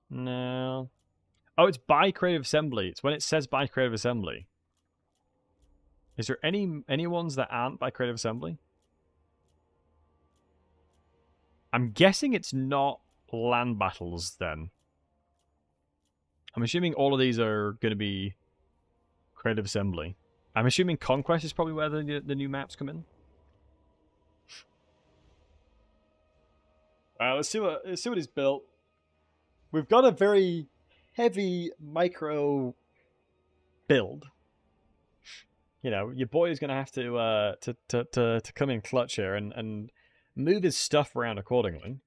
No. Oh, it's by Creative Assembly. It's when it says by Creative Assembly. Is there any ones that aren't by Creative Assembly? I'm guessing it's not land battles, then. I'm assuming all of these are going to be Creative Assembly. I'm assuming Conquest is probably where the new maps come in. Let's see what he's built. We've got a very heavy micro build. You know, your boy is going to have to come in clutch here and move his stuff around accordingly.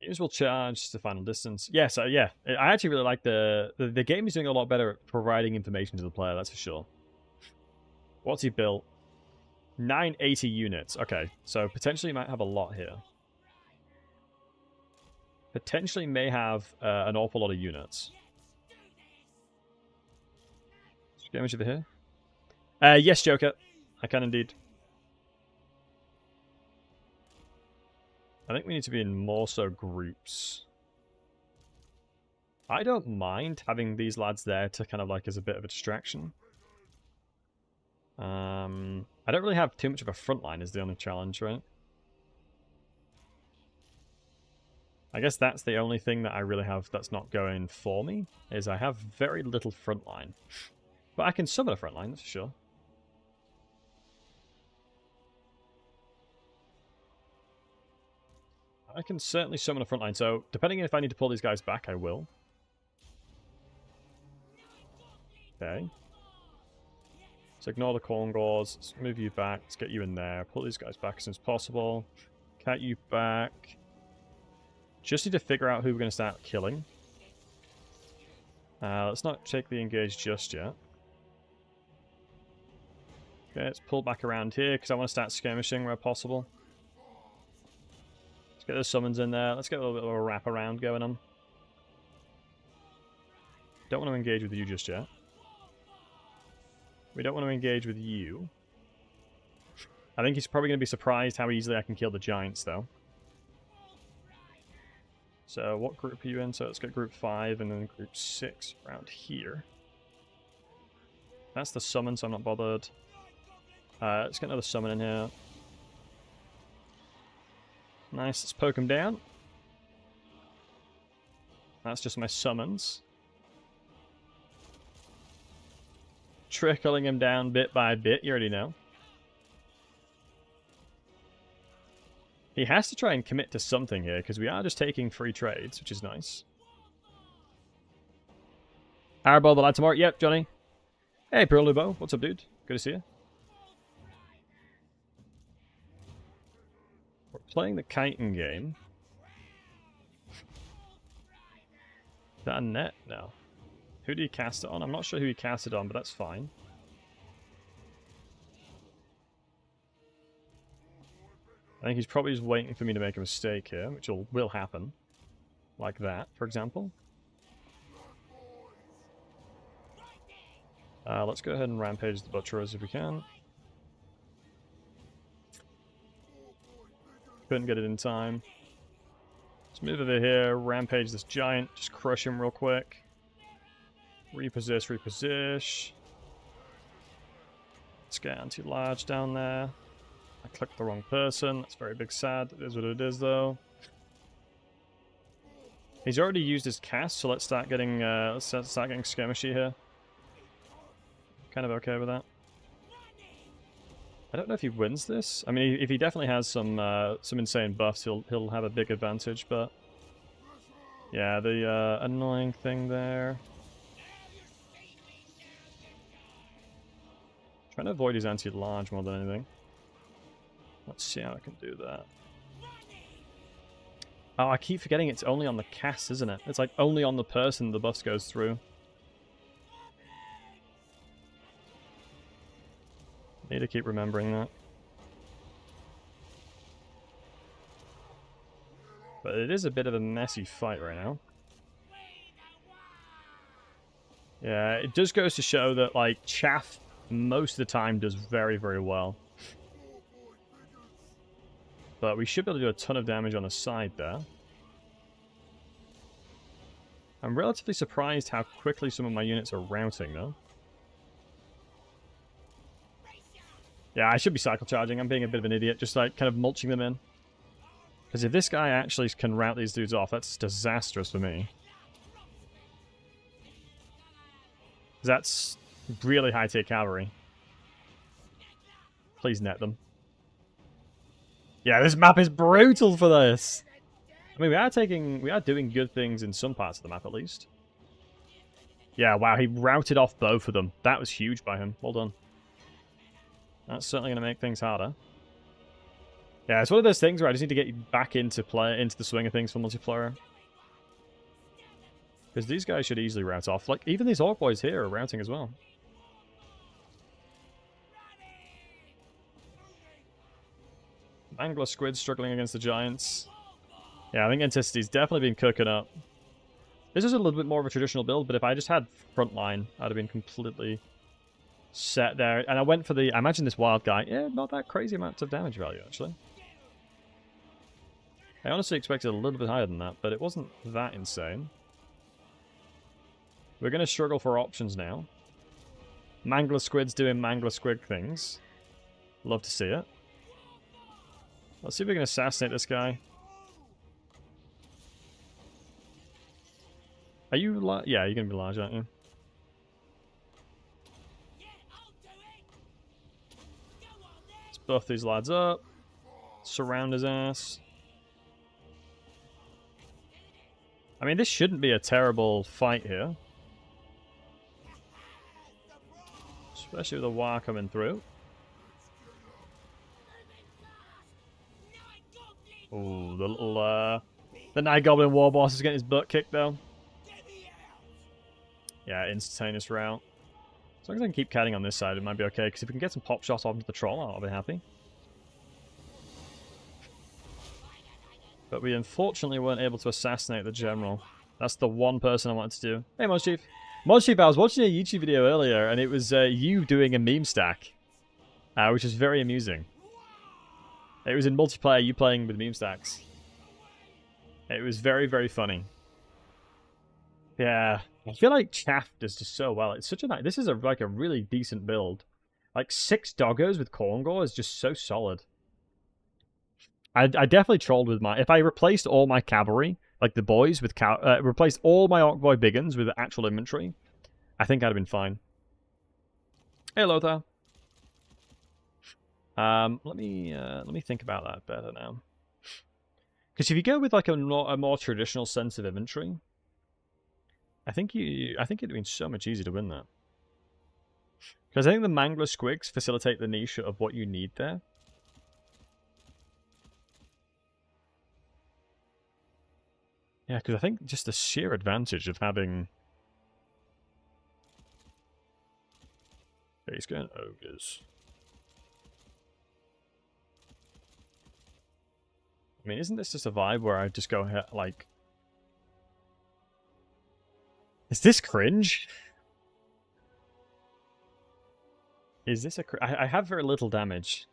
Usable charge to final distance. Yeah, so yeah, I actually really like the game is doing a lot better at providing information to the player, that's for sure. What's he built? 980 units. Okay, so potentially might have a lot here. Potentially may have an awful lot of units. Skirmish over here? Yes, Joker. I can indeed. I think we need to be in more so groups. I don't mind having these lads there to kind of like as a bit of a distraction. I don't really have too much of a front line is the only challenge, right? I guess that's the only thing that I really have that's not going for me, is I have very little front line. But I can summon a front line, that's for sure. I can certainly summon a front line, so depending if I need to pull these guys back, I will. Okay. Let's ignore the corn gauze. Let's move you back. Let's get you in there. Pull these guys back as soon as possible. Cat you back. Just need to figure out who we're going to start killing. Let's not take the engage just yet. Okay, let's pull back around here because I want to start skirmishing where possible. Get those summons in there. Let's get a little bit of a wraparound going on. Don't want to engage with you just yet. We don't want to engage with you. I think he's probably going to be surprised how easily I can kill the giants, though. So, what group are you in? So, let's get group 5 and then group 6 around here. That's the summon, so I'm not bothered. Let's get another summon in here. Nice, let's poke him down. That's just my summons. Trickling him down bit by bit, you already know. He has to try and commit to something here, because we are just taking free trades, which is nice. Arbol the lad tomorrow. Yep, Johnny. Hey, Pearl Lubo. What's up, dude? Good to see you. We're playing the kiting game. Is that a net? No. Who did he cast it on? I'm not sure who he cast it on, but that's fine. I think he's probably just waiting for me to make a mistake here, which will happen. Like that, for example. Let's go ahead and rampage the butchers if we can. Couldn't get it in time. Let's move over here, rampage this giant, just crush him real quick. Reposition, reposition. Let's get anti-large down there. I clicked the wrong person. That's very big sad. It is what it is, though. He's already used his cast, so let's start getting skirmishy here. kind of okay with that. I don't know if he wins this. I mean, if he definitely has some insane buffs, he'll have a big advantage. But yeah, the annoying thing there. Trying to avoid his anti-large more than anything. Let's see how I can do that. Oh, I keep forgetting it's only on the cast, isn't it? It's like only on the person the buff goes through. Need to keep remembering that. But it is a bit of a messy fight right now. Yeah, it just goes to show that, like, Chaff most of the time does very, very well. But we should be able to do a ton of damage on the side there. I'm relatively surprised how quickly some of my units are routing, though. Yeah, I should be cycle charging. I'm being a bit of an idiot, just like kind of mulching them in. Because if this guy actually can rout these dudes off, that's disastrous for me. That's really high-tier cavalry. Please net them. Yeah, this map is brutal for this. I mean, we are doing good things in some parts of the map, at least. Yeah, wow, he routed off both of them. That was huge by him. Well done. That's certainly going to make things harder. Yeah, it's one of those things where I just need to get back into the swing of things for multiplayer. Because these guys should easily rout off. Like, even these orc boys here are routing as well. Angler squid struggling against the giants. Yeah, I think Anticity's definitely been cooking up. This is a little bit more of a traditional build, but if I just had frontline, I'd have been completely set there. And I went for the... I imagine this wild guy. Yeah, not that crazy amount of damage value, actually. I honestly expected a little bit higher than that, but it wasn't that insane. We're going to struggle for options now. Mangler squid's doing mangler squid things. Love to see it. Let's see if we can assassinate this guy. Are you large? Yeah, you're going to be large, aren't you? Let's buff these lads up. Surround his ass. I mean, this shouldn't be a terrible fight here. Especially with the war coming through. Ooh, the little, the Night Goblin War Boss is getting his butt kicked, though. Yeah, instantaneous rout. As long as I can keep catting on this side, it might be okay. Because if we can get some pop shots onto the troll, I'll be happy. But we unfortunately weren't able to assassinate the general. That's the one person I wanted to do. Hey, Monchief. Monchief, I was watching a YouTube video earlier, and it was you doing a meme stack. Which is very amusing. It was in multiplayer, you playing with meme stacks. It was very, very funny. Yeah, I feel like Chaff does just so well. It's such a nice... This is like a really decent build. Like 6 doggos with Corngore is just so solid. I definitely trolled with my... If I replaced all my cavalry, like the boys, with replaced all my Orc Boy Biggins with actual infantry, I think I'd have been fine. Hey, Lothar. Let me think about that better now. Because if you go with like a more traditional sense of infantry, I think it'd been so much easier to win that. Because I think the Mangler Squigs facilitate the niche of what you need there. Yeah, because I think just the sheer advantage of having... Okay, he's going ogres. I mean, isn't this just a vibe where I just go ahead, like... Is this cringe? Is this a... I have very little damage.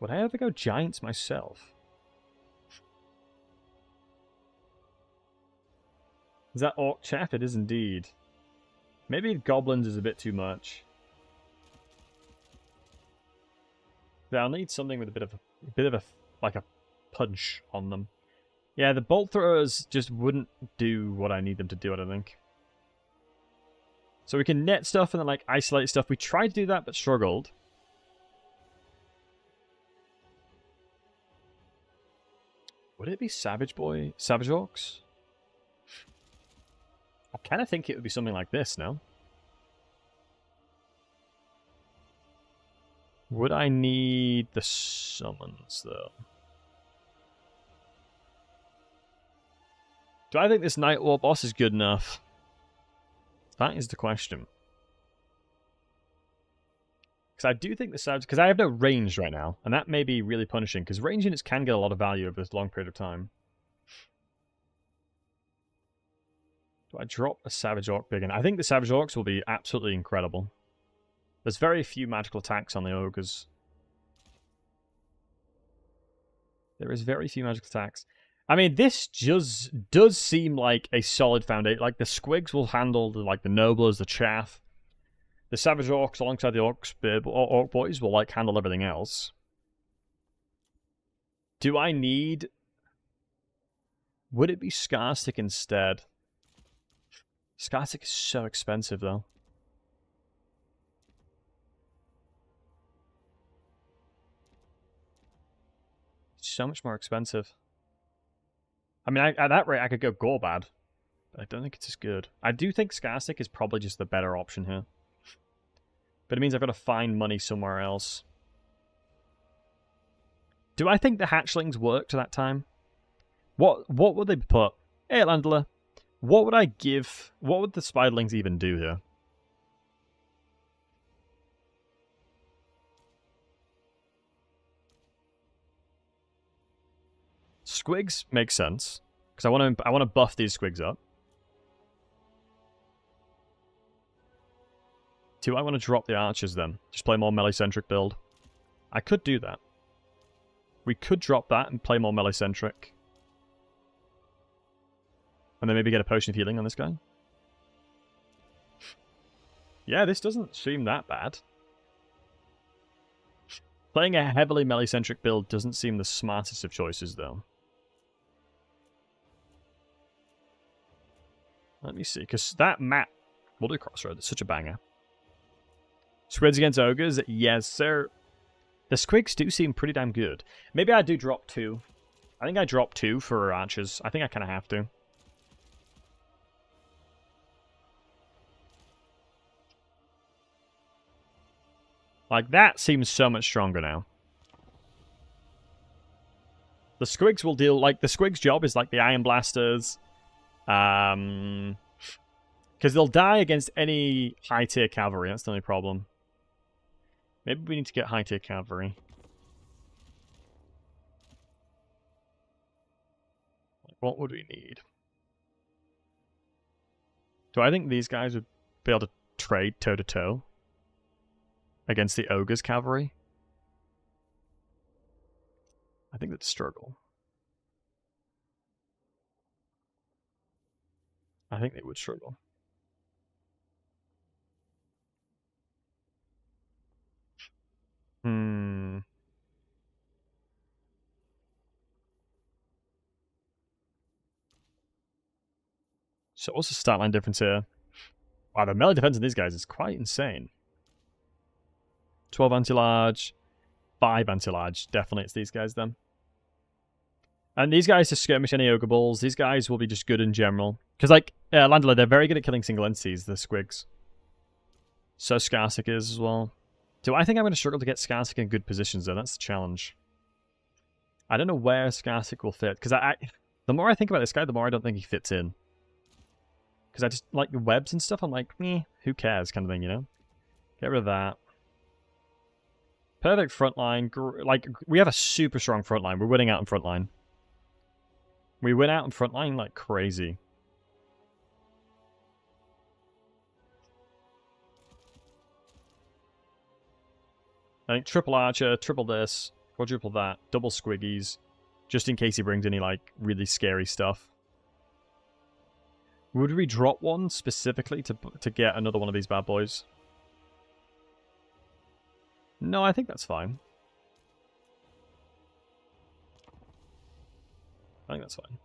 Would I ever go Giants myself? Is that Orc Chaff? It is indeed. Maybe Goblins is a bit too much. I'll need something with a bit of a like a punch on them. Yeah, the bolt throwers just wouldn't do what I need them to do, I don't think. So we can net stuff and then like isolate stuff. We tried to do that but struggled. Would it be Savage Orcs? I kind of think it would be something like this, no? Would I need the summons, though? Do I think this Night War boss is good enough? That is the question. Because I do think the Savage... Because I have no range right now, and that may be really punishing, because range units can get a lot of value over this long period of time. Do I drop a Savage Orc big? I think the Savage Orcs will be absolutely incredible. There's very few magical attacks on the Ogres. There is very few magical attacks. I mean, this just does seem like a solid foundation. Like, the Squigs will handle the Noblers, the Chaff. The Savage Orcs alongside the Orc Boys will, like, handle everything else. Do I need... Would it be Scarstick instead? Scarstick is so expensive, though. So much more expensive. I mean, at that rate, I could go Gorbad, but I don't think it's as good. I do think Scarstick is probably just the better option here. But it means I've got to find money somewhere else. Do I think the hatchlings worked at that time? What would they put? Hey, Landler, what would I give? What would the spiderlings even do here? Squigs makes sense because I want to buff these squigs up. Do I want to drop the archers then? Just play more melee-centric build. I could do that. We could drop that and play more melee-centric. And then maybe get a potion of healing on this guy. Yeah, this doesn't seem that bad. Playing a heavily melee-centric build doesn't seem the smartest of choices, though. Let me see, because that map... We'll do Crossroads, it's such a banger. Squids against Ogres? Yes, sir. The Squigs do seem pretty damn good. Maybe I do drop 2. I think I drop 2 for Archers. I think I kind of have to. Like, that seems so much stronger now. The Squigs will deal... Like, the Squigs' job is like the Iron Blasters. Because they'll die against any high-tier cavalry. That's the only problem. Maybe we need to get high-tier cavalry. What would we need? Do I think these guys would be able to trade toe-to-toe against the Ogre's cavalry? I think they'd struggle. I think they would struggle. So what's the stat line difference here? Wow, the melee defense of these guys is quite insane. 12 anti-large, 5 anti-large. Definitely it's these guys then. And these guys to skirmish any ogre balls. These guys will be just good in general. Because, like, Landler, they're very good at killing single entities, the Squigs. So Scarsick is as well. Do I think I'm going to struggle to get Scarsick in good positions, though? That's the challenge. I don't know where Scarsick will fit. Because the more I think about this guy, the more I don't think he fits in. Because I just, like, the webs and stuff, I'm like, meh, who cares kind of thing, you know? Get rid of that. Perfect frontline. Like, we have a super strong frontline. We're winning out in frontline. We win out in frontline like crazy. I think triple archer, triple this, quadruple that, double squiggies, just in case he brings any, like, really scary stuff. Would we drop one specifically to get another one of these bad boys? No, I think that's fine. I think that's fine.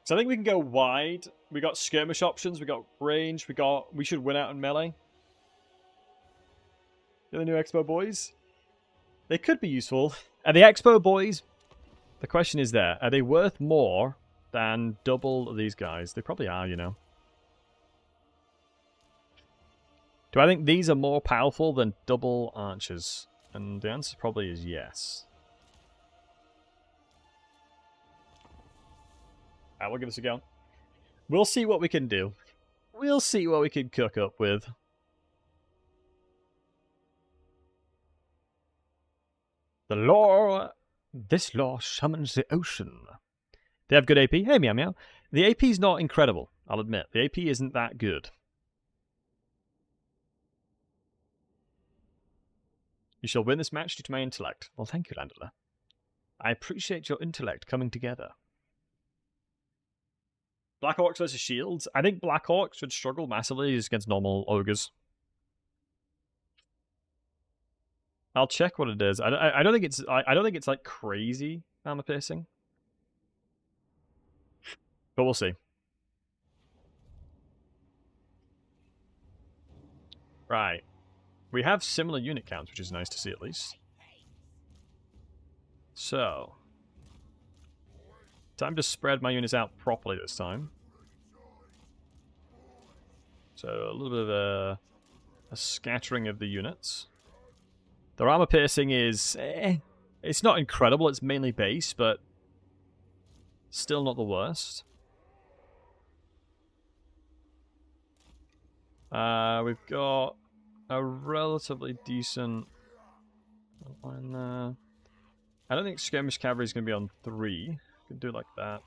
So I think we can go wide We got skirmish options, we got range, we should win out in melee. The new Expo boys. They could be useful. Are the Expo boys, the question is there, are they worth more than double these guys? They probably are, you know. Do I think these are more powerful than double archers? And the answer probably is yes. We'll give this a go. We'll see what we can do. We'll see what we can cook up with. This law summons the ocean. They have good AP. Hey, meow meow. The AP is not incredible, I'll admit. The AP isn't that good. You shall win this match due to my intellect. Well, thank you, Landela. I appreciate your intellect coming together. Black Orcs versus Shields. I think Black Orcs would struggle massively against normal ogres. I'll check what it is. I don't think it's like crazy armor piercing, but we'll see. Right, we have similar unit counts, which is nice to see at least. So, time to spread my units out properly this time. So a little bit of a scattering of the units. Their armor piercing is... it's not incredible, it's mainly base, but still not the worst. We've got a relatively decent line there. I don't think skirmish cavalry is going to be on 3. Can do it like that.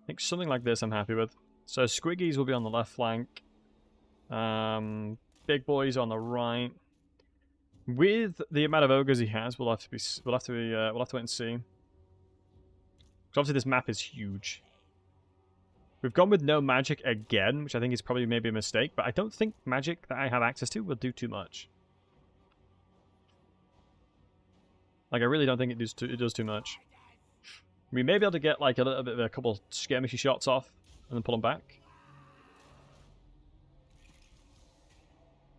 I think something like this I'm happy with. So squiggies will be on the left flank. Big boys on the right. With the amount of ogres he has, we'll have to wait and see. Because obviously this map is huge. We've gone with no magic again, which I think is probably maybe a mistake, but I don't think magic that I have access to will do too much. Like, I really don't think it does too much. We may be able to get like a little bit of a couple skirmishy shots off and then pull them back.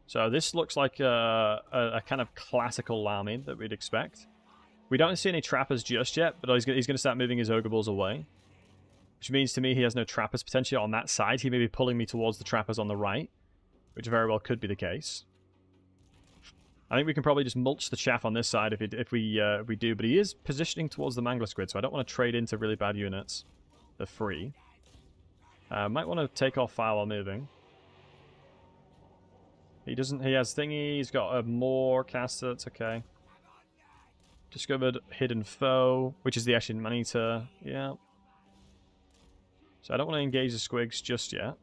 So this looks like a kind of classical army that we'd expect. We don't see any trappers just yet, but he's going to start moving his ogre balls away. Which means to me he has no trappers potentially on that side. He may be pulling me towards the trappers on the right, which very well could be the case. I think we can probably just mulch the chaff on this side if we do, but he is positioning towards the Mangler Squid, so I don't want to trade into really bad units. They're free. Might want to take off fire while moving. He has thingy, he's got a more caster, it's okay. Discovered hidden foe, which is the Ashen Man-Eater, yeah. So I don't want to engage the squigs just yet.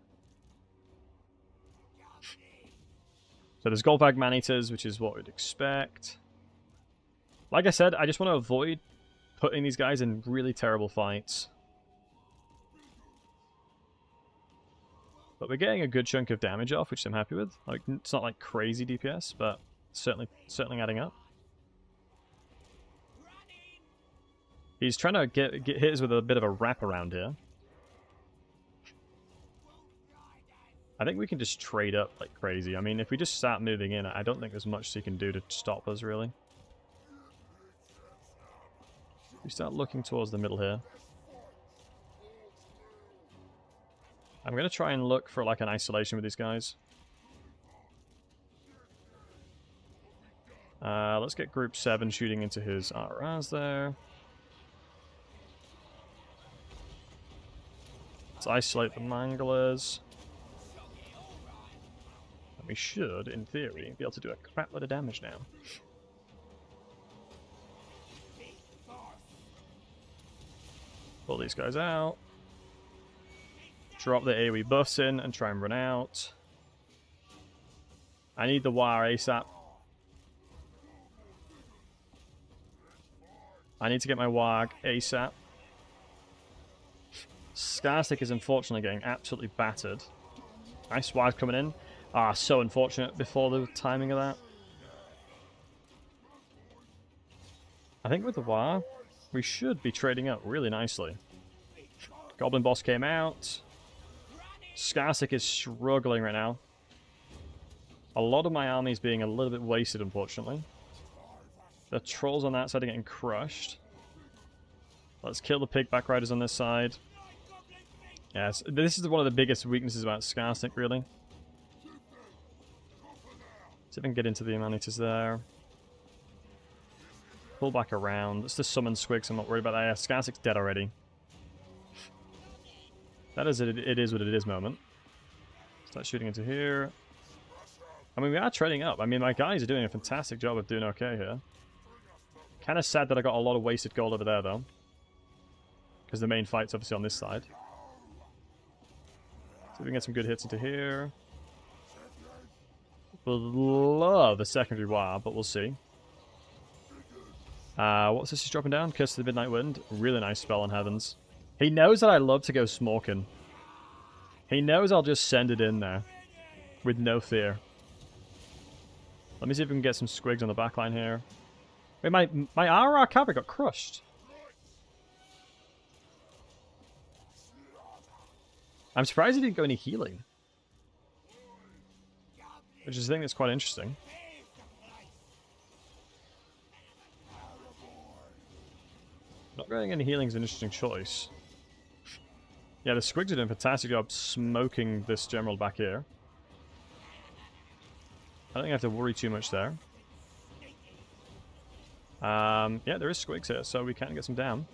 So there's Goldbag Man-Eaters, which is what we'd expect. Like I said, I just want to avoid putting these guys in really terrible fights. But we're getting a good chunk of damage off, which I'm happy with. Like, it's not like crazy DPS, but certainly adding up. He's trying to get hit us with a bit of a wrap around here. I think we can just trade up like crazy. I mean, if we just start moving in, I don't think there's much he can do to stop us, really. We start looking towards the middle here. I'm going to try and look for like an isolation with these guys. Let's get group 7 shooting into his RRs there. Let's isolate the Manglers. And we should, in theory, be able to do a crap load of damage now. Pull these guys out. Drop the AoE buffs in and try and run out. I need the wire ASAP. I need to get my Warg ASAP. Scarstick is unfortunately getting absolutely battered. Nice Warg coming in. Ah, so unfortunate before the timing of that. I think with the War, we should be trading up really nicely. Goblin boss came out. Skarsik is struggling right now. A lot of my army is being a little bit wasted, unfortunately. The trolls on that side are getting crushed. Let's kill the pigback riders on this side. Yes, this is one of the biggest weaknesses about Skarsik, really. See if I can get into the Amanitas there. Pull back around. Let's just summon Squigs. I'm not worried about that. Yeah, Skarsik's dead already. That is it is what it is moment. Start shooting into here. I mean, we are trading up. I mean, my guys are doing a fantastic job of doing okay here. Kind of sad that I got a lot of wasted gold over there, though. Because the main fight's obviously on this side. See if we can get some good hits into here. We'll love a secondary war, but we'll see. What's this he's dropping down? Curse of the Midnight Wind. Really nice spell on Heavens. He knows that I love to go smoking. He knows I'll just send it in there. With no fear. Let me see if we can get some squigs on the backline here. Wait, my RR cavalry got crushed. I'm surprised he didn't go any healing. Which is a thing that's quite interesting. Not going any healing is an interesting choice. Yeah, the squigs are doing a fantastic job smoking this general back here. I don't think I have to worry too much there. Yeah, there is squigs here, so we can get some down.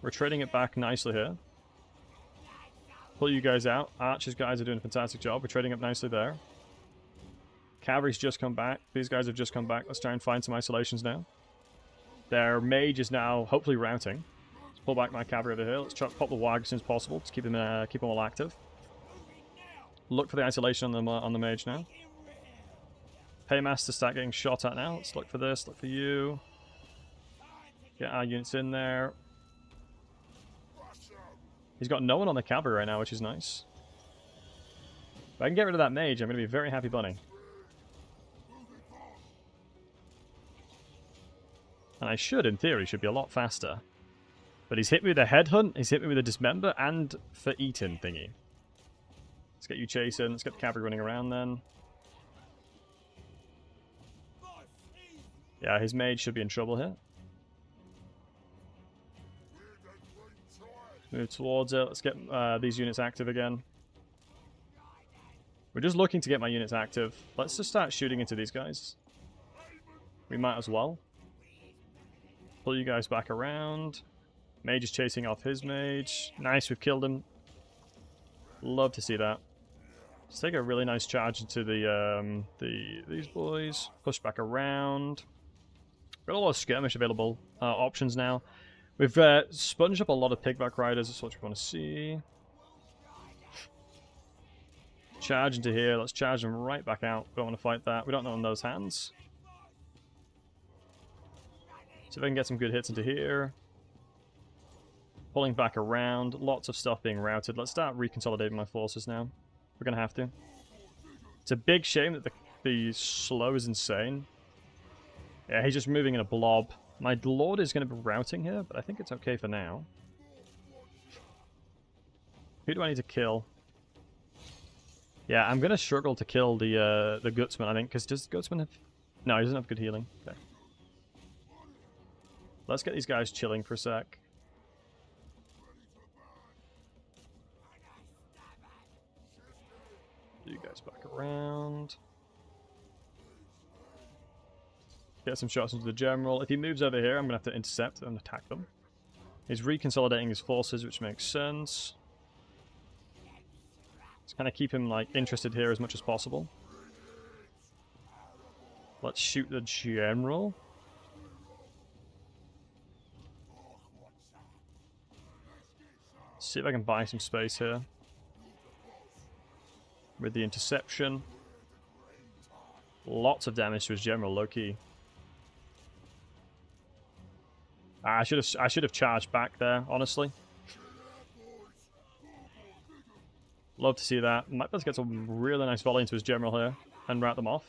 We're trading it back nicely here. Pull you guys out. Archers guys are doing a fantastic job. We're trading up nicely there. Cavalry's just come back. These guys have just come back. Let's try and find some isolations now. Their mage is now hopefully routing. Let's pull back my cavalry over here. Let's try to pop the wag as soon as possible to keep them all active. Look for the isolation on the mage now. Paymaster start getting shot at now. Let's look for this. Look for you. Get our units in there. He's got no one on the cavalry right now, which is nice. If I can get rid of that mage, I'm going to be a very happy bunny. And I should, in theory, should be a lot faster. But he's hit me with a headhunt, he's hit me with a dismember, and for eating thingy. Let's get you chasing, let's get the cavalry running around then. Yeah, his mage should be in trouble here. Move towards it, let's get these units active again. We're just looking to get my units active. Let's just start shooting into these guys. We might as well. Pull you guys back around. Mage is chasing off his mage. Nice, we've killed him. Love to see that. Let's take a really nice charge into these boys. Push back around. Got a lot of skirmish available options now. We've sponged up a lot of pigback riders. That's what we want to see. Charge into here. Let's charge them right back out. We don't want to fight that. We don't know on those hands. See if I can get some good hits into here. Pulling back around. Lots of stuff being routed. Let's start reconsolidating my forces now. We're going to have to. It's a big shame that the slow is insane. Yeah, he's just moving in a blob. My lord is going to be routing here, but I think it's okay for now. Who do I need to kill? Yeah, I'm going to struggle to kill the Gutsman, I think, because does Gutsman have... No, he doesn't have good healing. Okay. Let's get these guys chilling for a sec. You guys back around. Get some shots into the general. If he moves over here, I'm going to have to intercept and attack them. He's reconsolidating his forces, which makes sense. Let's kind of keep him like interested here as much as possible. Let's shoot the general. See if I can buy some space here. With the interception. Lots of damage to his general, low-key. I should have charged back there, honestly. Love to see that. Might be able to get some really nice volley into his general here and rout them off.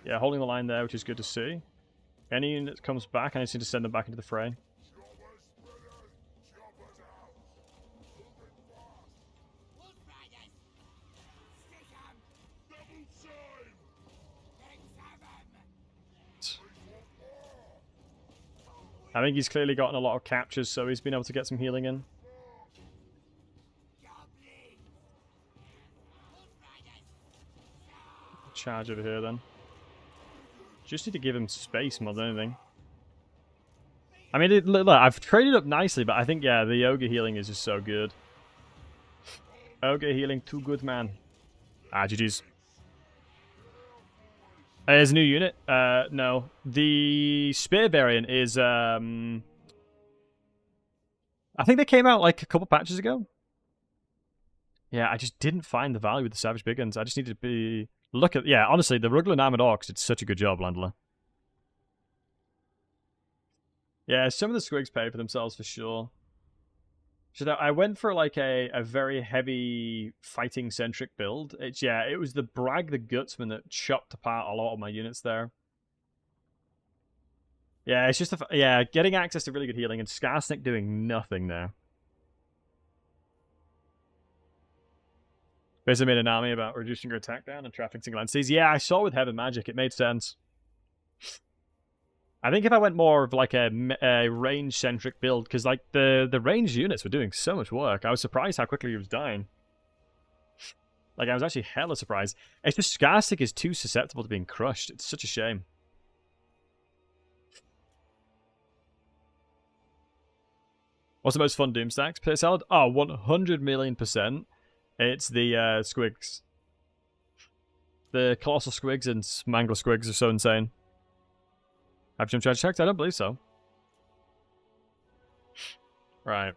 Yeah, holding the line there, which is good to see. Any unit that comes back, I just need to send them back into the fray. I think he's clearly gotten a lot of captures, so he's been able to get some healing in. Charge over here then. Just need to give him space more than anything. I mean, look, I've traded up nicely, but I think, yeah, the Ogre healing is just so good. Ogre healing, too good, man. Ah, GG's. There's a new unit? No. The Spear variant is, I think they came out like a couple patches ago. Yeah, I just didn't find the value with the Savage Big Guns. I just needed to be... Look at... Yeah, honestly, the Ruggler and Armored Orcs did such a good job, Landler. Yeah, some of the squigs pay for themselves for sure. So I went for like a very heavy fighting-centric build. It was the Bragg the Gutsman that chopped apart a lot of my units there. Yeah, it's just getting access to really good healing and Skarsnik doing nothing there. Basically made an army about reducing your attack down and trafficking single entities. Yeah, I saw with Heaven Magic, it made sense. I think if I went more of like a range-centric build, because like the ranged units were doing so much work, I was surprised how quickly he was dying. Like, I was actually hella surprised. It's just Skarsnik is too susceptible to being crushed. It's such a shame. What's the most fun Doom stacks? Pit Salad? Oh, 100 million%. It's the squigs. The Colossal Squigs and Mangler Squigs are so insane. Have Jim Charge checked? I don't believe so. Right.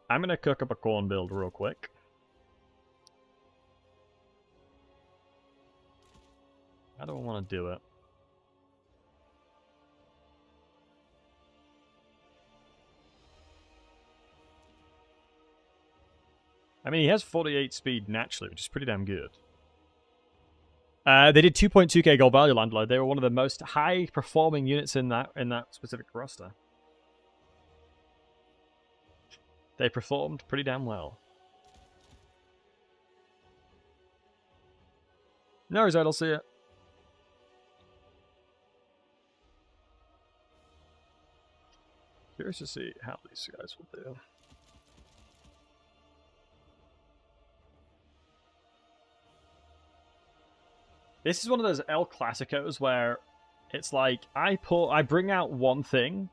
I'm going to cook up a corn build real quick. How do I want to do it? I mean, he has 48 speed naturally, which is pretty damn good. They did 2.2k gold value, Landlow. They were one of the most high-performing units in that specific roster. They performed pretty damn well. No result, I'll see it. Curious to see how these guys will do. This is one of those El Clasicos where it's like I bring out one thing.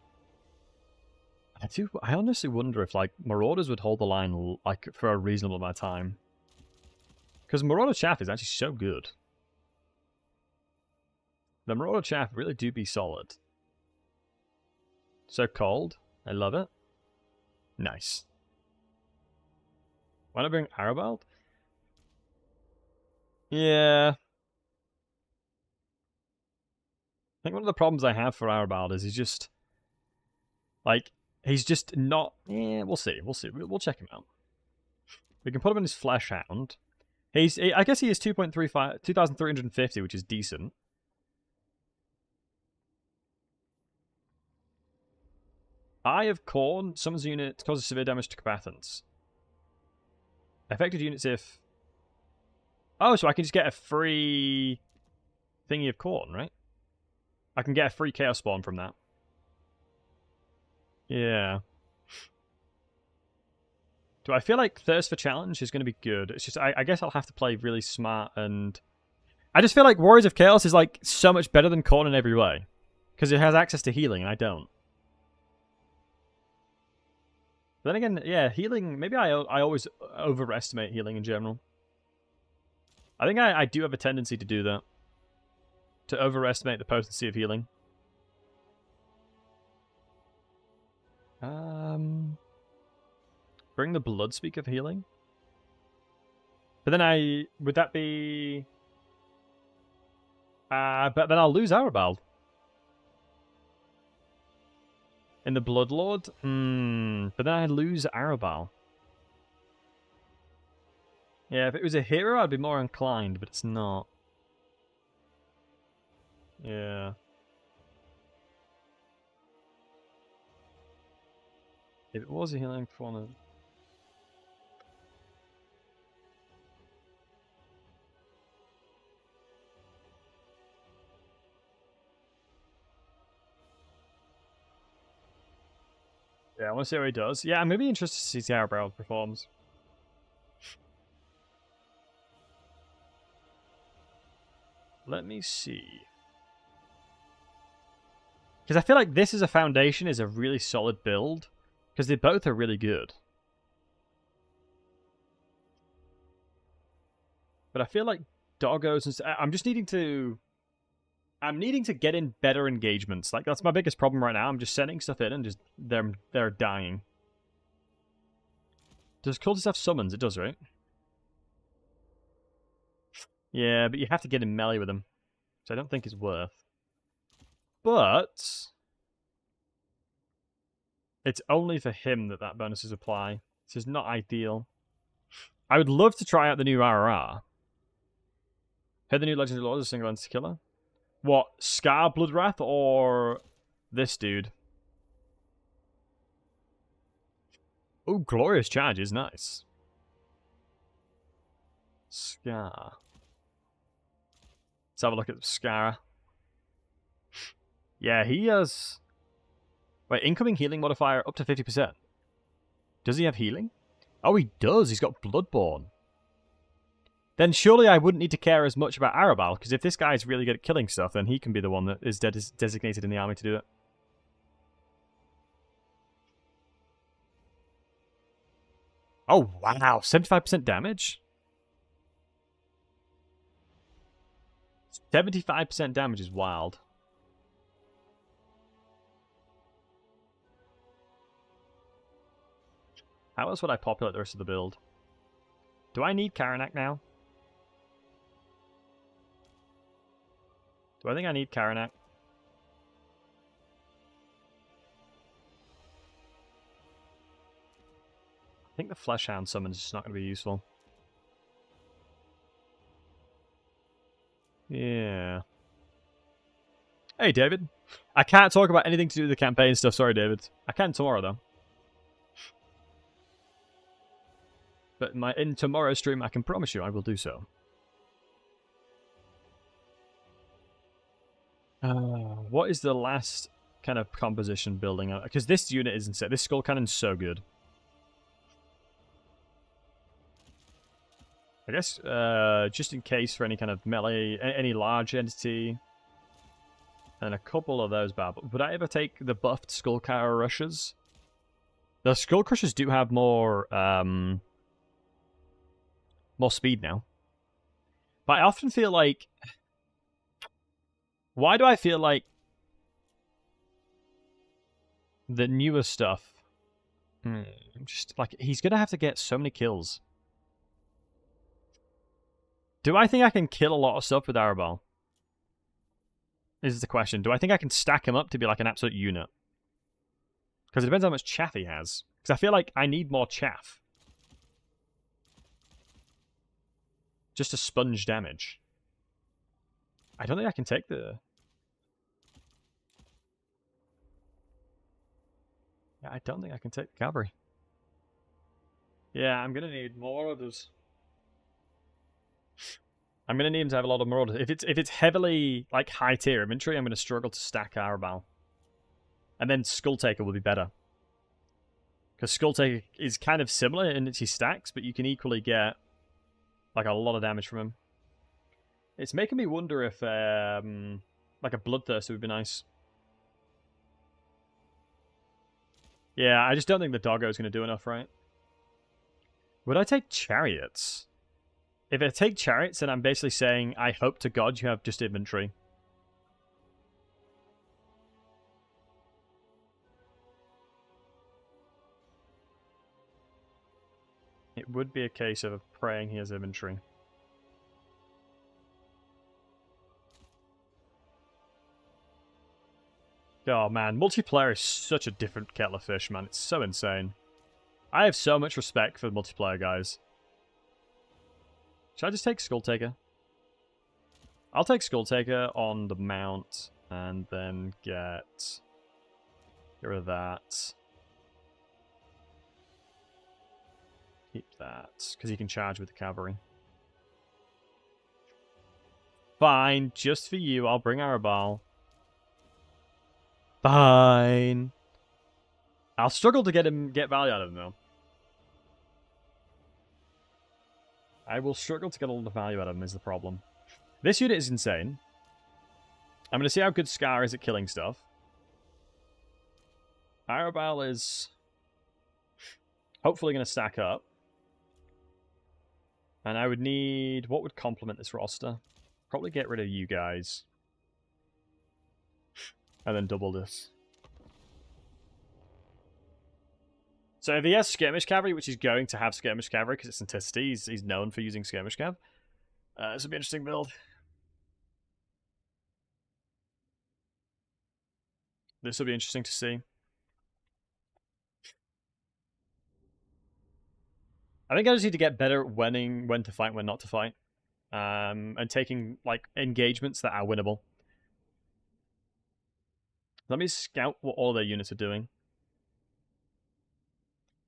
I honestly wonder if like Marauders would hold the line like for a reasonable amount of time. Because Marauder Chaff is actually so good. The Marauder Chaff really do be solid. So cold. I love it. Nice. Why not bring Arabald? Yeah. I think one of the problems I have for Arabald is he's just... Like, he's just not... Yeah, we'll see. We'll see. We'll check him out. We can put him in his Flesh Hound. I guess he is 2,350, which is decent. Eye of Corn summons a unit, causes severe damage to combatants. Affected units if... Oh, so I can just get a free thingy of Corn, right? I can get a free Chaos Spawn from that. Yeah. Do I feel like Thirst for Challenge is going to be good? It's just, I guess I'll have to play really smart and... I just feel like Warriors of Chaos is like so much better than Corn in every way. Because it has access to healing and I don't. But then again, yeah, healing... Maybe I always overestimate healing in general. I think I do have a tendency to do that. To overestimate the potency of healing. Bring the Bloodspeak of healing? But then would that be... but then I'll lose Arabald. In the Bloodlord? But then I lose Arabal. Yeah, if it was a hero, I'd be more inclined, but it's not. Yeah. If it was a healing performance. Yeah, I want to see how he does. Yeah, I'm going to be interested to see how Barrel performs. Let me see. Because I feel like this as a foundation is a really solid build. Because they both are really good. But I feel like doggos and I'm just needing to... I'm needing to get in better engagements. Like, that's my biggest problem right now. I'm just sending stuff in and just... They're dying. Does cultist have summons? It does, right? Yeah, but you have to get in melee with them. So I don't think it's worth. But... it's only for him that bonuses apply. This is not ideal. I would love to try out the new RR. Heard the new Legendary Lord is a single entity killer? What, Scar Bloodwrath or this dude? Oh, Glorious Charge is nice. Scar. Let's have a look at Scar. Yeah, he has... wait, incoming healing modifier up to 50%. Does he have healing? Oh, he does. He's got Bloodborne. Then surely I wouldn't need to care as much about Arabal, because if this guy is really good at killing stuff, then he can be the one that is designated in the army to do it. Oh, wow. 75% damage? 75% damage is wild. How else would I populate the rest of the build? Do I need Karanak now? Do I think I need Karanak? I think the Fleshhound summon is just not going to be useful. Yeah. Hey, David. I can't talk about anything to do with the campaign stuff. Sorry, David. I can tomorrow, though. But in tomorrow's stream, I can promise you I will do so. What is the last kind of composition building? Because this unit isn't set. This Skull Cannon's so good. I guess just in case for any kind of melee, any large entity, and a couple of those bad. Would I ever take the buffed Skullcrawler rushes? The Skull Crushers do have more speed now. But I often feel like... why do I feel like the newer stuff... just like, he's going to have to get so many kills. Do I think I can kill a lot of stuff with Arabal? Is the question. Do I think I can stack him up to be like an absolute unit? Because it depends how much chaff he has. Because I feel like I need more chaff. Just to sponge damage. I don't think I can take the... yeah, I don't think I can take the cavalry. Yeah, I'm going to need more orders. I'm going to need him to have a lot of marauders. If it's heavily like high tier infantry, I'm going to struggle to stack Arabal. And then Skull Taker will be better. Because Skull Taker is kind of similar in its stacks, but you can equally get like a lot of damage from him. It's making me wonder if like a Bloodthirster would be nice. Yeah, I just don't think the Doggo is going to do enough, right? Would I take Chariots? If I take Chariots, then I'm basically saying, I hope to God you have just infantry. It would be a case of praying he has infantry. Oh man, multiplayer is such a different kettle of fish, man. It's so insane. I have so much respect for the multiplayer guys. Should I just take Skull Taker? I'll take Skull Taker on the mount and then get rid of that. Keep that, because he can charge with the cavalry. Fine, just for you, I'll bring Arabal. Fine. I'll struggle to get value out of him, though. I will struggle to get a lot of value out of him, is the problem. This unit is insane. I'm going to see how good Scar is at killing stuff. Arabal is hopefully going to stack up. And I would need... What would complement this roster? Probably get rid of you guys. And then double this. So if he has skirmish cavalry, which he's going to have skirmish cavalry because it's Anticity, he's known for using skirmish cav. This will be an interesting build. This will be interesting to see. I think I just need to get better at when to fight, when not to fight. And taking like engagements that are winnable. Let me scout what all their units are doing.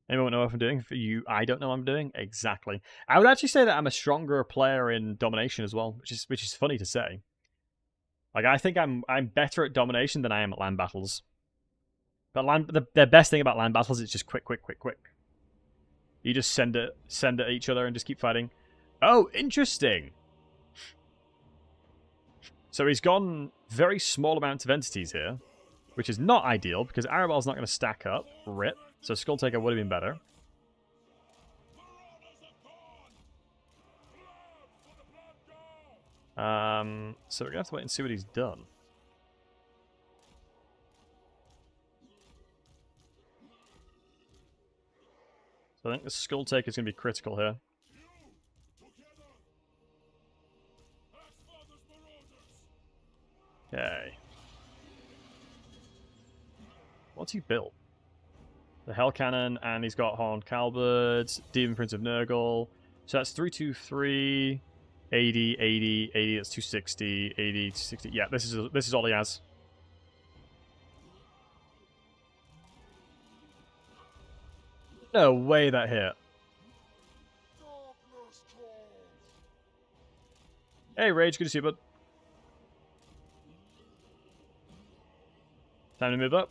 Anyone know what I'm doing? For you, I don't know what I'm doing. Exactly. I would actually say that I'm a stronger player in domination as well, which is funny to say. Like I think I'm better at domination than I am at land battles. But the best thing about land battles is just quick. You just send it at each other and just keep fighting. Oh, interesting. So he's gone very small amounts of entities here, which is not ideal because Arabal's not going to stack up. Rip. So Skull Taker would have been better. So we're going to have to wait and see what he's done. So I think the Skull Taker is going to be critical here. Okay. What's he built? The Hell Cannon, and he's got Horned Halberds, Demon Prince of Nurgle. So that's 323, 80, 80, 80, that's 260, 80, 260. Yeah, this is all he has. No way that hit. Hey, Rage, good to see you, bud. Time to move up.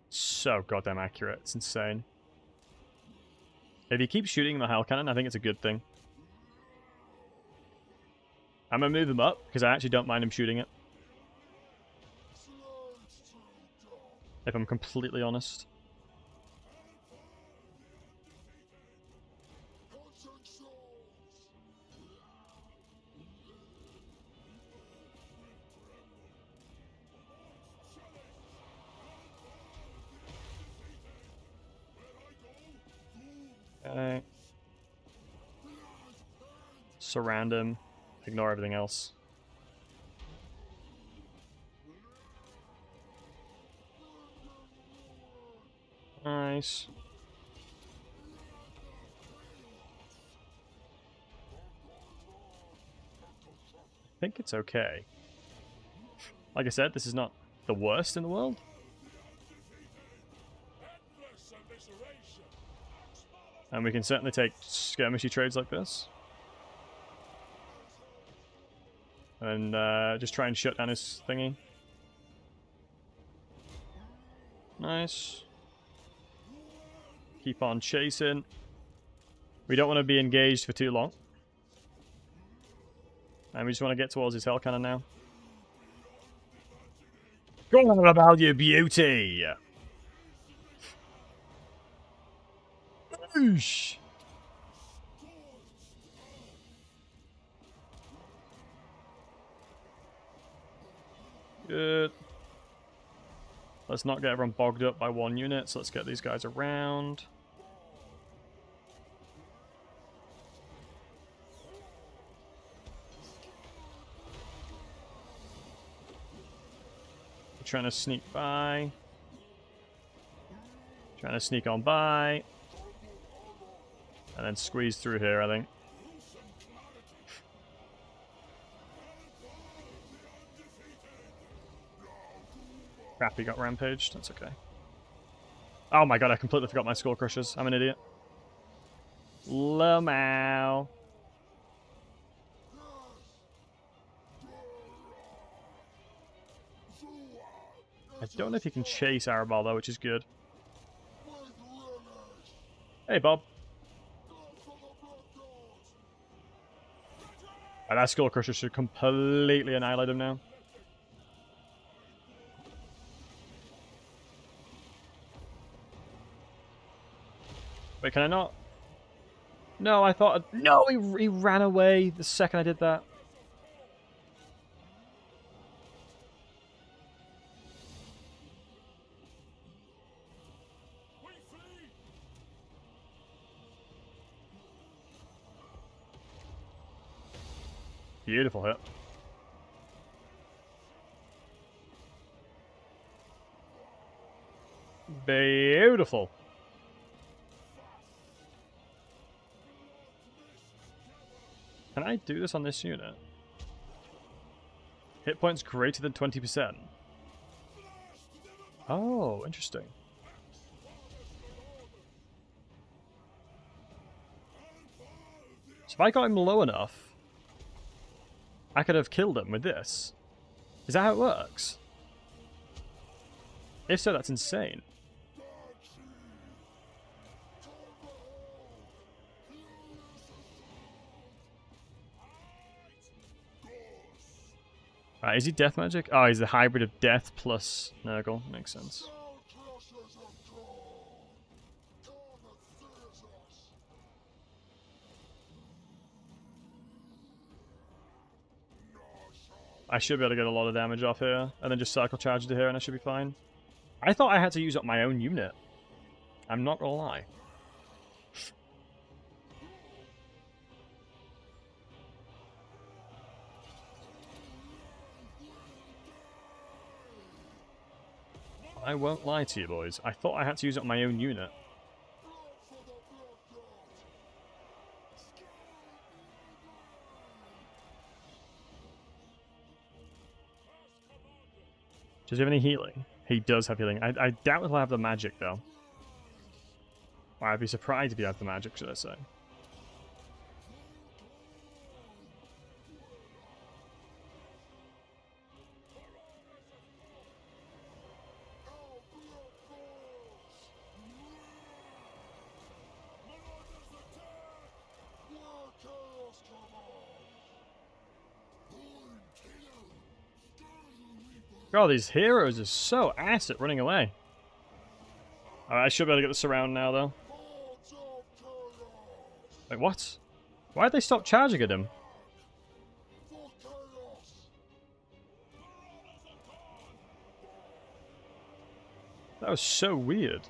So goddamn accurate. It's insane. If he keeps shooting the Hell Cannon, I think it's a good thing. I'm going to move him up, because I actually don't mind him shooting it. If I'm completely honest. Okay. Surround him. Ignore everything else. Nice. I think it's okay. Like I said, this is not the worst in the world. And we can certainly take skirmishy trades like this. And just try and shut down his thingy. Nice. Keep on chasing. We don't want to be engaged for too long. And we just want to get towards his Hell Cannon now. Go on about your beauty! Oosh. Good. Let's not get everyone bogged up by one unit, so let's get these guys around. We're trying to sneak by. Trying to sneak on by. And then squeeze through here, I think. Crap, he got rampaged. That's okay. Oh my god, I completely forgot my skull crushers. I'm an idiot. Lamau. I don't know if you can chase Arabal though, which is good. Hey, Bob. Right, that skull crusher should completely annihilate him now. Wait, can I not? No, I thought... No, he ran away the second I did that. Beautiful hit. Beautiful. Can I do this on this unit? Hit points greater than 20%. Oh, interesting. So if I got him low enough, I could have killed him with this. Is that how it works? If so, that's insane. Is he death magic? Oh, he's the hybrid of death plus Nurgle. Makes sense. I should be able to get a lot of damage off here, and then just cycle charge to here, and I should be fine. I thought I had to use up my own unit. I'm not gonna lie. I won't lie to you, boys. I thought I had to use up my own unit. Does he have any healing? He does have healing. I doubt he'll have the magic, though. Or I'd be surprised if he has the magic, should I say. God, these heroes are so ass at running away. Alright, I should be able to get this around now, though. Wait, what? Why'd they stop charging at him? That was so weird.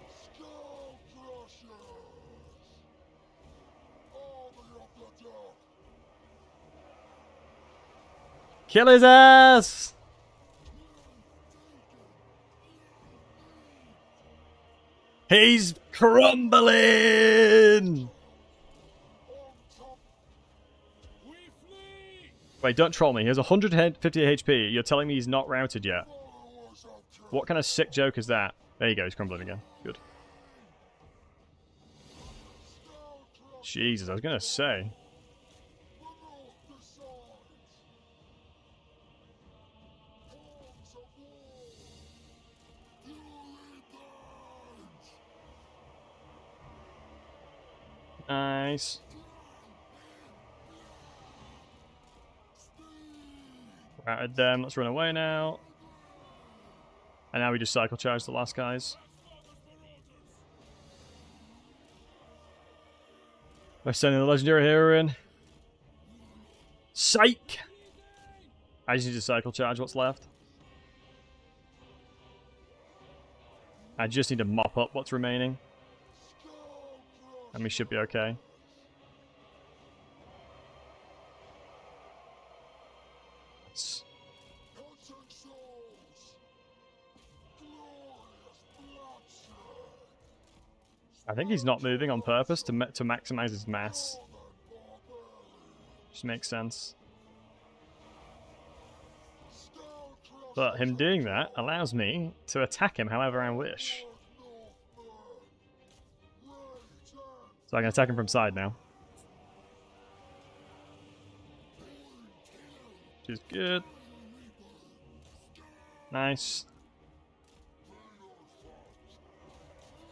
Kill his ass! He's crumbling! Wait, don't troll me. He has 150 HP. You're telling me he's not routed yet? What kind of sick joke is that? There you go, he's crumbling again. Good. Jesus, I was gonna say. Nice. Routed them. Let's run away now. And now we just cycle charge the last guys. We're sending the legendary hero in. Psych! I just need to cycle charge what's left. I just need to mop up what's remaining. And we should be okay. I think he's not moving on purpose to maximize his mass. Just makes sense. But him doing that allows me to attack him however I wish. So I can attack him from side now. Which is good. Nice.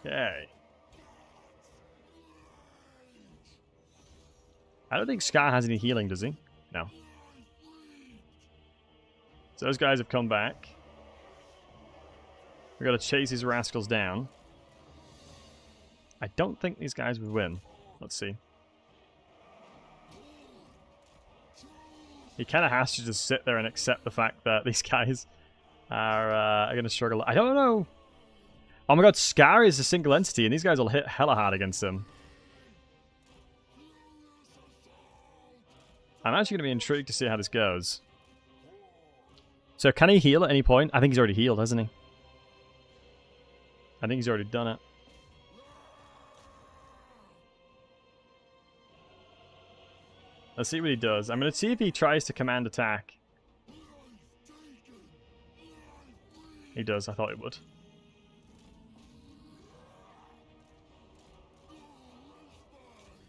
Okay. I don't think Scar has any healing, does he? No. So those guys have come back. We've got to chase these rascals down. I don't think these guys would win. Let's see. He kind of has to just sit there and accept the fact that these guys are going to struggle. I don't know. Oh my god, Scar is a single entity, and these guys will hit hella hard against him. I'm actually going to be intrigued to see how this goes. So can he heal at any point? I think he's already healed, hasn't he? I think he's already done it. Let's see what he does. I'm going to see if he tries to command attack. He does. I thought he would.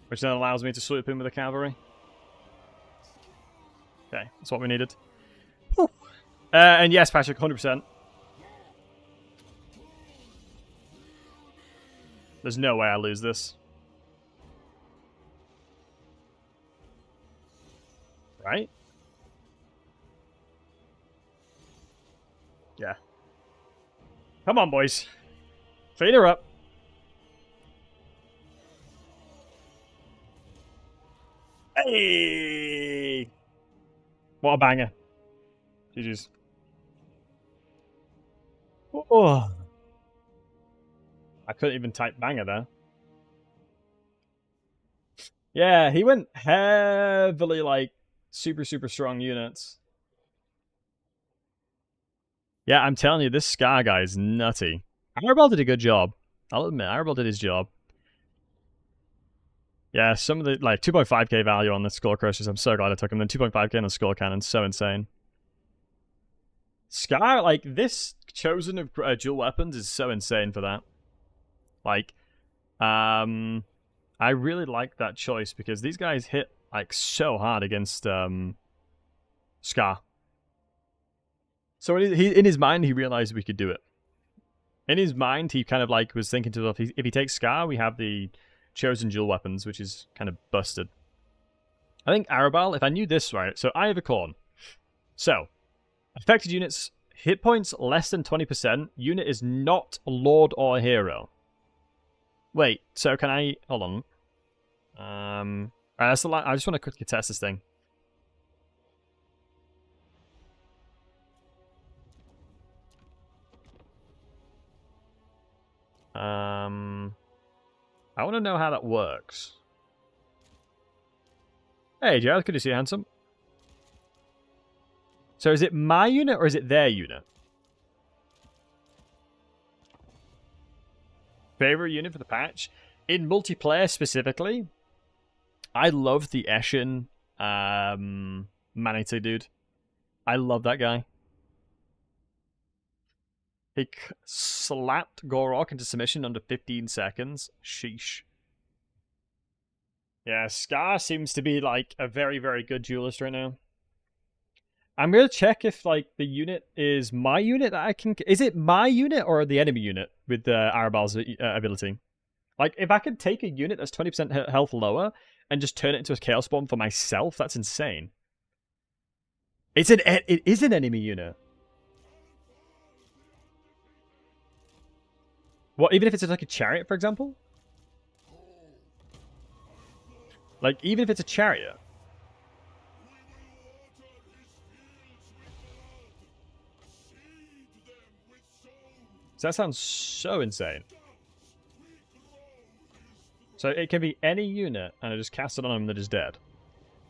Which then allows me to swoop in with the cavalry. Okay, that's what we needed. And yes, Patrick, 100%. There's no way I lose this. Right? Yeah. Come on, boys. Feed her up. Hey! What a banger. GG's. Oh. I couldn't even type banger there. Yeah, he went heavily, like, super strong units. Yeah, I'm telling you, this Scar guy is nutty. Arabelle did a good job. I'll admit, Arabelle did his job. Yeah, some of the, like, 2.5k value on the Skull Crushers, I'm so glad I took him. Then 2.5k on the Skull Cannon, so insane. Scar, like, this chosen of dual weapons is so insane for that. Like, I really like that choice because these guys hit, like, so hard against, Scar. So in his mind, he realized we could do it. In his mind, he kind of, like, was thinking to himself, if he takes Scar, we have the chosen dual weapons, which is kind of busted. I think Arabelle, if I knew this right, so I have a corn. So, affected units, hit points less than 20%, unit is not Lord or Hero. Wait, so can I, hold on. Alright, that's the I just want to quickly test this thing. I want to know how that works. Hey, Jared, good to see you, handsome. So is it my unit or is it their unit? Favorite unit for the patch? In multiplayer specifically, I love the Eshin Manatee dude. I love that guy. He slapped Gorok into submission under 15 seconds. Sheesh. Yeah, Scar seems to be, like, a very good duelist right now. I'm going to check if, like, the unit is my unit that I can... Is it my unit or the enemy unit with Arabelle's ability? Like, if I could take a unit that's 20% health lower and just turn it into a Chaos Bomb for myself, that's insane. It is an enemy unit. What, even if it's like a chariot, for example? Like, even if it's a chariot? So that sounds so insane. So it can be any unit, and I just cast it on them that is dead.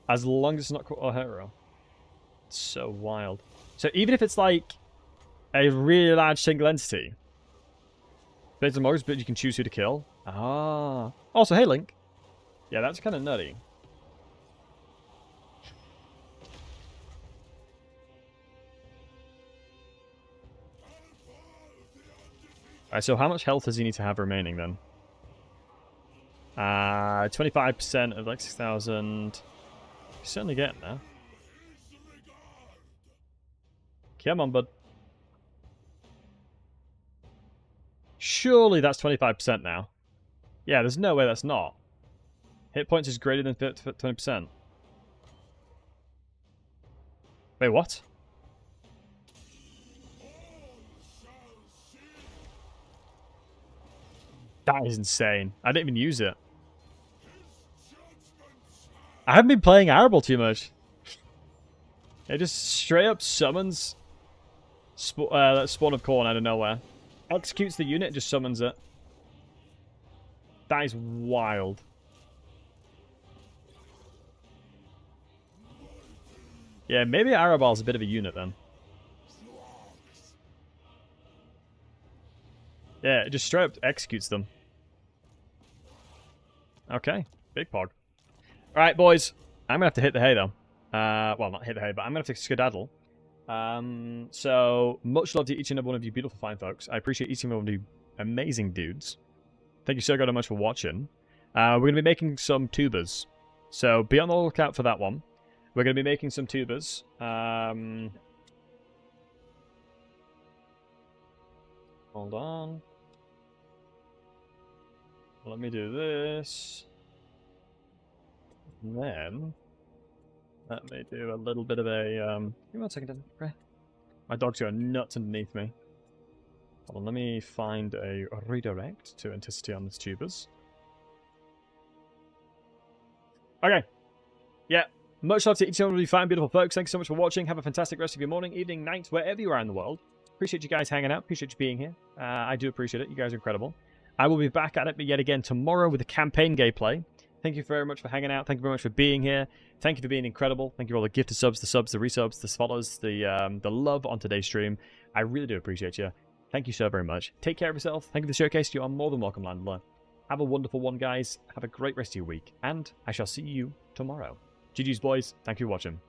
As long as it's not a hero. It's so wild. So even if it's like a really large single entity, based on Morris, but you can choose who to kill. Ah. Also, hey, Link. Yeah, that's kind of nutty. Alright, so how much health does he need to have remaining, then? 25% of like 6,000. You're certainly getting there. Come on, bud. Surely that's 25% now. Yeah, there's no way that's not. Hit points is greater than 20%. Wait, what? That is insane. I didn't even use it. I haven't been playing Arable too much. It just straight up summons that spawn of corn out of nowhere. Executes the unit, just summons it. That is wild. Yeah, maybe Arabal's a bit of a unit then. Yeah, it just straight up executes them. Okay, big pog. Alright, boys. I'm going to have to hit the hay, though. Well, not hit the hay, but I'm going to have to skedaddle. So, much love to each and every one of you beautiful fine folks. I appreciate each and every one of you amazing dudes. Thank you so very much for watching. We're going to be making some tubers. So, be on the lookout for that one. We're going to be making some tubers. Hold on. Let me do this. And then, let me do a little bit of a, give me 1 second, my dog's going nuts underneath me. Hold on, let me find a redirect to Anticity on this tubers. Okay. Yeah. Much love to each and every one of you fine, beautiful folks. Thanks so much for watching. Have a fantastic rest of your morning, evening, night, wherever you are in the world. Appreciate you guys hanging out. Appreciate you being here. I do appreciate it. You guys are incredible. I will be back at it yet again tomorrow with a campaign gameplay. Thank you very much for hanging out. Thank you very much for being here. Thank you for being incredible. Thank you for all the gifted subs, the resubs, the follows, the love on today's stream. I really do appreciate you. Thank you so very much. Take care of yourself. Thank you for the showcase. You are more than welcome, Landler. Have a wonderful one, guys. Have a great rest of your week. And I shall see you tomorrow. GG's, boys. Thank you for watching.